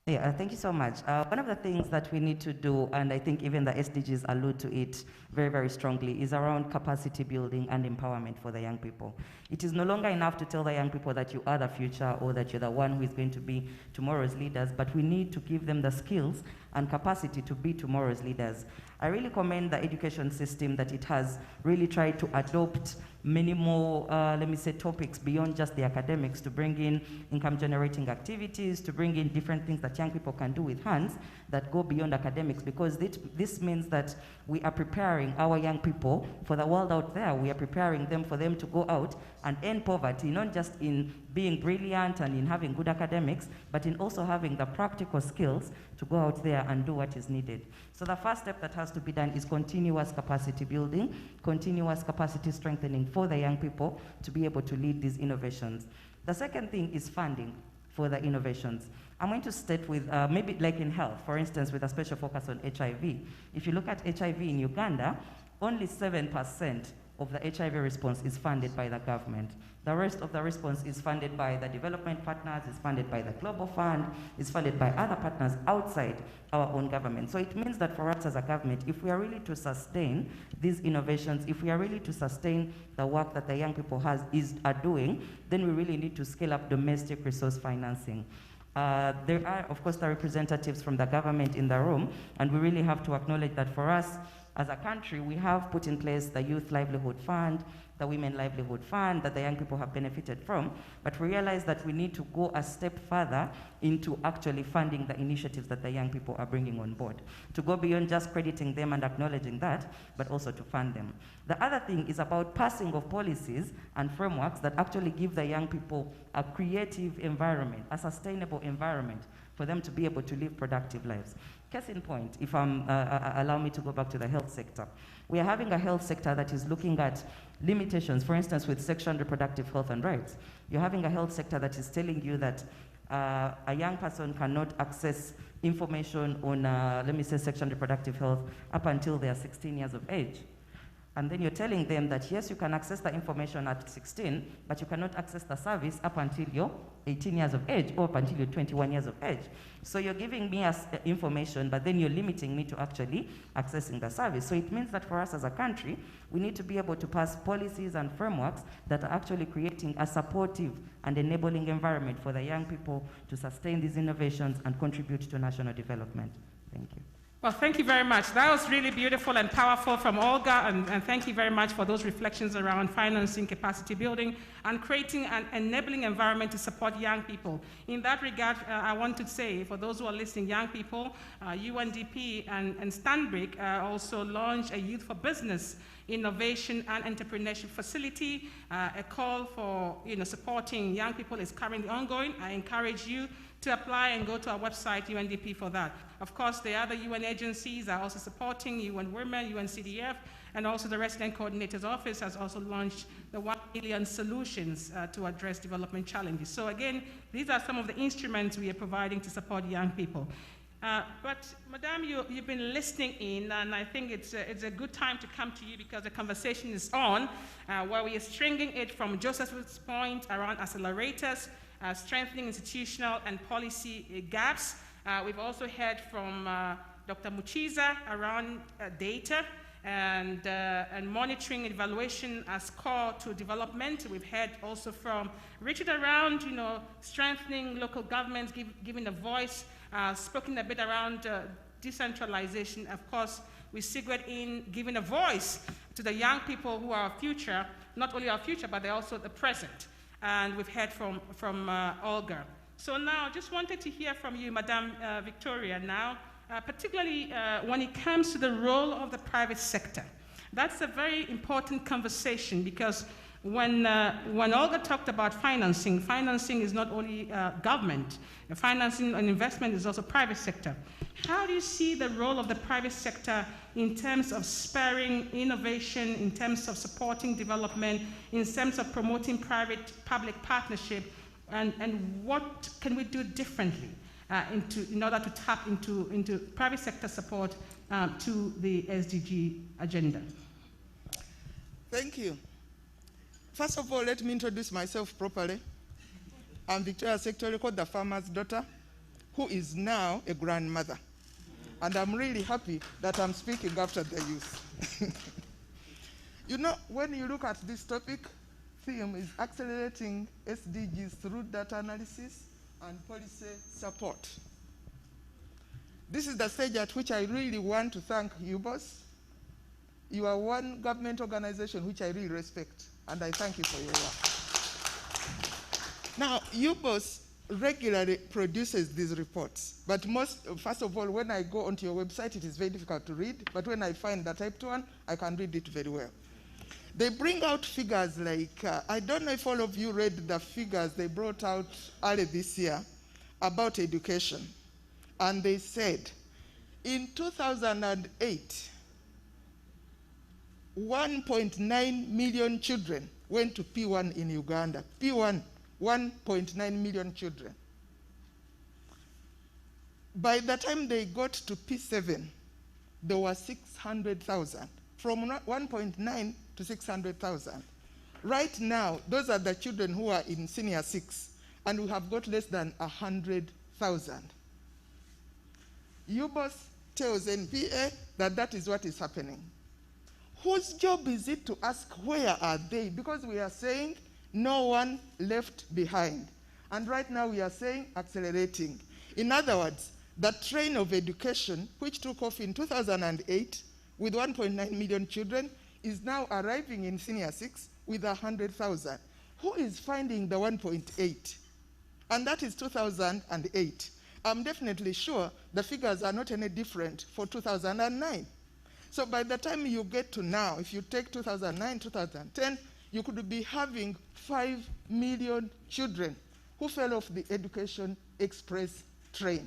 Speaker 16: Yeah, thank you so much. One of the things that we need to do, and I think even the SDGs allude to it very, very strongly, is around capacity building and empowerment for the young people. It is no longer enough to tell the young people that you are the future or that you're the one who is going to be tomorrow's leaders, but we need to give them the skills and capacity to be tomorrow's leaders. I really commend the education system that it has really tried to adopt many more, let me say, topics beyond just the academics, to bring in income-generating activities, to bring in different things that young people can do with hands that go beyond academics, because this means that we are preparing our young people for the world out there. We are preparing them for them to go out and end poverty, not just in being brilliant and in having good academics, but in also having the practical skills to go out there and do what is needed. So the first step that has to be done is continuous capacity building, continuous capacity strengthening for the young people to be able to lead these innovations. The second thing is funding for the innovations. I'm going to state with, maybe like in health, for instance, with a special focus on HIV. If you look at HIV in Uganda, only 7% of the HIV response is funded by the government. The rest of the response is funded by the development partners, is funded by the Global Fund, is funded by other partners outside our own government. So it means that for us as a government, if we are really to sustain these innovations, if we are really to sustain the work that the young people are doing, then we really need to scale up domestic resource financing. There are, of course, the representatives from the government in the room, and we really have to acknowledge that for us as a country, we have put in place the Youth Livelihood Fund, the Women Livelihood Fund that the young people have benefited from, but we realize that we need to go a step further into actually funding the initiatives that the young people are bringing on board, to go beyond just crediting them and acknowledging that, but also to fund them. The other thing is about passing of policies and frameworks that actually give the young people a creative environment, a sustainable environment for them to be able to live productive lives. Case in point, if allow me to go back to the health sector. We are having a health sector that is looking at limitations, for instance, with sexual and reproductive health and rights. You're having a health sector that is telling you that a young person cannot access information on, let me say, sexual and reproductive health up until they are 16 years of age. And then you're telling them that, yes, you can access the information at 16, but you cannot access the service up until you're 18 years of age or up until you're 21 years of age. So you're giving me information, but then you're limiting me to actually accessing the service. So it means that for us as a country, we need to be able to pass policies and frameworks that are actually creating a supportive and enabling environment for the young people to sustain these innovations and contribute to national development. Thank you.
Speaker 12: Well, thank you very much. That was really beautiful and powerful from Olga, and thank you very much for those reflections around financing, capacity building, and creating an enabling environment to support young people. In that regard, I want to say, for those who are listening, young people, UNDP and Stanbrick also launched a Youth for Business Innovation and Entrepreneurship Facility. A call for supporting young people is currently ongoing. I encourage you to apply and go to our website, UNDP, for that. Of course, the other UN agencies are also supporting, UN Women, UNCDF, and also the Resident Coordinator's Office has also launched the 1 million solutions to address development challenges. So again, these are some of the instruments we are providing to support young people. But, Madam, you've been listening in, and I think it's a good time to come to you because the conversation is on, where we are stringing it from Joseph's point around accelerators, strengthening institutional and policy gaps. We've also heard from Dr. Muchiza around data and monitoring and evaluation as core to development. We've heard also from Richard around, strengthening local governments, giving a voice, spoken a bit around decentralization. Of course, we segued in giving a voice to the young people who are our future, not only our future, but they're also the present. And we've heard from Olga. So now, just wanted to hear from you, Madam Victoria, now, particularly when it comes to the role of the private sector. That's a very important conversation because when Olga talked about financing is not only government. Financing and investment is also private sector. How do you see the role of the private sector in terms of spurring innovation, in terms of supporting development, in terms of promoting private-public partnership, and what can we do differently in order to tap into private sector support to the SDG agenda?
Speaker 17: Thank you. First of all, let me introduce myself properly. I'm Victoria Secretary, the farmer's daughter, who is now a grandmother. And I'm really happy that I'm speaking after the youth. When you look at this topic, theme is accelerating SDGs through data analysis and policy support. This is the stage at which I really want to thank you, boss. You are one government organization which I really respect, and I thank you for your work. Now, UBOS regularly produces these reports, but first of all, when I go onto your website, it is very difficult to read, but when I find the typed one, I can read it very well. They bring out figures like, I don't know if all of you read the figures they brought out early this year about education. And they said, in 2008, 1.9 million children went to P1 in Uganda. P1, 1.9 million children. By the time they got to P7, there were 600,000. From 1.9 to 600,000. Right now, those are the children who are in senior 6, and we have got less than 100,000. UBOS tells NPA that that is what is happening. Whose job is it to ask where are they? Because we are saying no one left behind. And right now we are saying accelerating. In other words, the train of education, which took off in 2008 with 1.9 million children, is now arriving in senior 6 with 100,000. Who is finding the 1.8? And that is 2008. I'm definitely sure the figures are not any different for 2009. So by the time you get to now, if you take 2009, 2010, you could be having 5 million children who fell off the Education Express train.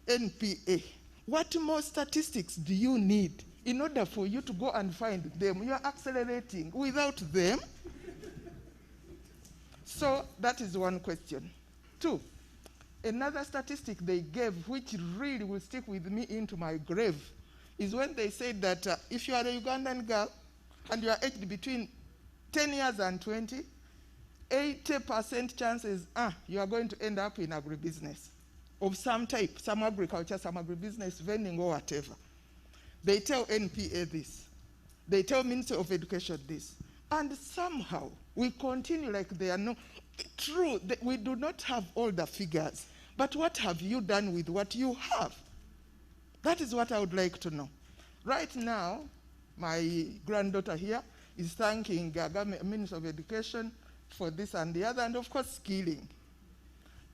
Speaker 17: NPA, what more statistics do you need in order for you to go and find them? You are accelerating without them. So that is one question. 2, another statistic they gave, which really will stick with me into my grave, is when they said that if you are a Ugandan girl and you are aged between 10 years and 20, 80% chances you are going to end up in agribusiness of some type, some agriculture, some agribusiness, vending or whatever. They tell NPA this. They tell Ministry of Education this. And somehow we continue like they are no. True, we do not have all the figures, but what have you done with what you have? That is what I would like to know. Right now, my granddaughter here is thanking government Minister of Education for this and the other, and of course skilling.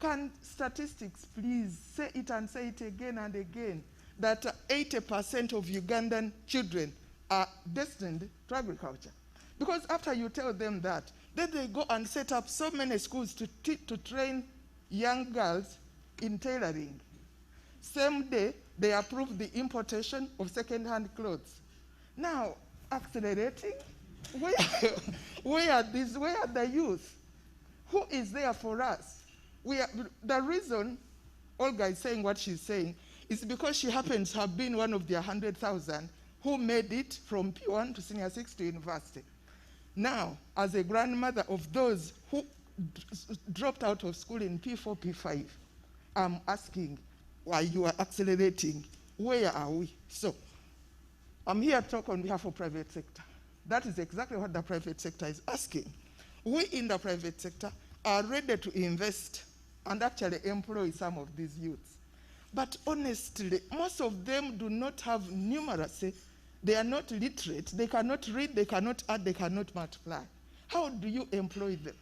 Speaker 17: Can statistics please say it and say it again and again, that 80% of Ugandan children are destined to agriculture? Because after you tell them that, then they go and set up so many schools to train young girls in tailoring. Same day, they approve the importation of second-hand clothes. Now, accelerating? Where are the youth? Who is there for us? The reason Olga is saying what she's saying is because she happens to have been one of the 100,000 who made it from P1 to senior 6 to university. Now, as a grandmother of those who dropped out of school in P4, P5, I'm asking why you are accelerating. Where are we? So, I'm here to talk on behalf of private sector. That is exactly what the private sector is asking. We in the private sector are ready to invest and actually employ some of these youths. But honestly, most of them do not have numeracy. They are not literate. They cannot read, they cannot add, they cannot multiply. How do you employ them?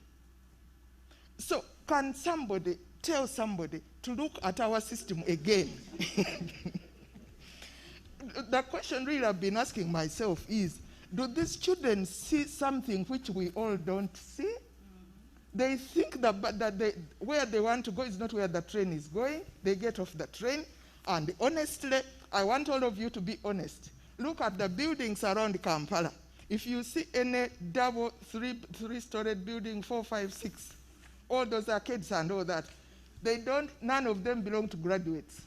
Speaker 17: So can somebody tell somebody to look at our system again? The question really I've been asking myself is, do these children see something which we all don't see? They think that where they want to go is not where the train is going. They get off the train. And honestly, I want all of you to be honest. Look at the buildings around Kampala. If you see any double, three-storied building, 4, 5, 6, all those arcades and all that, none of them belong to graduates.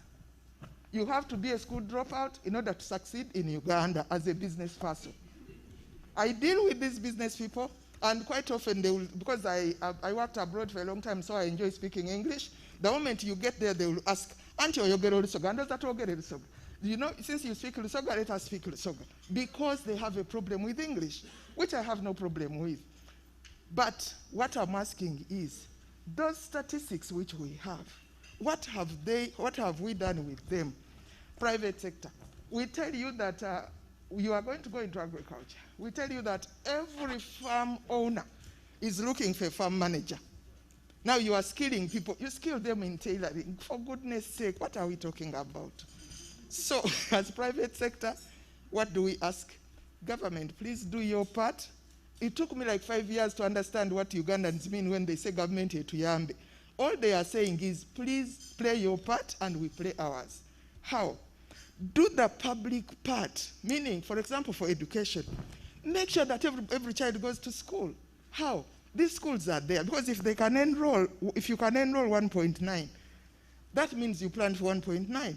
Speaker 17: You have to be a school dropout in order to succeed in Uganda as a business person. I deal with these business people, and quite often they will, because I worked abroad for a long time, so I enjoy speaking English. The moment you get there, they will ask, "Auntie, oyogera Olusoga?" And does that oyogera Olusoga? You know, since you speak Olusoga, let us speak Olusoga. Because they have a problem with English, which I have no problem with. But what I'm asking is, those statistics which we have, what have we done with them? Private sector. We tell you that you are going to go into agriculture. We tell you that every farm owner is looking for a farm manager. Now you are skilling people. You skill them in tailoring. For goodness sake, what are we talking about? So, as private sector, what do we ask? Government, please do your part. It took me like 5 years to understand what Ugandans mean when they say government etuyambe. All they are saying is, please play your part and we play ours. How? Do the public part, meaning, for example, for education. Make sure that every child goes to school. How? These schools are there, because if you can enroll 1.9, that means you plan for 1.9.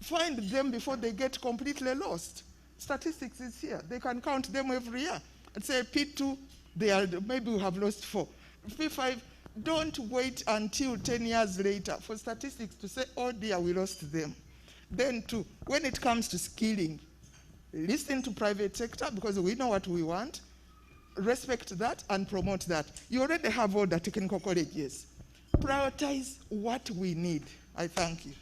Speaker 17: Find them before they get completely lost. Statistics is here. They can count them every year. And say P2, maybe we have lost 4. P5, don't wait until 10 years later for statistics to say, oh dear, we lost them. Then too, when it comes to skilling, listen to private sector because we know what we want, respect that and promote that. You already have all the technical colleges. Prioritize what we need. I thank you.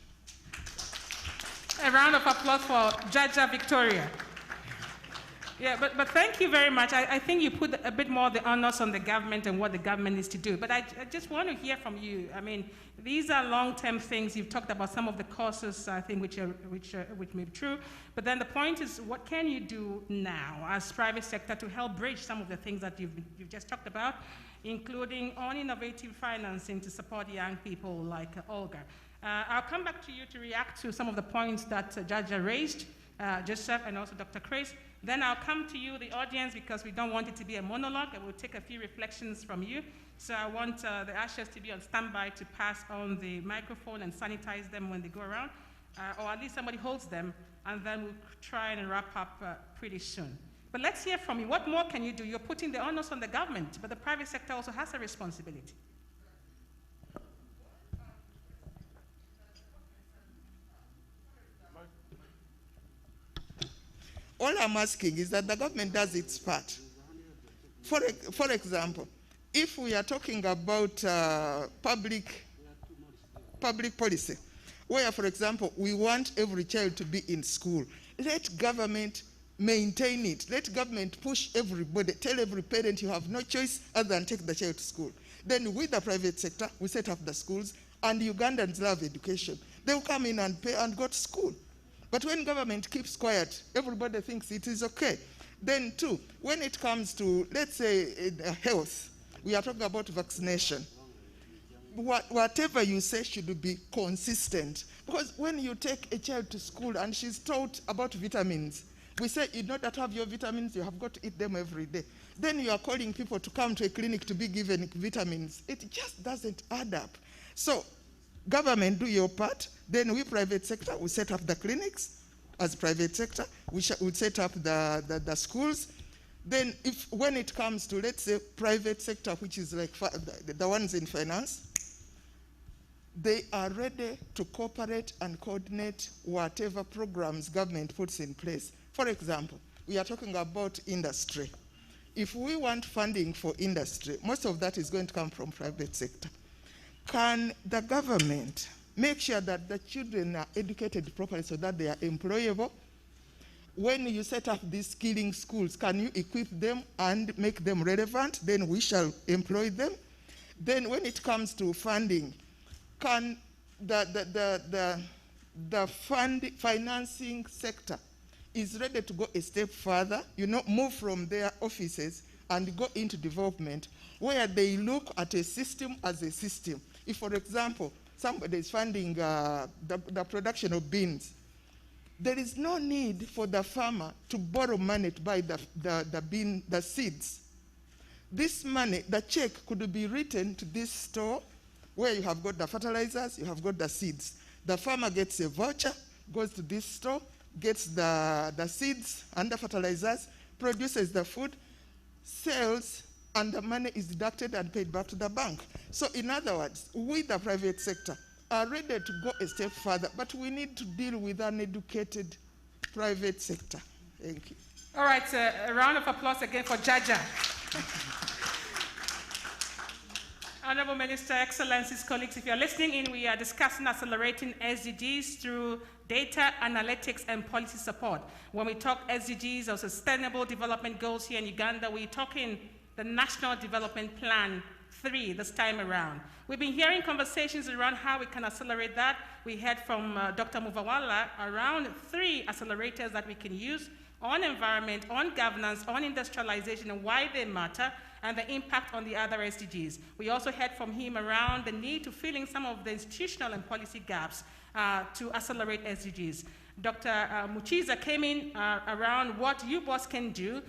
Speaker 12: A round of applause for Jaja Victoria. Yeah, but thank you very much. I think you put a bit more the onus on the government and what the government needs to do. But I just want to hear from you. I mean, these are long-term things. You've talked about some of the causes, I think, which may be true. But then the point is, what can you do now as private sector to help bridge some of the things that you've just talked about, including on innovative financing to support young people like Olga? I'll come back to you to react to some of the points that Jaja raised, Joseph and also Dr. Chris. Then I'll come to you, the audience, because we don't want it to be a monologue, and we'll take a few reflections from you. So I want the ushers to be on standby to pass on the microphone and sanitize them when they go around, or at least somebody holds them, and then we'll try and wrap up pretty soon. But let's hear from you. What more can you do? You're putting the onus on the government, but the private sector also has a responsibility.
Speaker 17: All I'm asking is that the government does its part. For example, if we are talking about public policy, where, for example, we want every child to be in school, let government maintain it. Let government push everybody. Tell every parent you have no choice other than take the child to school. Then with the private sector, we set up the schools, and Ugandans love education. They will come in and pay and go to school. But when government keeps quiet, everybody thinks it is okay. Then too, when it comes to, let's say, health, we are talking about vaccination. Whatever you say should be consistent. Because when you take a child to school and she's taught about vitamins, we say in order to have your vitamins, you have got to eat them every day. Then you are calling people to come to a clinic to be given vitamins. It just doesn't add up. So Government, do your part. Then we, private sector, we set up the clinics as private sector. We set up the schools. Then when it comes to, let's say, private sector, which is like the ones in finance, they are ready to cooperate and coordinate whatever programs government puts in place. For example, we are talking about industry. If we want funding for industry, most of that is going to come from private sector. Can the government make sure that the children are educated properly so that they are employable? When you set up these skilling schools, can you equip them and make them relevant? Then we shall employ them. Then when it comes to funding, can the financing sector is ready to go a step further, move from their offices and go into development, where they look at a system as a system. If, for example, somebody is funding the production of beans, there is no need for the farmer to borrow money to buy the seeds. This money, the check could be written to this store where you have got the fertilizers, you have got the seeds. The farmer gets a voucher, goes to this store, gets the seeds and the fertilizers, produces the food, sells, and the money is deducted and paid back to the bank. So in other words, we, the private sector, are ready to go a step further, but we need to deal with an educated private sector. Thank you.
Speaker 12: All right, a round of applause again for Jaja. Honorable Minister, Excellencies, colleagues, if you're listening in, we are discussing accelerating SDGs through data analytics and policy support. When we talk SDGs or Sustainable Development Goals here in Uganda, we're talking the National Development Plan 3 this time around. We've been hearing conversations around how we can accelerate that. We heard from Dr. Muvawala around 3 accelerators that we can use on environment, on governance, on industrialization, and why they matter, and the impact on the other SDGs. We also heard from him around the need to fill in some of the institutional and policy gaps to accelerate SDGs. Dr. Muchiza came in around what UBOS can do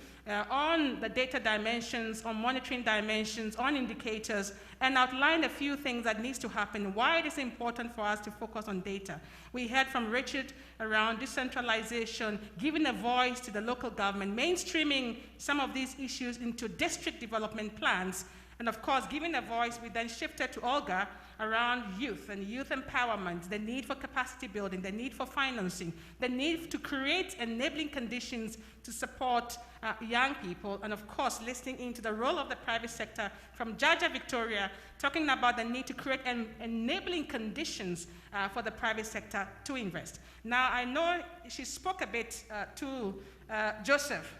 Speaker 12: on the data dimensions, on monitoring dimensions, on indicators, and outlined a few things that needs to happen, why it is important for us to focus on data. We heard from Richard around decentralization, giving a voice to the local government, mainstreaming some of these issues into district development plans, and of course, giving a voice, we then shifted to Olga around youth and youth empowerment, the need for capacity building, the need for financing, the need to create enabling conditions to support young people, and of course, listening into the role of the private sector from Jaja Victoria, talking about the need to create enabling conditions for the private sector to invest. Now, I know she spoke a bit to Joseph.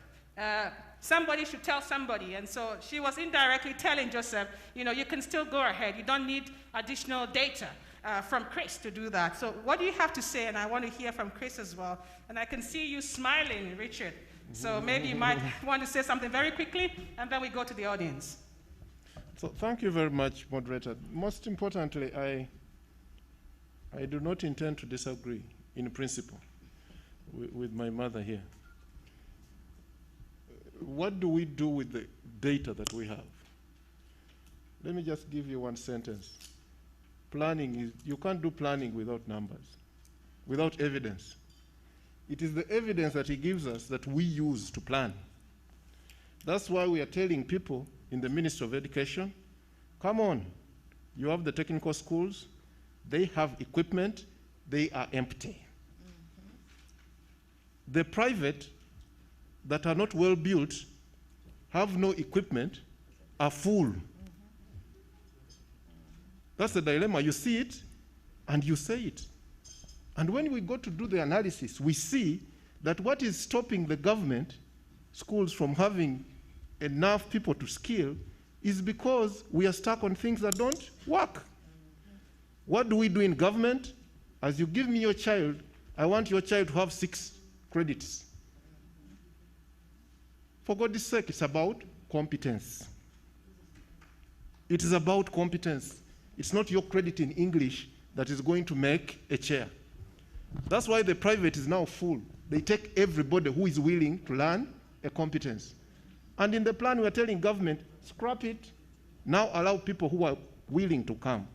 Speaker 12: Somebody should tell somebody, and so she was indirectly telling Joseph, you can still go ahead. You don't need additional data from Chris to do that. So what do you have to say? And I want to hear from Chris as well. And I can see you smiling, Richard. So maybe you might want to say something very quickly, and then we go to the audience.
Speaker 13: So thank you very much, moderator. Most importantly, I do not intend to disagree in principle with my mother here. What do we do with the data that we have? Let me just give you one sentence. Planning is, you can't do planning without numbers, without evidence. It is the evidence that he gives us that we use to plan. That's why we are telling people in the Ministry of Education, come on, you have the technical schools, they have equipment, they are empty. The private that are not well built, have no equipment, are full. That's the dilemma. You see it, and you say it. And when we go to do the analysis, we see that what is stopping the government schools from having enough people to skill is because we are stuck on things that don't work. What do we do in government? As you give me your child, I want your child to have 6 credits. For God's sake, it's about competence. It is about competence. It's not your credit in English that is going to make a chair. That's why the private is now full. They take everybody who is willing to learn a competence. And in the plan, we are telling government, scrap it. Now allow people who are willing to come.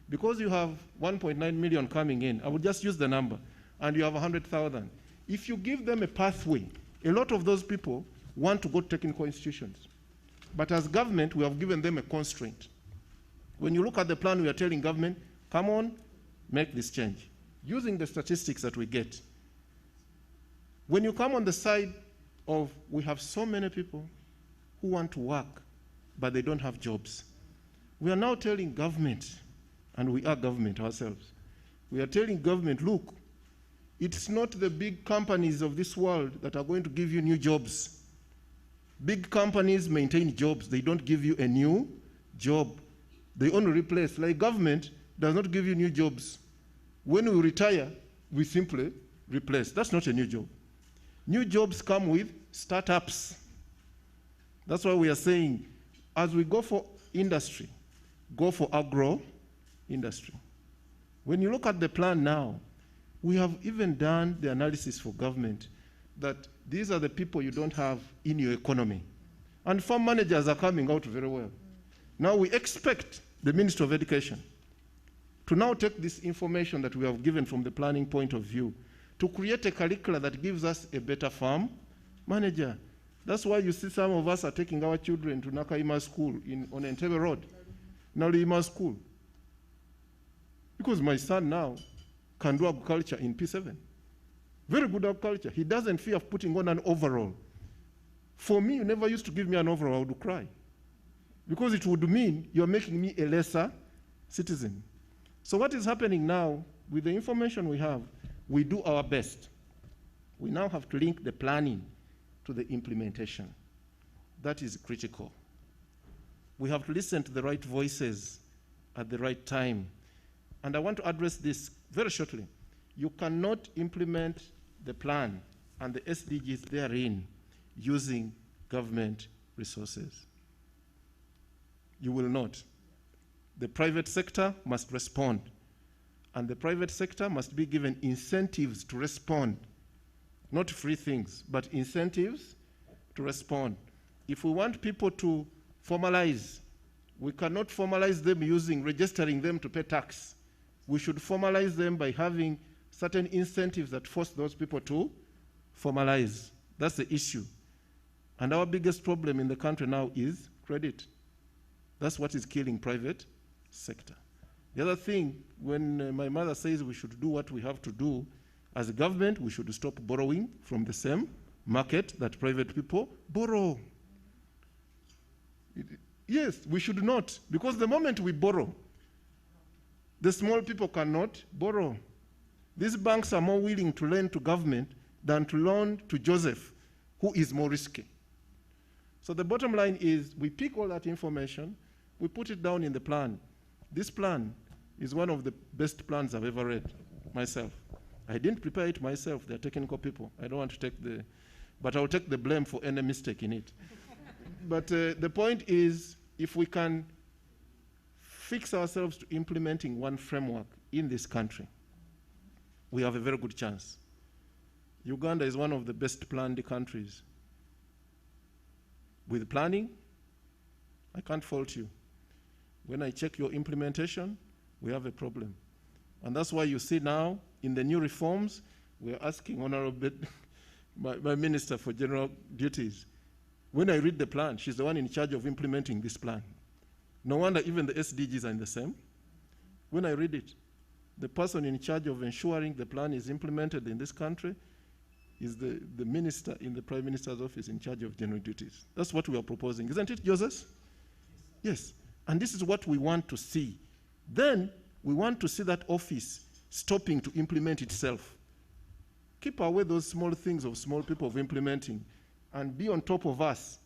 Speaker 13: Because you have 1.9 million coming in, I will just use the number, and you have 100,000. If you give them a pathway, a lot of those people want to go to technical institutions. But as government, we have given them a constraint. When you look at the plan, we are telling government, come on, make this change. Using the statistics that we get. When you come on the side of, we have so many people who want to work, but they don't have jobs. We are now telling government, and we are government ourselves, we are telling government, look, it's not the big companies of this world that are going to give you new jobs. Big companies maintain jobs. They don't give you a new job. They only replace. Like government does not give you new jobs. When we retire, we simply replace. That's not a new job. New jobs come with startups. That's why we are saying, as we go for industry, go for agro industry. When you look at the plan now, we have even done the analysis for government that these are the people you don't have in your economy. And farm managers are coming out very well. Now we expect the Minister of Education to now take this information that we have given from the planning point of view to create a curricula that gives us a better farm manager. That's why you see some of us are taking our children to Nakaima School on Entebbe Road, Nalima School. Because my son now can do agriculture in P7. Very good agriculture. He doesn't fear of putting on an overall. For me, you never used to give me an overall, I would cry. Because it would mean you're making me a lesser citizen. So what is happening now, with the information we have, we do our best. We now have to link the planning to the implementation. That is critical. We have to listen to the right voices at the right time. And I want to address this very shortly. You cannot implement the plan and the SDGs therein using government resources. You will not. The private sector must respond. And the private sector must be given incentives to respond. Not free things, but incentives to respond. If we want people to formalize, we cannot formalize them using registering them to pay tax. We should formalize them by having certain incentives that force those people to formalize. That's the issue. And our biggest problem in the country now is credit. That's what is killing private sector. The other thing, when my mother says we should do what we have to do, as a government, we should stop borrowing from the same market that private people borrow. Yes, we should not, because the moment we borrow, the small people cannot borrow. These banks are more willing to lend to government than to loan to Joseph, who is more risky. So the bottom line is we pick all that information, we put it down in the plan. This plan is one of the best plans I've ever read myself. I didn't prepare it myself. They're technical people. I don't want to take but I'll take the blame for any mistake in it. But the point is, if we can fix ourselves to implementing one framework in this country, we have a very good chance. Uganda is one of the best planned countries. With planning, I can't fault you. When I check your implementation, we have a problem. And that's why you see now, in the new reforms, we're asking Honorable my Minister for General Duties. When I read the plan, she's the one in charge of implementing this plan. No wonder even the SDGs are in the same. When I read it, the person in charge of ensuring the plan is implemented in this country is the minister in the Prime Minister's office in charge of general duties. That's what we are proposing. Isn't it, Joseph? Yes. And this is what we want to see. Then we want to see that office stopping to implement itself. Keep away those small things of small people of implementing and be on top of us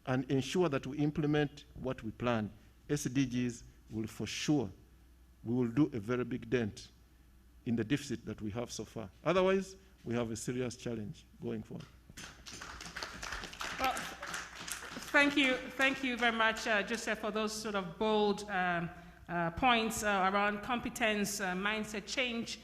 Speaker 13: and ensure that we implement what we plan. SDGs will for sure, we will do a very big dent in the deficit that we have so far. Otherwise, we have a serious challenge going forward.
Speaker 12: Well, thank you very much, Joseph, for those sort of bold points around competence, mindset change,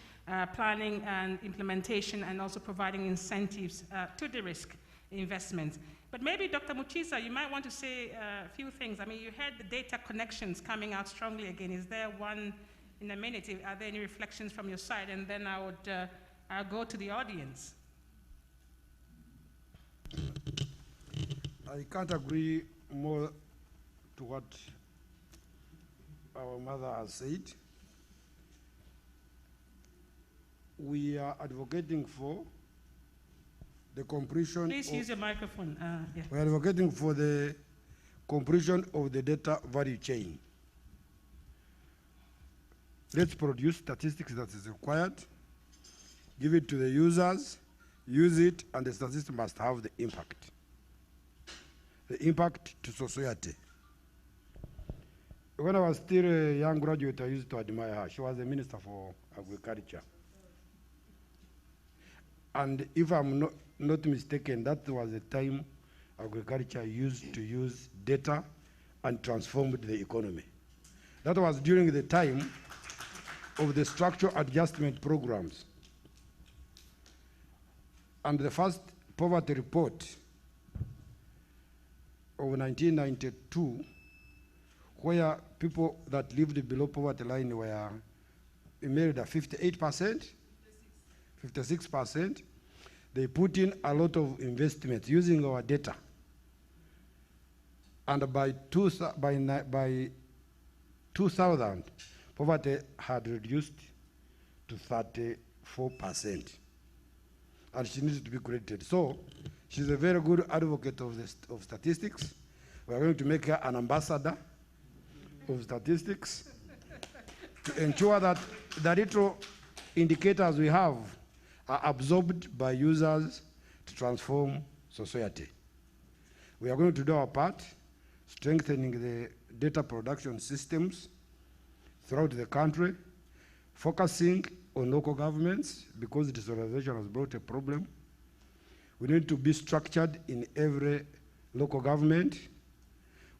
Speaker 12: planning and implementation, and also providing incentives to de-risk investments. But maybe, Dr. Muchiza, you might want to say a few things. I mean, you had the data connections coming out strongly again. Is there one in a minute. Are there any reflections from your side? And then I'll go to the audience.
Speaker 14: I can't agree more to what our mother has said. We are advocating for the completion.
Speaker 12: Please use your microphone. Yeah.
Speaker 14: We are advocating for the completion of the data value chain. Let's produce statistics that is required, give it to the users, use it, and the statistics must have the impact. The impact to society. When I was still a young graduate, I used to admire her. She was the Minister for Agriculture. And if I'm not mistaken, that was the time agriculture used to use data and transformed the economy. That was during the time of the structural adjustment programs. And the first poverty report of 1992, where people that lived below poverty line were made at 58%, 56%. They put in a lot of investments using our data. And by 2000, poverty had reduced to 34%. And she needs to be credited. So she's a very good advocate of statistics. We are going to make her an ambassador of statistics to ensure that the little indicators we have are absorbed by users to transform society. We are going to do our part, strengthening the data production systems throughout the country, focusing on local governments because decentralization has brought a problem. We need to be structured in every local government.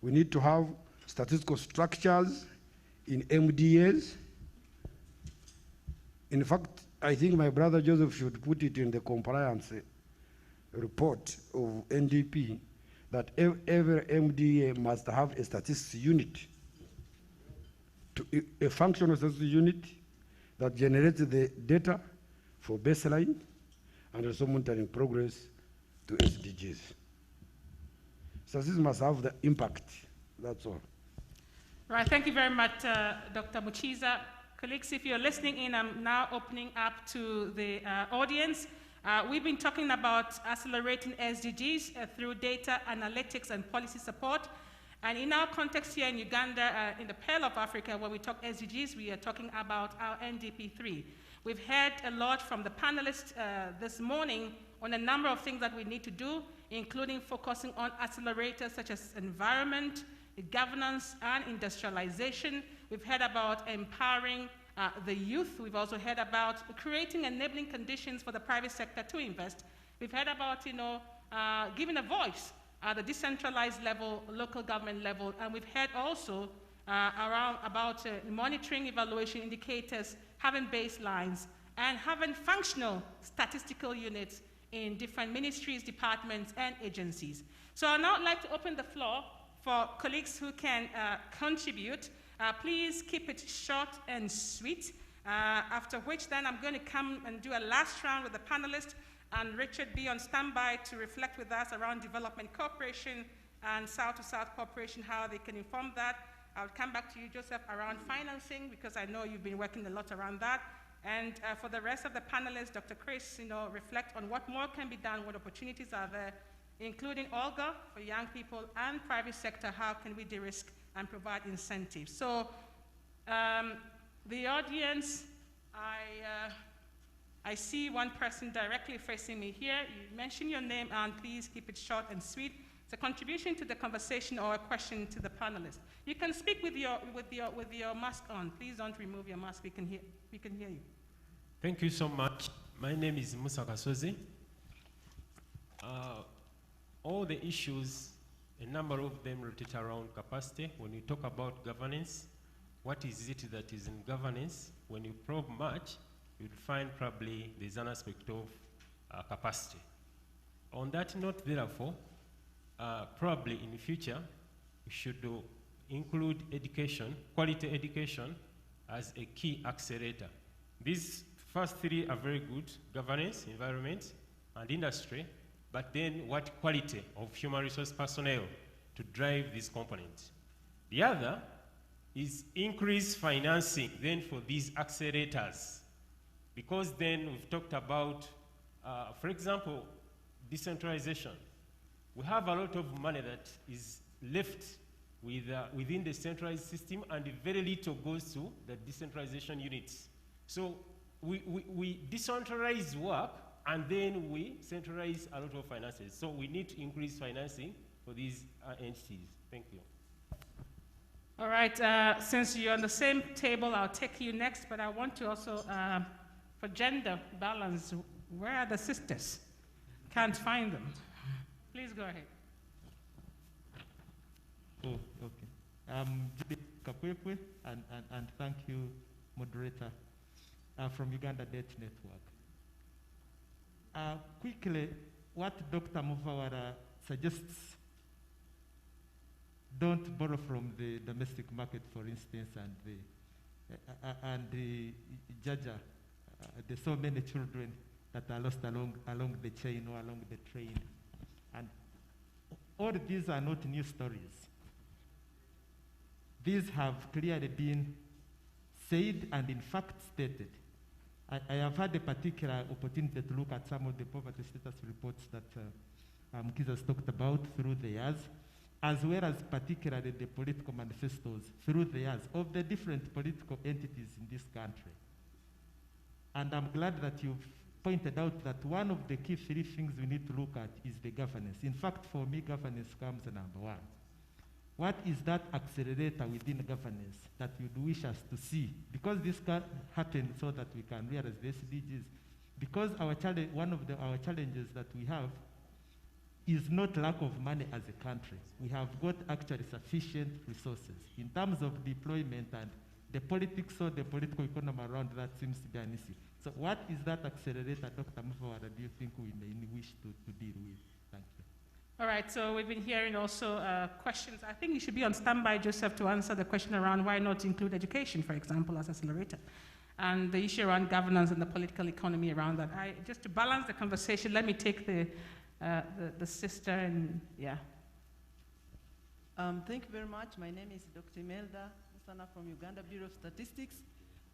Speaker 14: We need to have statistical structures in MDAs. In fact, I think my brother Joseph should put it in the compliance report of NDP that every MDA must have a statistics unit, a functional statistics unit that generates the data for baseline and also monitoring progress to SDGs. Statistics must have the impact, that's all.
Speaker 12: Right, thank you very much, Dr. Muchiza. Colleagues, if you're listening in, I'm now opening up to the audience. We've been talking about accelerating SDGs through data analytics and policy support. And in our context here in Uganda, in the Pearl of Africa, when we talk SDGs, we are talking about our NDP3. We've heard a lot from the panelists this morning on a number of things that we need to do, including focusing on accelerators such as environment, governance, and industrialization. We've heard about empowering the youth. We've also heard about creating enabling conditions for the private sector to invest. We've heard about, giving a voice at the decentralized level, local government level, and we've heard also about monitoring evaluation indicators, having baselines, and having functional statistical units in different ministries, departments, and agencies. So I'd now like to open the floor for colleagues who can contribute. Please keep it short and sweet, after which then I'm going to come and do a last round with the panelists, and Richard be on standby to reflect with us around development cooperation and South-to-South cooperation, how they can inform that. I'll come back to you, Joseph, around financing, because I know you've been working a lot around that. And for the rest of the panelists, Dr. Chris, reflect on what more can be done, what opportunities are there, including Olga for young people and private sector, how can we de-risk and provide incentives. So the audience, I see one person directly facing me here. You mention your name and please keep it short and sweet. It's a contribution to the conversation or a question to the panelists. You can speak with your mask on. Please don't remove your mask. We can hear you.
Speaker 18: Thank you so much. My name is Musa Kasozi. All the issues, a number of them rotate around capacity. When you talk about governance, what is it that is in governance? When you probe much, you'll find probably there's an aspect of capacity. On that note, therefore, probably in the future, we should include education, quality education, as a key accelerator. These first three are very good: governance, environment, and industry. But then what quality of human resource personnel to drive these components? The other is increased financing then for these accelerators. Because then we've talked about, for example, decentralization. We have a lot of money that is left within the centralized system, and very little goes to the decentralization units. So we decentralize work, and then we centralize a lot of finances. So we need to increase financing for these entities. Thank you.
Speaker 12: All right, since you're on the same table, I'll take you next, but I want to also, for gender balance, where are the sisters? Can't find them. Please go ahead.
Speaker 19: Oh, okay. Kapwepwe, and thank you, moderator, from Uganda Debt Network. Quickly, what Dr. Muvawara suggests, don't borrow from the domestic market, for instance, and the Jaja. There's so many children that are lost along the chain or along the train. And all these are not new stories. These have clearly been said and in fact stated. I have had a particular opportunity to look at some of the poverty status reports that Mkiza's talked about through the years, as well as particularly the political manifestos through the years of the different political entities in this country. And I'm glad that you've pointed out that one of the key three things we need to look at is the governance. In fact, for me, governance comes number one. What is that accelerator within governance that you'd wish us to see? Because this can happen so that we can realize the SDGs. Because one of our challenges that we have is not lack of money as a country. We have got actually sufficient resources. In terms of deployment and the politics or the political economy around that seems to be an issue. So what is that accelerator, Dr. Mufawara, do you think we may wish to deal with? Thank you.
Speaker 12: All right, so we've been hearing also questions. I think you should be on standby, Joseph, to answer the question around why not include education, for example, as accelerator, and the issue around governance and the political economy around that. Just to balance the conversation, let me take the sister and, yeah.
Speaker 20: Thank you very much. My name is Dr. Imelda Musana from Uganda Bureau of Statistics.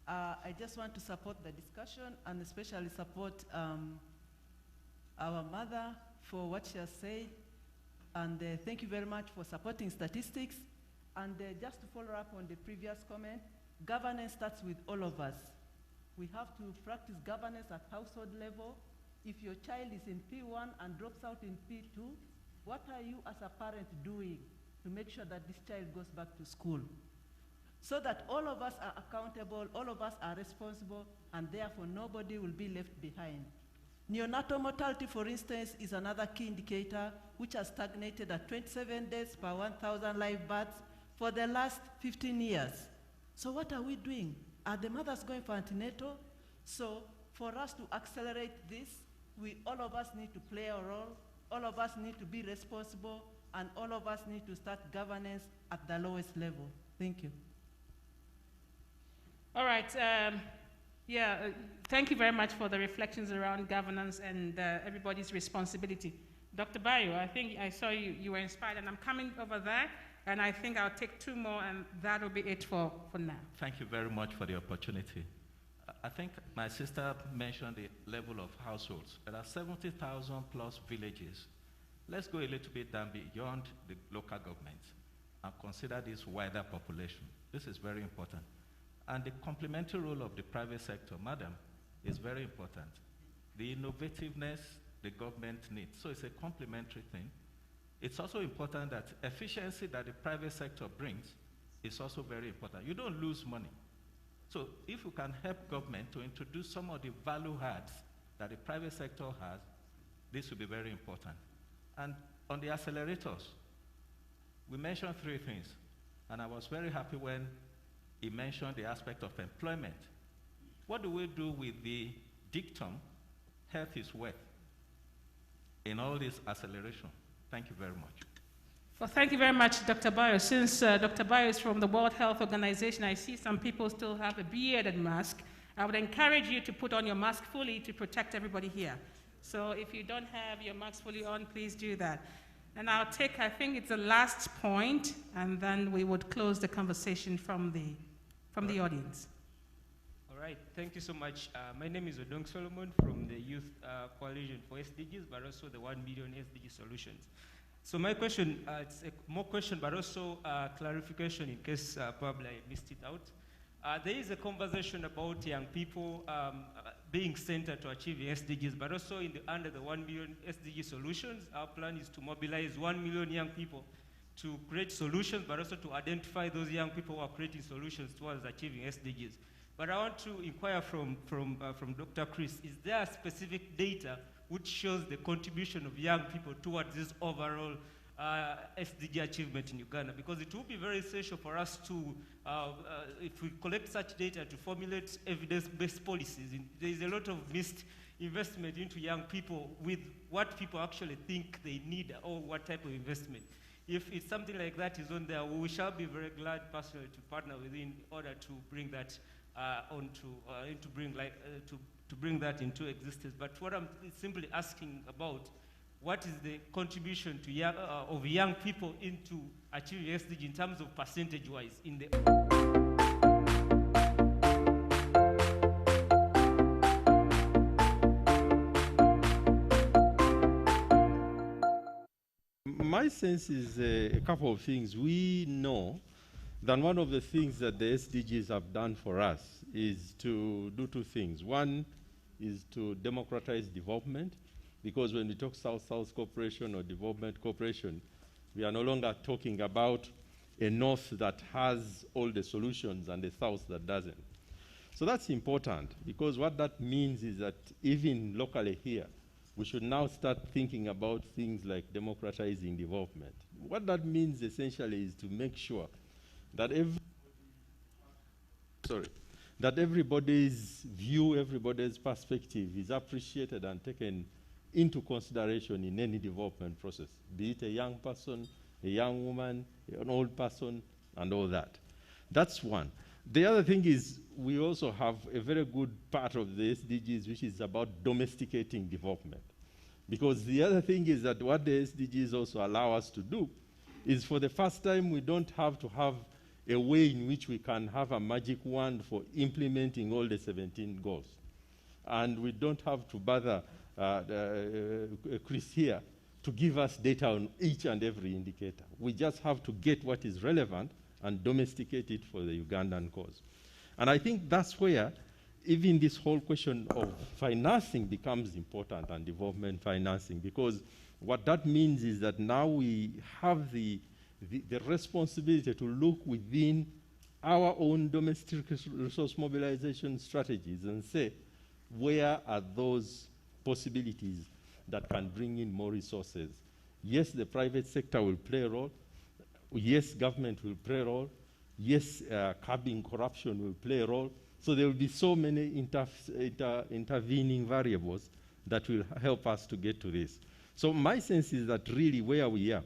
Speaker 20: I just want to support the discussion and especially support our mother for what she has said. And thank you very much for supporting statistics. And just to follow up on the previous comment, governance starts with all of us. We have to practice governance at household level. If your child is in P1 and drops out in P2, what are you as a parent doing to make sure that this child goes back to school? So that all of us are accountable, all of us are responsible, and therefore nobody will be left behind. Neonatal mortality, for instance, is another key indicator which has stagnated at 27 deaths per 1,000 live births for the last 15 years. So what are we doing? Are the mothers going for antenatal? So for us to accelerate this, all of us need to play a role, all of us need to be responsible, and all of us need to start governance at the lowest level. Thank you.
Speaker 12: All right. Thank you very much for the reflections around governance and everybody's responsibility. Dr. Bayo, I think I saw you were inspired, and I'm coming over there, and I think I'll take two more, and that'll be it for now.
Speaker 21: Thank you very much for the opportunity. I think my sister mentioned the level of households. There are 70,000 plus villages. Let's go a little bit down beyond the local government and consider this wider population. This is very important. And the complementary role of the private sector, madam, is very important. The innovativeness the government needs. So it's a complementary thing. It's also important that efficiency that the private sector brings is also very important. You don't lose money. So if you can help government to introduce some of the value adds that the private sector has, this will be very important. And on the accelerators, we mentioned three things. And I was very happy when he mentioned the aspect of employment. What do we do with the dictum, health is wealth, in all this acceleration? Thank you very much.
Speaker 12: Well, thank you very much, Dr. Bayo. Since Dr. Bayo is from the World Health Organization, I see some people still have a bearded mask. I would encourage you to put on your mask fully to protect everybody here. So if you don't have your mask fully on, please do that. And I'll take, I think it's the last point, and then we would close the conversation from the audience.
Speaker 2: All right, thank you so much. My name is Odong Solomon from the Youth Coalition for SDGs, but also the 1 Million SDG Solutions. So my question, it's a more question, but also clarification in case probably I missed it out. There is a conversation about young people being centered to achieve the SDGs, but also under the 1 million SDG solutions, our plan is to mobilize 1 million young people to create solutions, but also to identify those young people who are creating solutions towards achieving SDGs. But I want to inquire from Dr. Chris, is there specific data which shows the contribution of young people towards this overall SDG achievement in Uganda? Because it will be very essential for us to, if we collect such data, to formulate evidence-based policies. There is a lot of missed investment into young people with what people actually think they need or what type of investment. If it's something like that is on there, we shall be very glad personally to partner with in order to bring that to bring that into existence. But what I'm simply asking about, what is the contribution to of young people into achieving SDG in terms of percentage-wise in the...
Speaker 15: My sense is a couple of things. We know that one of the things that the SDGs have done for us is to do two things. One is to democratize development, because when we talk South-South cooperation or development cooperation, we are no longer talking about a North that has all the solutions and a South that doesn't. So that's important, because what that means is that even locally here, we should now start thinking about things like democratizing development. What that means essentially is to make sure that everybody's view, everybody's perspective is appreciated and taken into consideration in any development process, be it a young person, a young woman, an old person, and all that. That's one. The other thing is we also have a very good part of the SDGs which is about domesticating development. Because the other thing is that what the SDGs also allow us to do is for the first time we don't have to have a way in which we can have a magic wand for implementing all the 17 goals. And we don't have to bother Chris here to give us data on each and every indicator. We just have to get what is relevant and domesticate it for the Ugandan cause. And I think that's where even this whole question of financing becomes important, and development financing, because what that means is that now we have the responsibility to look within our own domestic resource mobilization strategies and say, where are those possibilities that can bring in more resources? Yes, the private sector will play a role. Yes, government will play a role. Yes, curbing corruption will play a role. So there will be so many intervening variables that will help us to get to this. So my sense is that really where we are,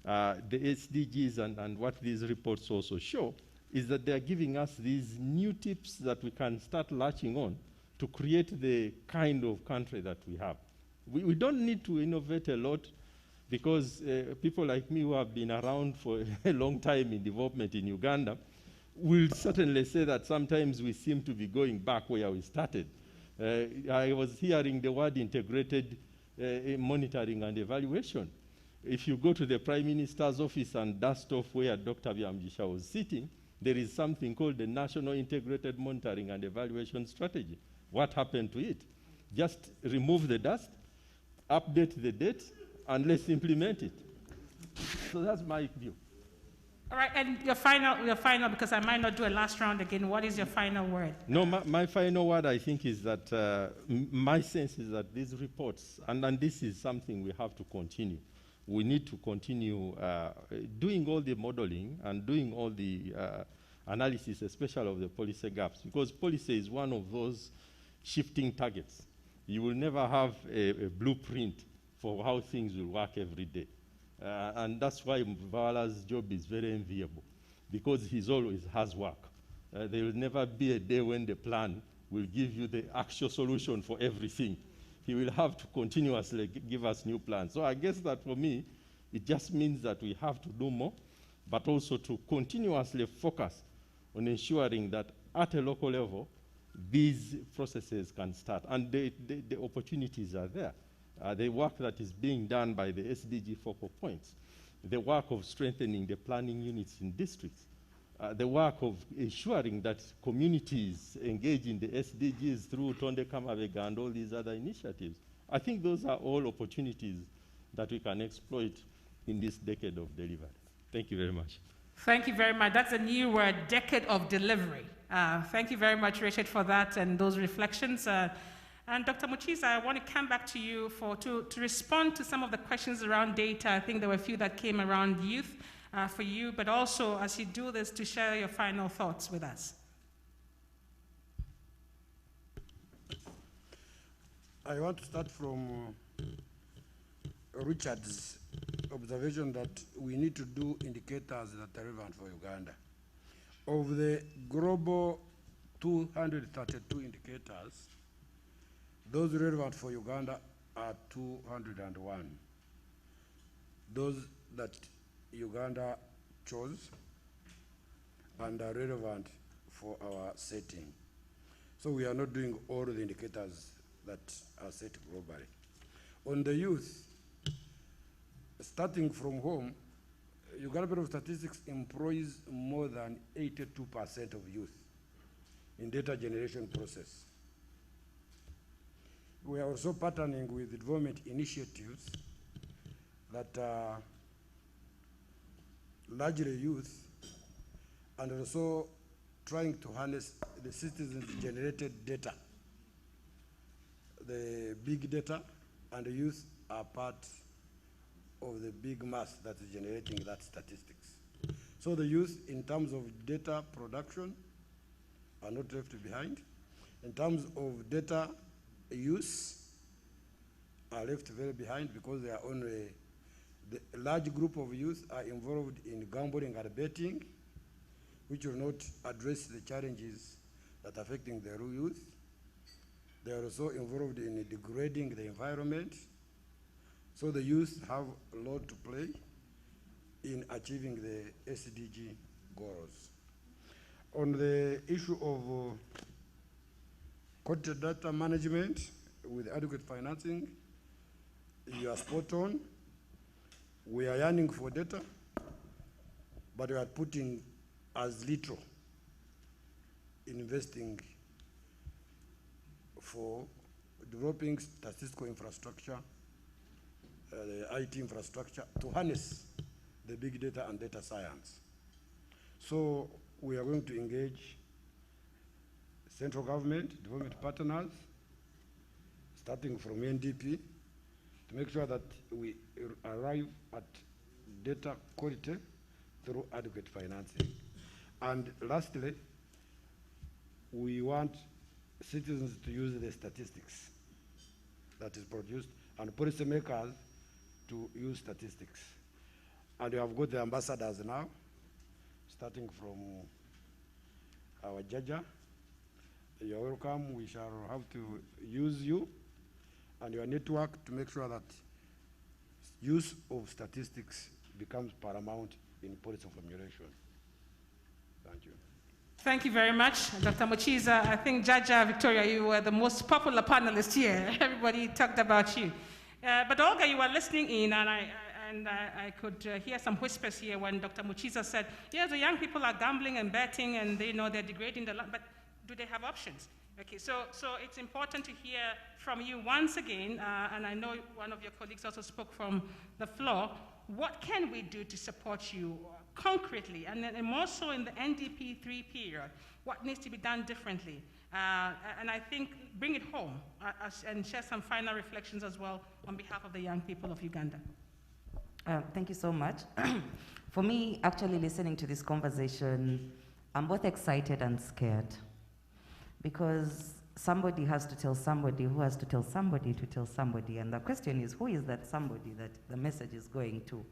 Speaker 15: the SDGs and what these reports also show is that they're giving us these new tips that we can start latching on to create the kind of country that we have. We don't need to innovate a lot, because people like me who have been around for a long time in development in Uganda will certainly say that sometimes we seem to be going back where we started. I was hearing the word integrated monitoring and evaluation. If you go to the Prime Minister's office and dust off where Dr. Byamjisha was sitting, there is something called the National Integrated Monitoring and Evaluation Strategy. What happened to it? Just remove the dust, update the date, and let's implement it. So that's my view.
Speaker 12: All right, and your final, because I might not do a last round again, what is your final word?
Speaker 15: No, my final word, I think, is that my sense is that these reports, and this is something we have to continue. We need to continue doing all the modeling and doing all the analysis, especially of the policy gaps, because policy is one of those shifting targets. You will never have a blueprint for how things will work every day. And that's why Mvala's job is very enviable, because he always has work. There will never be a day when the plan will give you the actual solution for everything. He will have to continuously give us new plans. So I guess that for me, it just means that we have to do more, but also to continuously focus on ensuring that at a local level, these processes can start. And the opportunities are there. The work that is being done by the SDG focal points, the work of strengthening the planning units in districts, the work of ensuring that communities engage in the SDGs through Tonde Kamabega and all these other initiatives. I think those are all opportunities that we can exploit in this decade of delivery. Thank you very much.
Speaker 12: Thank you very much. That's a new word, decade of delivery. Thank you very much, Richard, for that and those reflections. And Dr. Muchiza, I want to come back to you to respond to some of the questions around data. I think there were a few that came around youth for you, but also as you do this, to share your final thoughts with us.
Speaker 14: I want to start from Richard's observation that we need to do indicators that are relevant for Uganda. Of the global 232 indicators, those relevant for Uganda are 201. Those that Uganda chose and are relevant for our setting. So we are not doing all the indicators that are set globally. On the youth, starting from home, Uganda Bureau of Statistics employs more than 82% of youth in data generation process. We are also partnering with development initiatives that are largely youth, and also trying to harness the citizens-generated data. The big data and the youth are part of the big mass that is generating that statistics. So the youth, in terms of data production, are not left behind. In terms of data use, are left very behind because they are only, the large group of youth are involved in gambling and betting, which will not address the challenges that are affecting the youth. They are also involved in degrading the environment. So the youth have a lot to play in achieving the SDG goals. On the issue of quality data management with adequate financing, you are spot on. We are yearning for data, but we are putting as little in investing for developing statistical infrastructure, the IT infrastructure, to harness the big data and data science. So we are going to engage central government, development partners, starting from NDP, to make sure that we arrive at data quality through adequate financing. And lastly, we want citizens to use the statistics that is produced and policymakers to use statistics. And we have got the ambassadors now, starting from our Jaja. You're welcome. We shall have to use you and your network to make sure that use of statistics becomes paramount in policy formulation. Thank you.
Speaker 12: Thank you very much, Dr. Muchiza. I think, Jaja, Victoria, you were the most popular panelist here. Everybody talked about you. But Olga, you were listening in, and I could hear some whispers here when Dr. Muchiza said, yes, the young people are gambling and betting, and they're degrading the land, but do they have options? Okay, so it's important to hear from you once again, and I know one of your colleagues also spoke from the floor. What can we do to support you concretely, and more so in the NDP3 period? What needs to be done differently? And I think bring it home and share some final reflections as well on behalf of the young people of Uganda.
Speaker 16: Thank you so much. For me, actually listening to this conversation, I'm both excited and scared, because somebody has to tell somebody who has to tell somebody to tell somebody. And the question is, who is that somebody that the message is going to?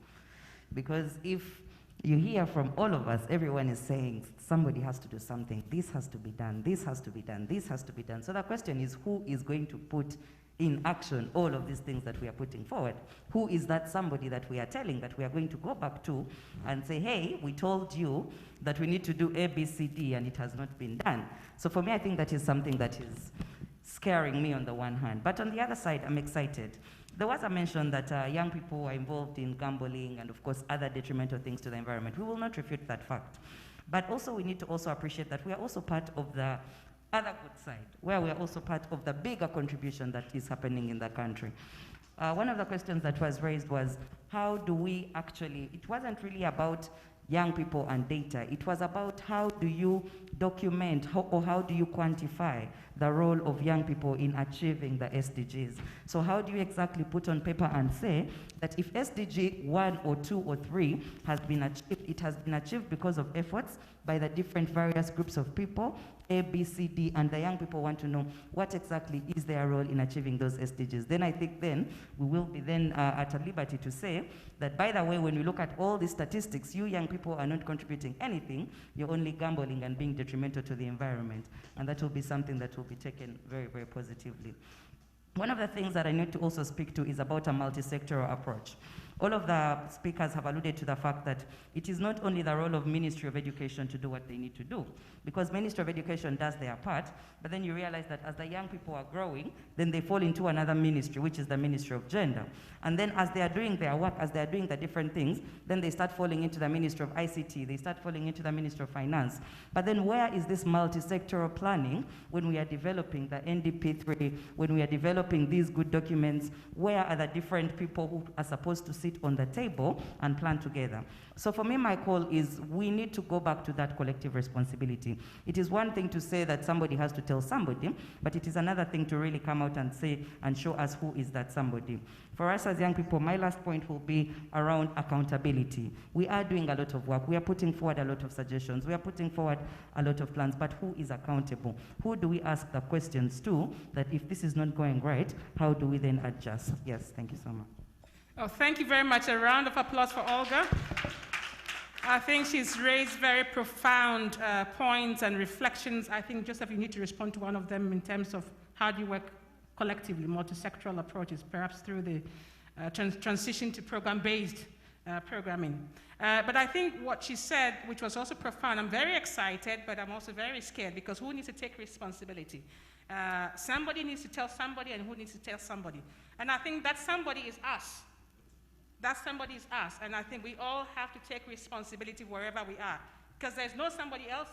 Speaker 16: Because if you hear from all of us, everyone is saying somebody has to do something, this has to be done, this has to be done, this has to be done. So the question is, who is going to put in action all of these things that we are putting forward? Who is that somebody that we are telling that we are going to go back to and say, hey, we told you that we need to do A, B, C, D, and it has not been done? So for me, I think that is something that is scaring me on the one hand. But on the other side, I'm excited. There was a mention that young people are involved in gambling and, of course, other detrimental things to the environment. We will not refute that fact. But also, we need to also appreciate that we are also part of the other good side, where we are also part of the bigger contribution that is happening in the country. One of the questions that was raised was, how do we actually, it wasn't really about young people and data. It was about how do you document or how do you quantify the role of young people in achieving the SDGs. So how do you exactly put on paper and say that if SDG 1 or 2 or 3 has been achieved, it has been achieved because of efforts by the different various groups of people, A, B, C, D, and the young people want to know what exactly is their role in achieving those SDGs. Then I think then we will be then at a liberty to say that, by the way, when we look at all these statistics, you young people are not contributing anything, you're only gambling and being detrimental to the environment. And that will be something that will be taken very, very positively. One of the things that I need to also speak to is about a multi-sectoral approach. All of the speakers have alluded to the fact that it is not only the role of Ministry of Education to do what they need to do, because Ministry of Education does their part, but then you realize that as the young people are growing, then they fall into another ministry, which is the Ministry of Gender. And then as they are doing their work, as they are doing the different things, then they start falling into the Ministry of ICT, they start falling into the Ministry of Finance. But then where is this multi-sectoral planning when we are developing the NDP3, when we are developing these good documents? Where are the different people who are supposed to sit on the table and plan together? So for me, my call is we need to go back to that collective responsibility. It is one thing to say that somebody has to tell somebody, but it is another thing to really come out and say and show us who is that somebody. For us as young people, my last point will be around accountability. We are doing a lot of work. We are putting forward a lot of suggestions. We are putting forward a lot of plans, but who is accountable? Who do we ask the questions to that if this is not going right, how do we then adjust? Yes, thank you so much.
Speaker 12: Oh, thank you very much. A round of applause for Olga. I think she's raised very profound points and reflections. I think, Joseph, you need to respond to one of them in terms of how do you work collectively, multi-sectoral approaches, perhaps through the transition to program-based programming. But I think what she said, which was also profound, I'm very excited, but I'm also very scared, because who needs to take responsibility? Somebody needs to tell somebody, and who needs to tell somebody? And I think that somebody is us. That somebody is us, and I think we all have to take responsibility wherever we are, because there's no somebody else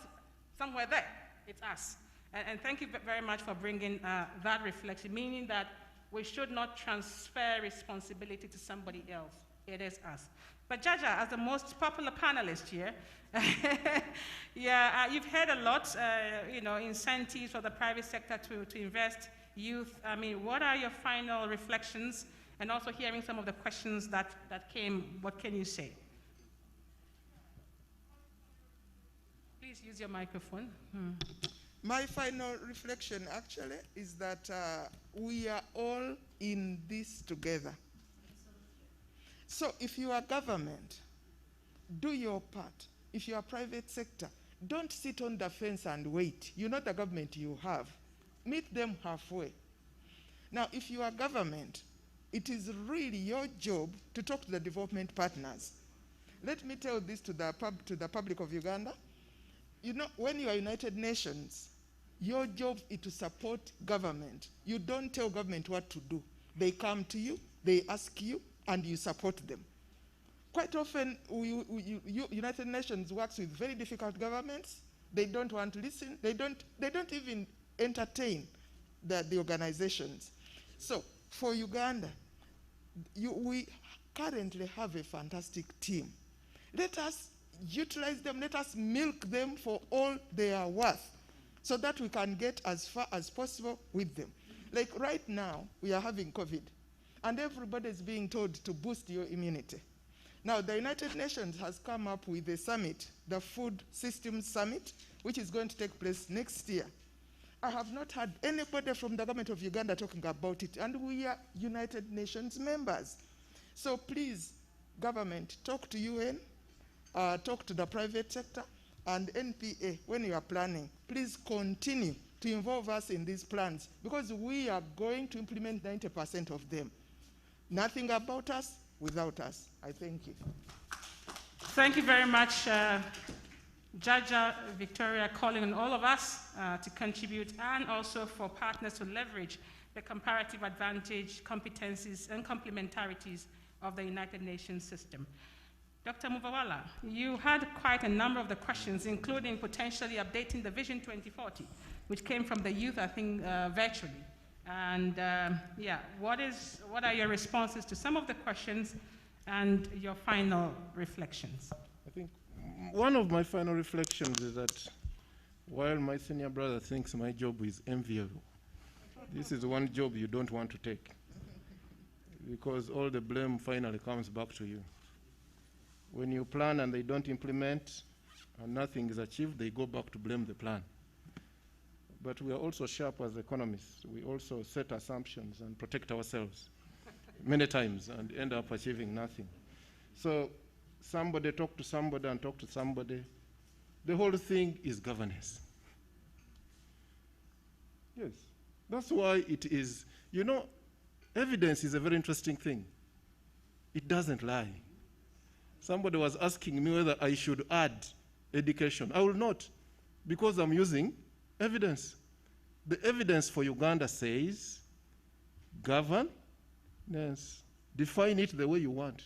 Speaker 12: somewhere there. It's us. And thank you very much for bringing that reflection, meaning that we should not transfer responsibility to somebody else. It is us. But Jaja, as the most popular panelist here, yeah, you've heard a lot, incentives for the private sector to invest, youth. I mean, what are your final reflections? And also hearing some of the questions that came, what can you say? Please use your microphone.
Speaker 17: My final reflection, actually, is that we are all in this together. So if you are government, do your part. If you are private sector, don't sit on the fence and wait. You know the government you have. Meet them halfway. Now, if you are government, it is really your job to talk to the development partners. Let me tell this to the public of Uganda. You know, when you are United Nations, your job is to support government. You don't tell government what to do. They come to you, they ask you, and you support them. Quite often, United Nations works with very difficult governments. They don't want to listen. They don't even entertain the organizations. So, for Uganda, we currently have a fantastic team. Let us utilize them, let us milk them for all they are worth, so that we can get as far as possible with them. Like right now, we are having COVID, and everybody is being told to boost your immunity. Now, the United Nations has come up with a summit, the Food Systems Summit, which is going to take place next year. I have not heard anybody from the government of Uganda talking about it, and we are United Nations members. So please, government, talk to UN, talk to the private sector, and NPA when you are planning. Please continue to involve us in these plans, because we are going to implement 90% of them. Nothing about us without us. I thank you.
Speaker 12: Thank you very much, Judge Victoria, calling on all of us to contribute, and also for partners to leverage the comparative advantage, competencies, and complementarities of the United Nations system. Dr. Muvawala, you had quite a number of the questions, including potentially updating the Vision 2040, which came from the youth, I think, virtually. And yeah, what are your responses to some of the questions and your final reflections?
Speaker 13: I think one of my final reflections is that while my senior brother thinks my job is enviable, this is one job you don't want to take, because all the blame finally comes back to you. When you plan and they don't implement and nothing is achieved, they go back to blame the plan. But we are also sharp as economists. We also set assumptions and protect ourselves many times and end up achieving nothing. So somebody talk to somebody and talk to somebody. The whole thing is governance. Yes, that's why it is, you know, evidence is a very interesting thing. It doesn't lie. Somebody was asking me whether I should add education. I will not, because I'm using evidence. The evidence for Uganda says governance. Define it the way you want.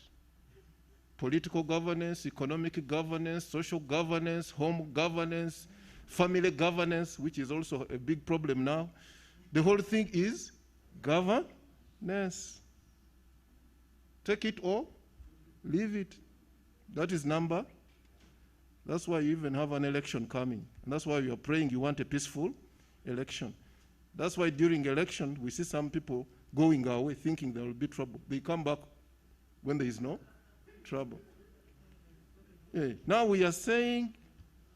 Speaker 13: Political governance, economic governance, social governance, home governance, family governance, which is also a big problem now. The whole thing is governance. Take it or leave it. That is number. That's why you even have an election coming. And that's why you're praying you want a peaceful election. That's why during election, we see some people going away thinking there will be trouble. They come back when there is no trouble. Yeah. Now we are saying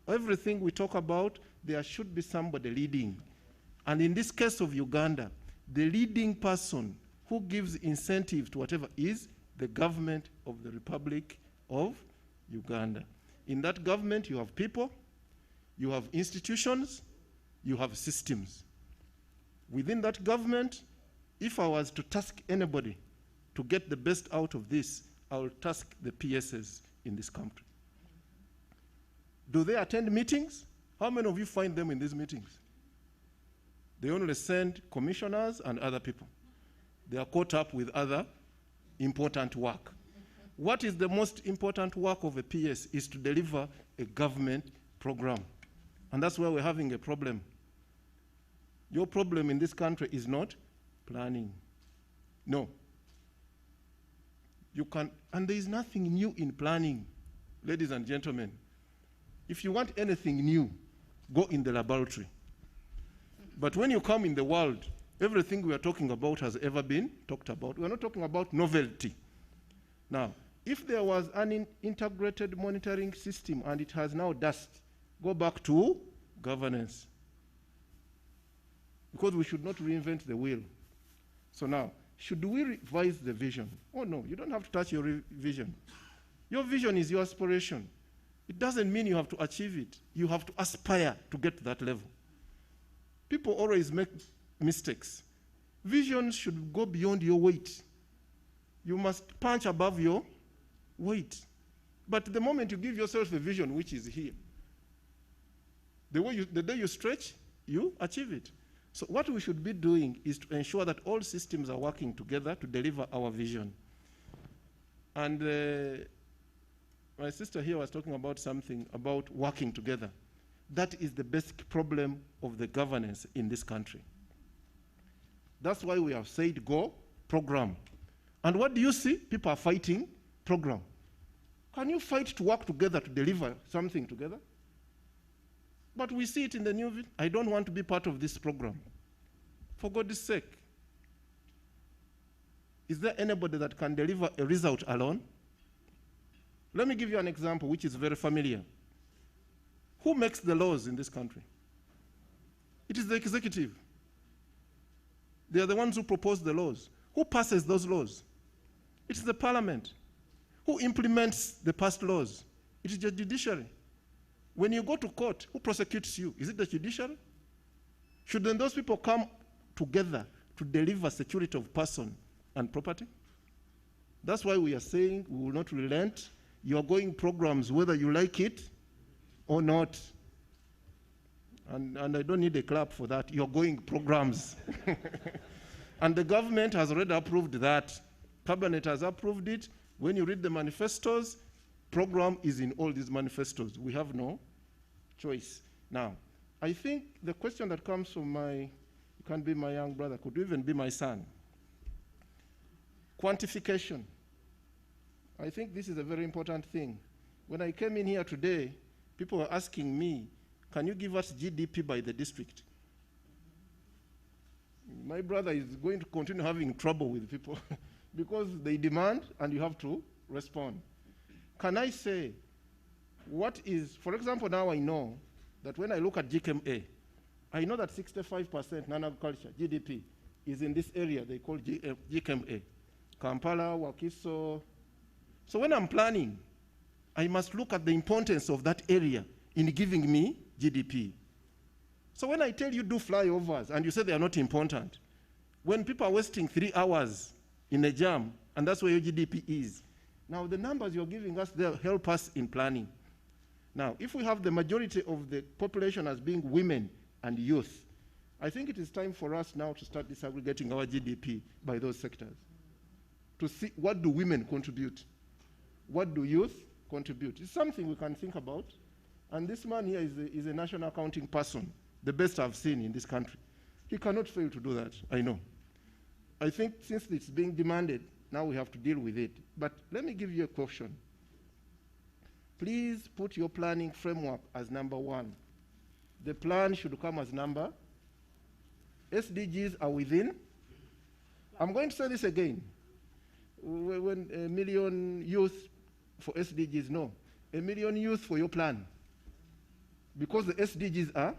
Speaker 13: everything we talk about, there should be somebody leading. And in this case of Uganda, the leading person who gives incentive to whatever is the government of the Republic of Uganda. In that government, you have people, you have institutions, you have systems. Within that government, if I was to task anybody to get the best out of this, I will task the PSs in this country. Do they attend meetings? How many of you find them in these meetings? They only send commissioners and other people. They are caught up with other important work. What is the most important work of a PS is to deliver a government program. And that's where we're having a problem. Your problem in this country is not planning. No. You can, and there is nothing new in planning, ladies and gentlemen. If you want anything new, go in the laboratory. But when you come in the world, everything we are talking about has ever been talked about. We're not talking about novelty. Now, if there was an integrated monitoring system and it has now dust, go back to governance. Because we should not reinvent the wheel. So now, should we revise the vision? Oh no, you don't have to touch your vision. Your vision is your aspiration. It doesn't mean you have to achieve it. You have to aspire to get to that level. People always make mistakes. Visions should go beyond your weight. You must punch above your weight. But the moment you give yourself a vision which is here, the day you stretch, you achieve it. So what we should be doing is to ensure that all systems are working together to deliver our vision. And my sister here was talking about something about working together. That is the basic problem of the governance in this country. That's why we have said go, program. And what do you see? People are fighting, program. Can you fight to work together to deliver something together? But we see it in the new video. I don't want to be part of this program. For God's sake. Is there anybody that can deliver a result alone? Let me give you an example which is very familiar. Who makes the laws in this country? It is the executive. They are the ones who propose the laws. Who passes those laws? It is the parliament. Who implements the passed laws? It is the judiciary. When you go to court, who prosecutes you? Is it the judiciary? Should then those people come together to deliver security of person and property? That's why we are saying we will not relent. You are going programs whether you like it or not. And I don't need a clap for that. You're going programs. And the government has already approved that. Cabinet has approved it. When you read the manifestos, program is in all these manifestos. We have no choice. Now, I think the question that comes from it can be my young brother, could even be my son. Quantification. I think this is a very important thing. When I came in here today, people were asking me, can you give us GDP by the district? My brother is going to continue having trouble with people because they demand and you have to respond. Can I say, what is, for example, now I know that when I look at GKMA, I know that 65% non-agriculture, GDP, is in this area they call GKMA. Kampala, Wakiso. So when I'm planning, I must look at the importance of that area in giving me GDP. So when I tell you do flyovers and you say they are not important, when people are wasting 3 hours in a jam, and that's where your GDP is. Now the numbers you're giving us, they'll help us in planning. Now, if we have the majority of the population as being women and youth, I think it is time for us now to start disaggregating our GDP by those sectors. To see what do women contribute? What do youth contribute? It's something we can think about. And this man here is a national accounting person, the best I've seen in this country. He cannot fail to do that, I know. I think since it's being demanded, now we have to deal with it. But let me give you a caution. Please put your planning framework as number 1. The plan should come as number. SDGs are within. I'm going to say this again. When 1 million youth for SDGs, no. 1 million youth for your plan. Because the SDGs are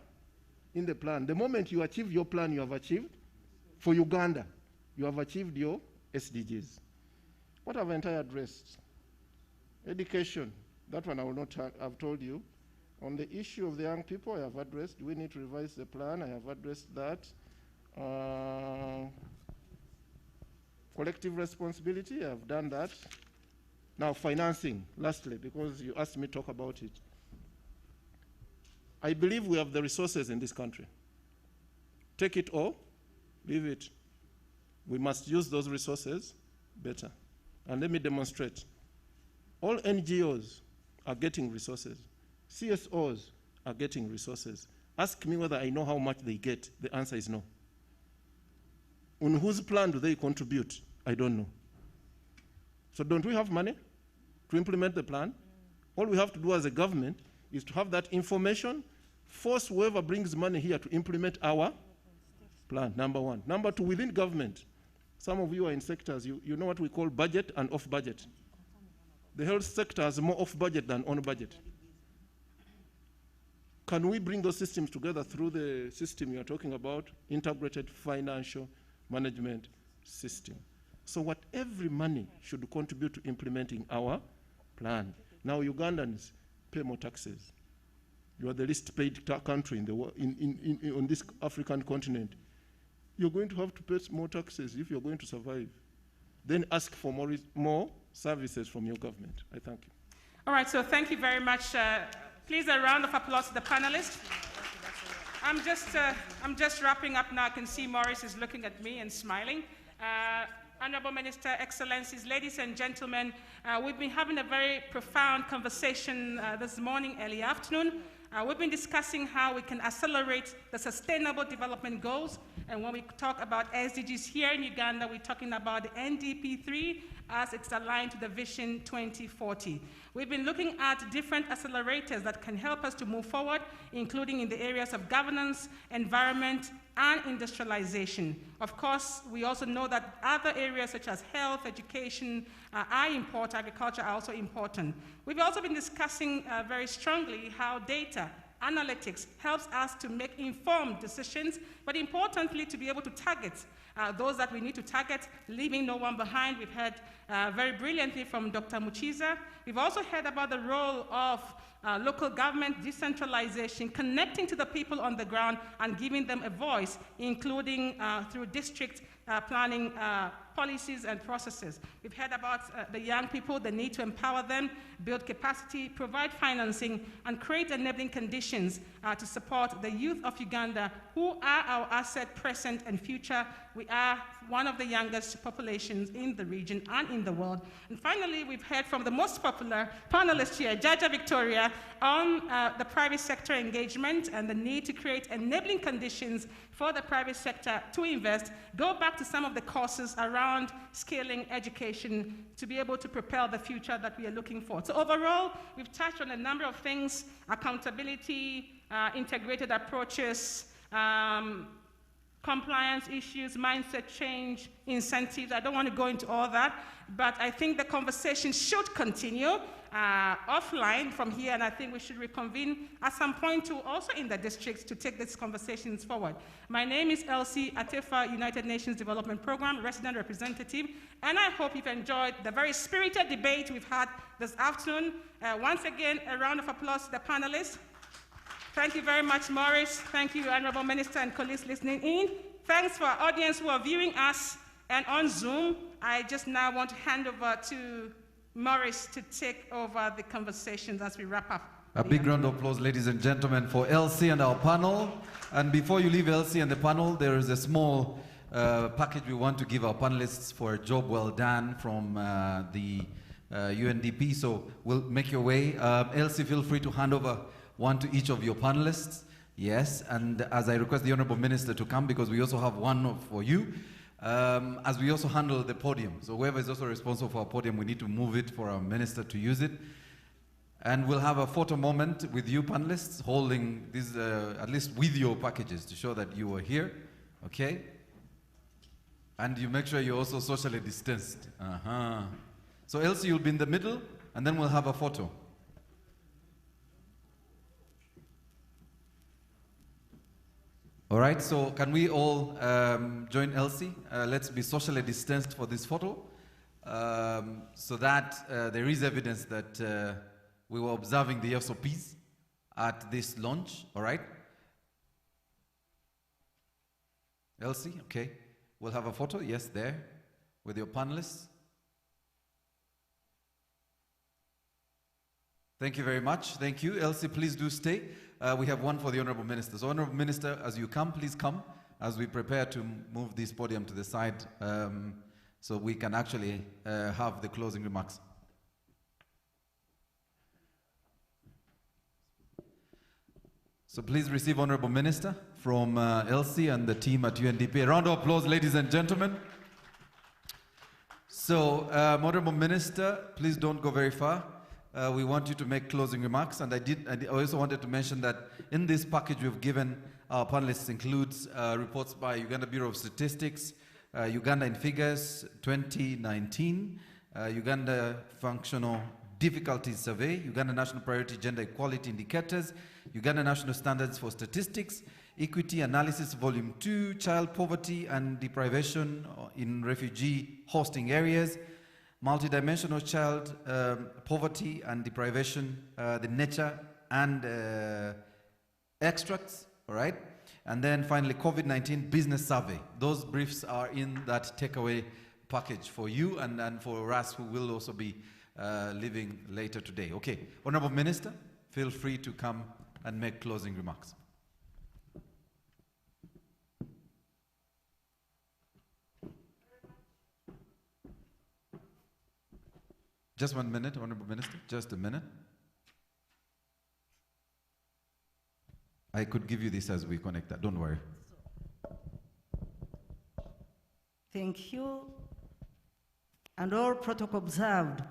Speaker 13: in the plan. The moment you achieve your plan, you have achieved. For Uganda, you have achieved your SDGs. What have I addressed? Education. That one I will not have told you. On the issue of the young people, I have addressed. Do we need to revise the plan? I have addressed that. Collective responsibility, I have done that. Now financing, lastly, because you asked me to talk about it. I believe we have the resources in this country. Take it or leave it. We must use those resources better. And let me demonstrate. All NGOs are getting resources. CSOs are getting resources. Ask me whether I know how much they get. The answer is no. On whose plan do they contribute? I don't know. So don't we have money to implement the plan? All we have to do as a government is to have that information, force whoever brings money here to implement our plan, number 1. Number 2, within government, some of you are in sectors, you know what we call budget and off budget. The health sector has more off budget than on budget. Can we bring those systems together through the system you're talking about, integrated financial management system? So what every money should contribute to implementing our plan. Now Ugandans pay more taxes. You are the least paid country in the world, on this African continent. You're going to have to pay more taxes if you're going to survive. Then ask for more services from your government. I thank you.
Speaker 12: All right, so thank you very much. Please, a round of applause to the panelists. I'm just wrapping up now. I can see Maurice is looking at me and smiling. Honorable Minister, Excellencies, ladies and gentlemen, we've been having a very profound conversation this morning, early afternoon. We've been discussing how we can accelerate the Sustainable Development Goals. And when we talk about SDGs here in Uganda, we're talking about the NDP 3 as it's aligned to the Vision 2040. We've been looking at different accelerators that can help us to move forward, including in the areas of governance, environment, and industrialization. Of course, we also know that other areas such as health, education are important, agriculture are also important. We've also been discussing very strongly how data analytics helps us to make informed decisions, but importantly, to be able to target those that we need to target, leaving no one behind. We've heard very brilliantly from Dr. Muchiza. We've also heard about the role of local government decentralization, connecting to the people on the ground and giving them a voice, including through district planning policies and processes. We've heard about the young people, the need to empower them, build capacity, provide financing, and create enabling conditions to support the youth of Uganda, who are our asset, present, and future. We are one of the youngest populations in the region and in the world. And finally, we've heard from the most popular panelist here, Jaja Victoria, on the private sector engagement and the need to create enabling conditions for the private sector to invest, go back to some of the courses around scaling education to be able to propel the future that we are looking for. So overall, we've touched on a number of things: accountability, integrated approaches, compliance issues, mindset change, incentives. I don't want to go into all that, but I think the conversation should continue offline from here, and I think we should reconvene at some point too, also in the districts, to take these conversations forward. My name is Elsie Atefa, United Nations Development Program Resident Representative, and I hope you've enjoyed the very spirited debate we've had this afternoon. Once again, a round of applause to the panelists. Thank you very much, Maurice. Thank you, Honorable Minister and colleagues listening in. Thanks for our audience who are viewing us and on Zoom. I just now want to hand over to Maurice to take over the conversations as we wrap up.
Speaker 1: A big round of applause, ladies and gentlemen, for Elsie and our panel. And before you leave Elsie and the panel, there is a small package we want to give our panelists for a job well done from the UNDP. So we'll make your way. Elsie, feel free to hand over one to each of your panelists. Yes, and as I request the Honorable Minister to come, because we also have one for you, as we also handle the podium. So whoever is also responsible for our podium, we need to move it for our minister to use it. And we'll have a photo moment with you panelists, holding this, at least with your packages, to show that you were here, okay? And you make sure you're also socially distanced. So Elsie, you'll be in the middle, and then we'll have a photo. All right, so can we all join Elsie? Let's be socially distanced for this photo, so that there is evidence that we were observing the SOPs at this launch, all right? Elsie, okay. We'll have a photo, yes, there, with your panelists. Thank you very much. Thank you. Elsie, please do stay. We have one for the Honorable Minister. So, Honorable Minister, as you come, please come as we prepare to move this podium to the side so we can actually have the closing remarks. So please receive Honorable Minister from Elsie and the team at UNDP. A round of applause, ladies and gentlemen. So, Honorable Minister, please don't go very far. We want you to make closing remarks, and I also wanted to mention that in this package we've given our panelists includes reports by Uganda Bureau of Statistics, Uganda in Figures 2019, Uganda Functional Difficulties Survey, Uganda National Priority Gender Equality Indicators, Uganda National Standards for Statistics, Equity Analysis Volume 2, Child Poverty and Deprivation in Refugee Hosting Areas, Multidimensional Child Poverty and Deprivation, the nature and extracts, all right? And then finally, COVID-19 Business Survey. Those briefs are in that takeaway package for you and for us who will also be leaving later today. Okay, Honorable Minister, feel free to come and make closing remarks. Just 1 minute, Honorable Minister, just a minute. I could give you this as we connect that, don't worry.
Speaker 11: Thank you. And all protocol observed.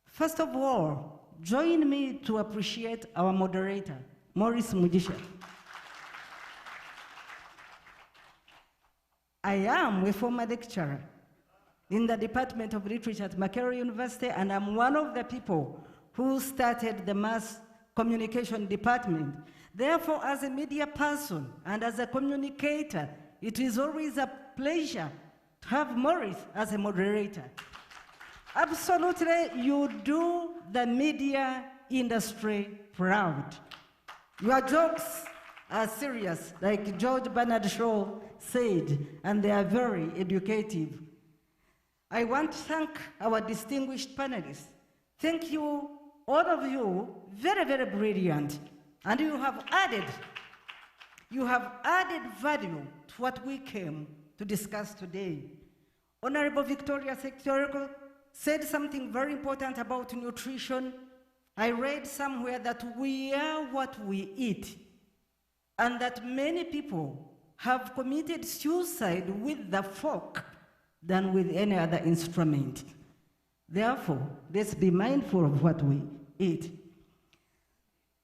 Speaker 11: First of all, join me to appreciate our moderator, Maurice Mujisha. I am a former lecturer in the Department of Literature at Makerere University, and I'm one of the people who started the Mass Communication Department Therefore, as a media person and as a communicator, it is always a pleasure to have Maurice as a moderator. Absolutely, you do the media industry proud. Your jokes are serious, like George Bernard Shaw said, and they are very educative. I want to thank our distinguished panelists. Thank you, all of you, very, very brilliant. And you have added value to what we came to discuss today. Honorable Victoria Secretary said something very important about nutrition. I read somewhere that we are what we eat, and that many people have committed suicide with the fork than with any other instrument. Therefore, let's be mindful of what we eat.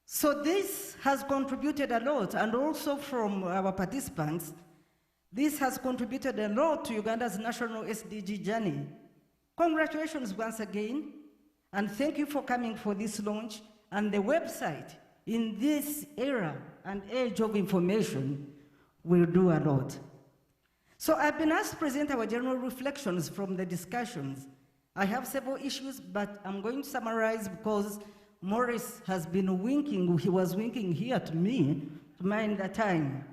Speaker 11: So this has contributed a lot, and also from our participants, this has contributed a lot to Uganda's national SDG journey. Congratulations once again, and thank you for coming for this launch. And the website in this era and age of information will do a lot. So I've been asked to present our general reflections from the discussions. I have several issues, but I'm going to summarize because Maurice has been winking. He was winking here to me to mind the time.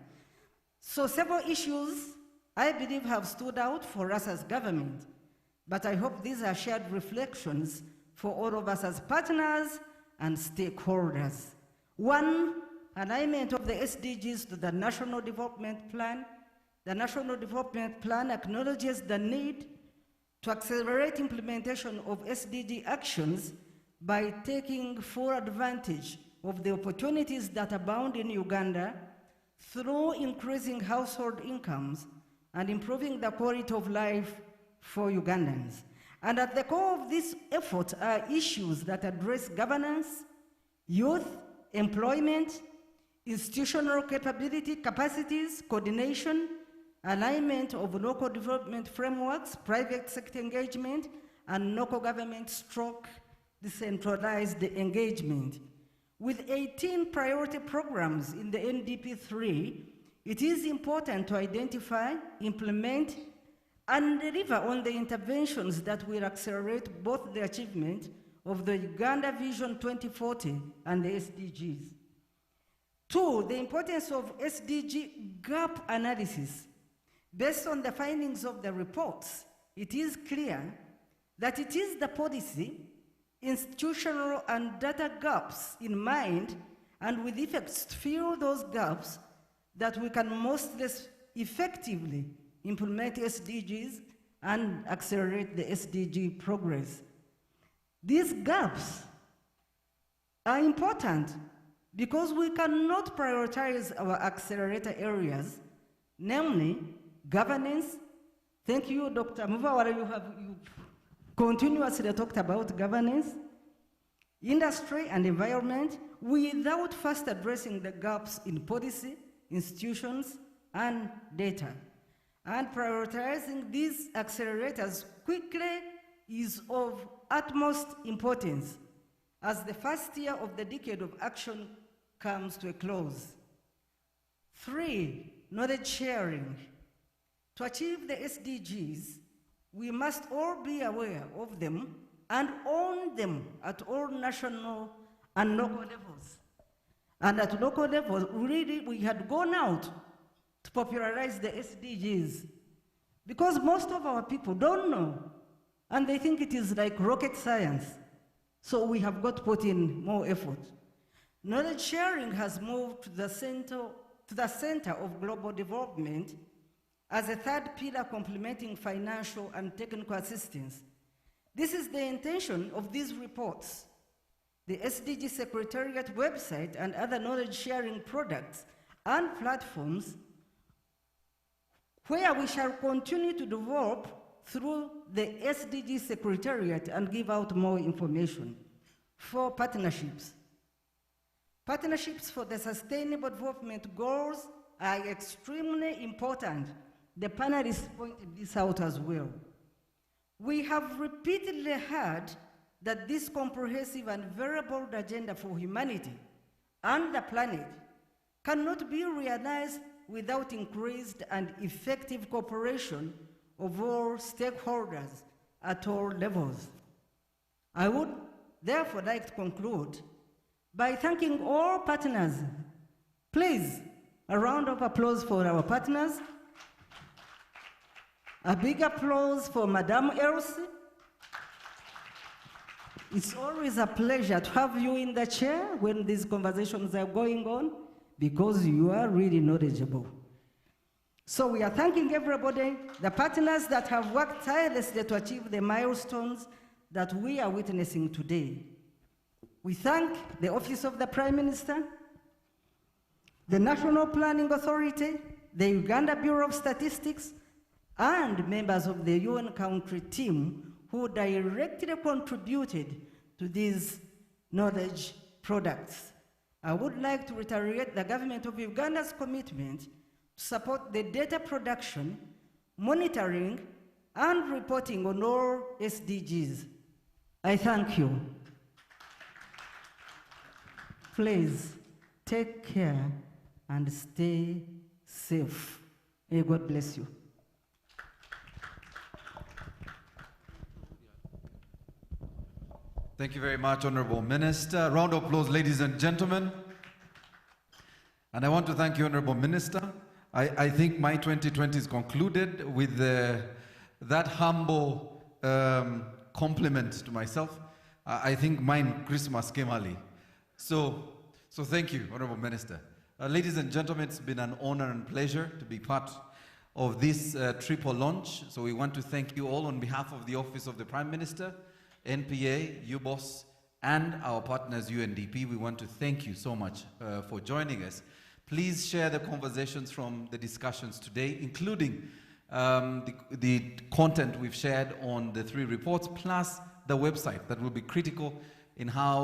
Speaker 11: So several issues I believe have stood out for us as government, but I hope these are shared reflections for all of us as partners and stakeholders. One, alignment of the SDGs to the National Development Plan. The National Development Plan acknowledges the need to accelerate implementation of SDG actions by taking full advantage of the opportunities that abound in Uganda through increasing household incomes and improving the quality of life for Ugandans. And at the core of this effort are issues that address governance, youth, employment, institutional capacities, coordination, alignment of local development frameworks, private sector engagement, and local government stroke decentralized engagement. With 18 priority programs in the NDP3, it is important to identify, implement, and deliver on the interventions that will accelerate both the achievement of the Uganda Vision 2040 and the SDGs. Two, the importance of SDG gap analysis. Based on the findings of the reports, it is clear that it is the policy, institutional and data gaps in mind, and with effects to fill those gaps, that we can most effectively implement SDGs and accelerate the SDG progress. These gaps are important because we cannot prioritize our accelerator areas, namely governance. Thank you, Dr. Muvawara, you continuously talked about governance, industry and environment, without first addressing the gaps in policy, institutions, and data. And prioritizing these accelerators quickly is of utmost importance as the first year of the decade of action comes to a close. Three, knowledge sharing. To achieve the SDGs, we must all be aware of them and own them at all national and local levels. And at local level, really, we had gone out to popularize the SDGs because most of our people don't know, and they think it is like rocket science. So we have got to put in more effort. Knowledge sharing has moved to the center of global development as a third pillar complementing financial and technical assistance. This is the intention of these reports. The SDG Secretariat website and other knowledge sharing products and platforms where we shall continue to develop through the SDG Secretariat and give out more information. For partnerships. Partnerships for the Sustainable Development Goals are extremely important. The panelists pointed this out as well. We have repeatedly heard that this comprehensive and variable agenda for humanity and the planet cannot be realized without increased and effective cooperation of all stakeholders at all levels. I would therefore like to conclude by thanking all partners. Please, a round of applause for our partners. A big applause for Madame Elsie. It's always a pleasure to have you in the chair when these conversations are going on, because you are really knowledgeable. So we are thanking everybody, the partners that have worked tirelessly to achieve the milestones that we are witnessing today. We thank the Office of the Prime Minister, the National Planning Authority, the Uganda Bureau of Statistics, and members of the UN country team who directly contributed to these knowledge products. I would like to reiterate the government of Uganda's commitment to support the data production, monitoring, and reporting on all SDGs. I thank you. Please take care and stay safe. May God bless you.
Speaker 1: Thank you very much, Honorable Minister. Round of applause, ladies and gentlemen. And I want to thank you, Honorable Minister. I think my 2020 is concluded with that humble compliment to myself. I think mine Christmas came early. So thank you, Honorable Minister. Ladies and gentlemen, it's been an honor and pleasure to be part of this triple launch. So we want to thank you all on behalf of the Office of the Prime Minister, NPA, UBOS, and our partners UNDP. We want to thank you so much for joining us. Please share the conversations from the discussions today, including the content we've shared on the 3 reports, plus the website that will be critical in how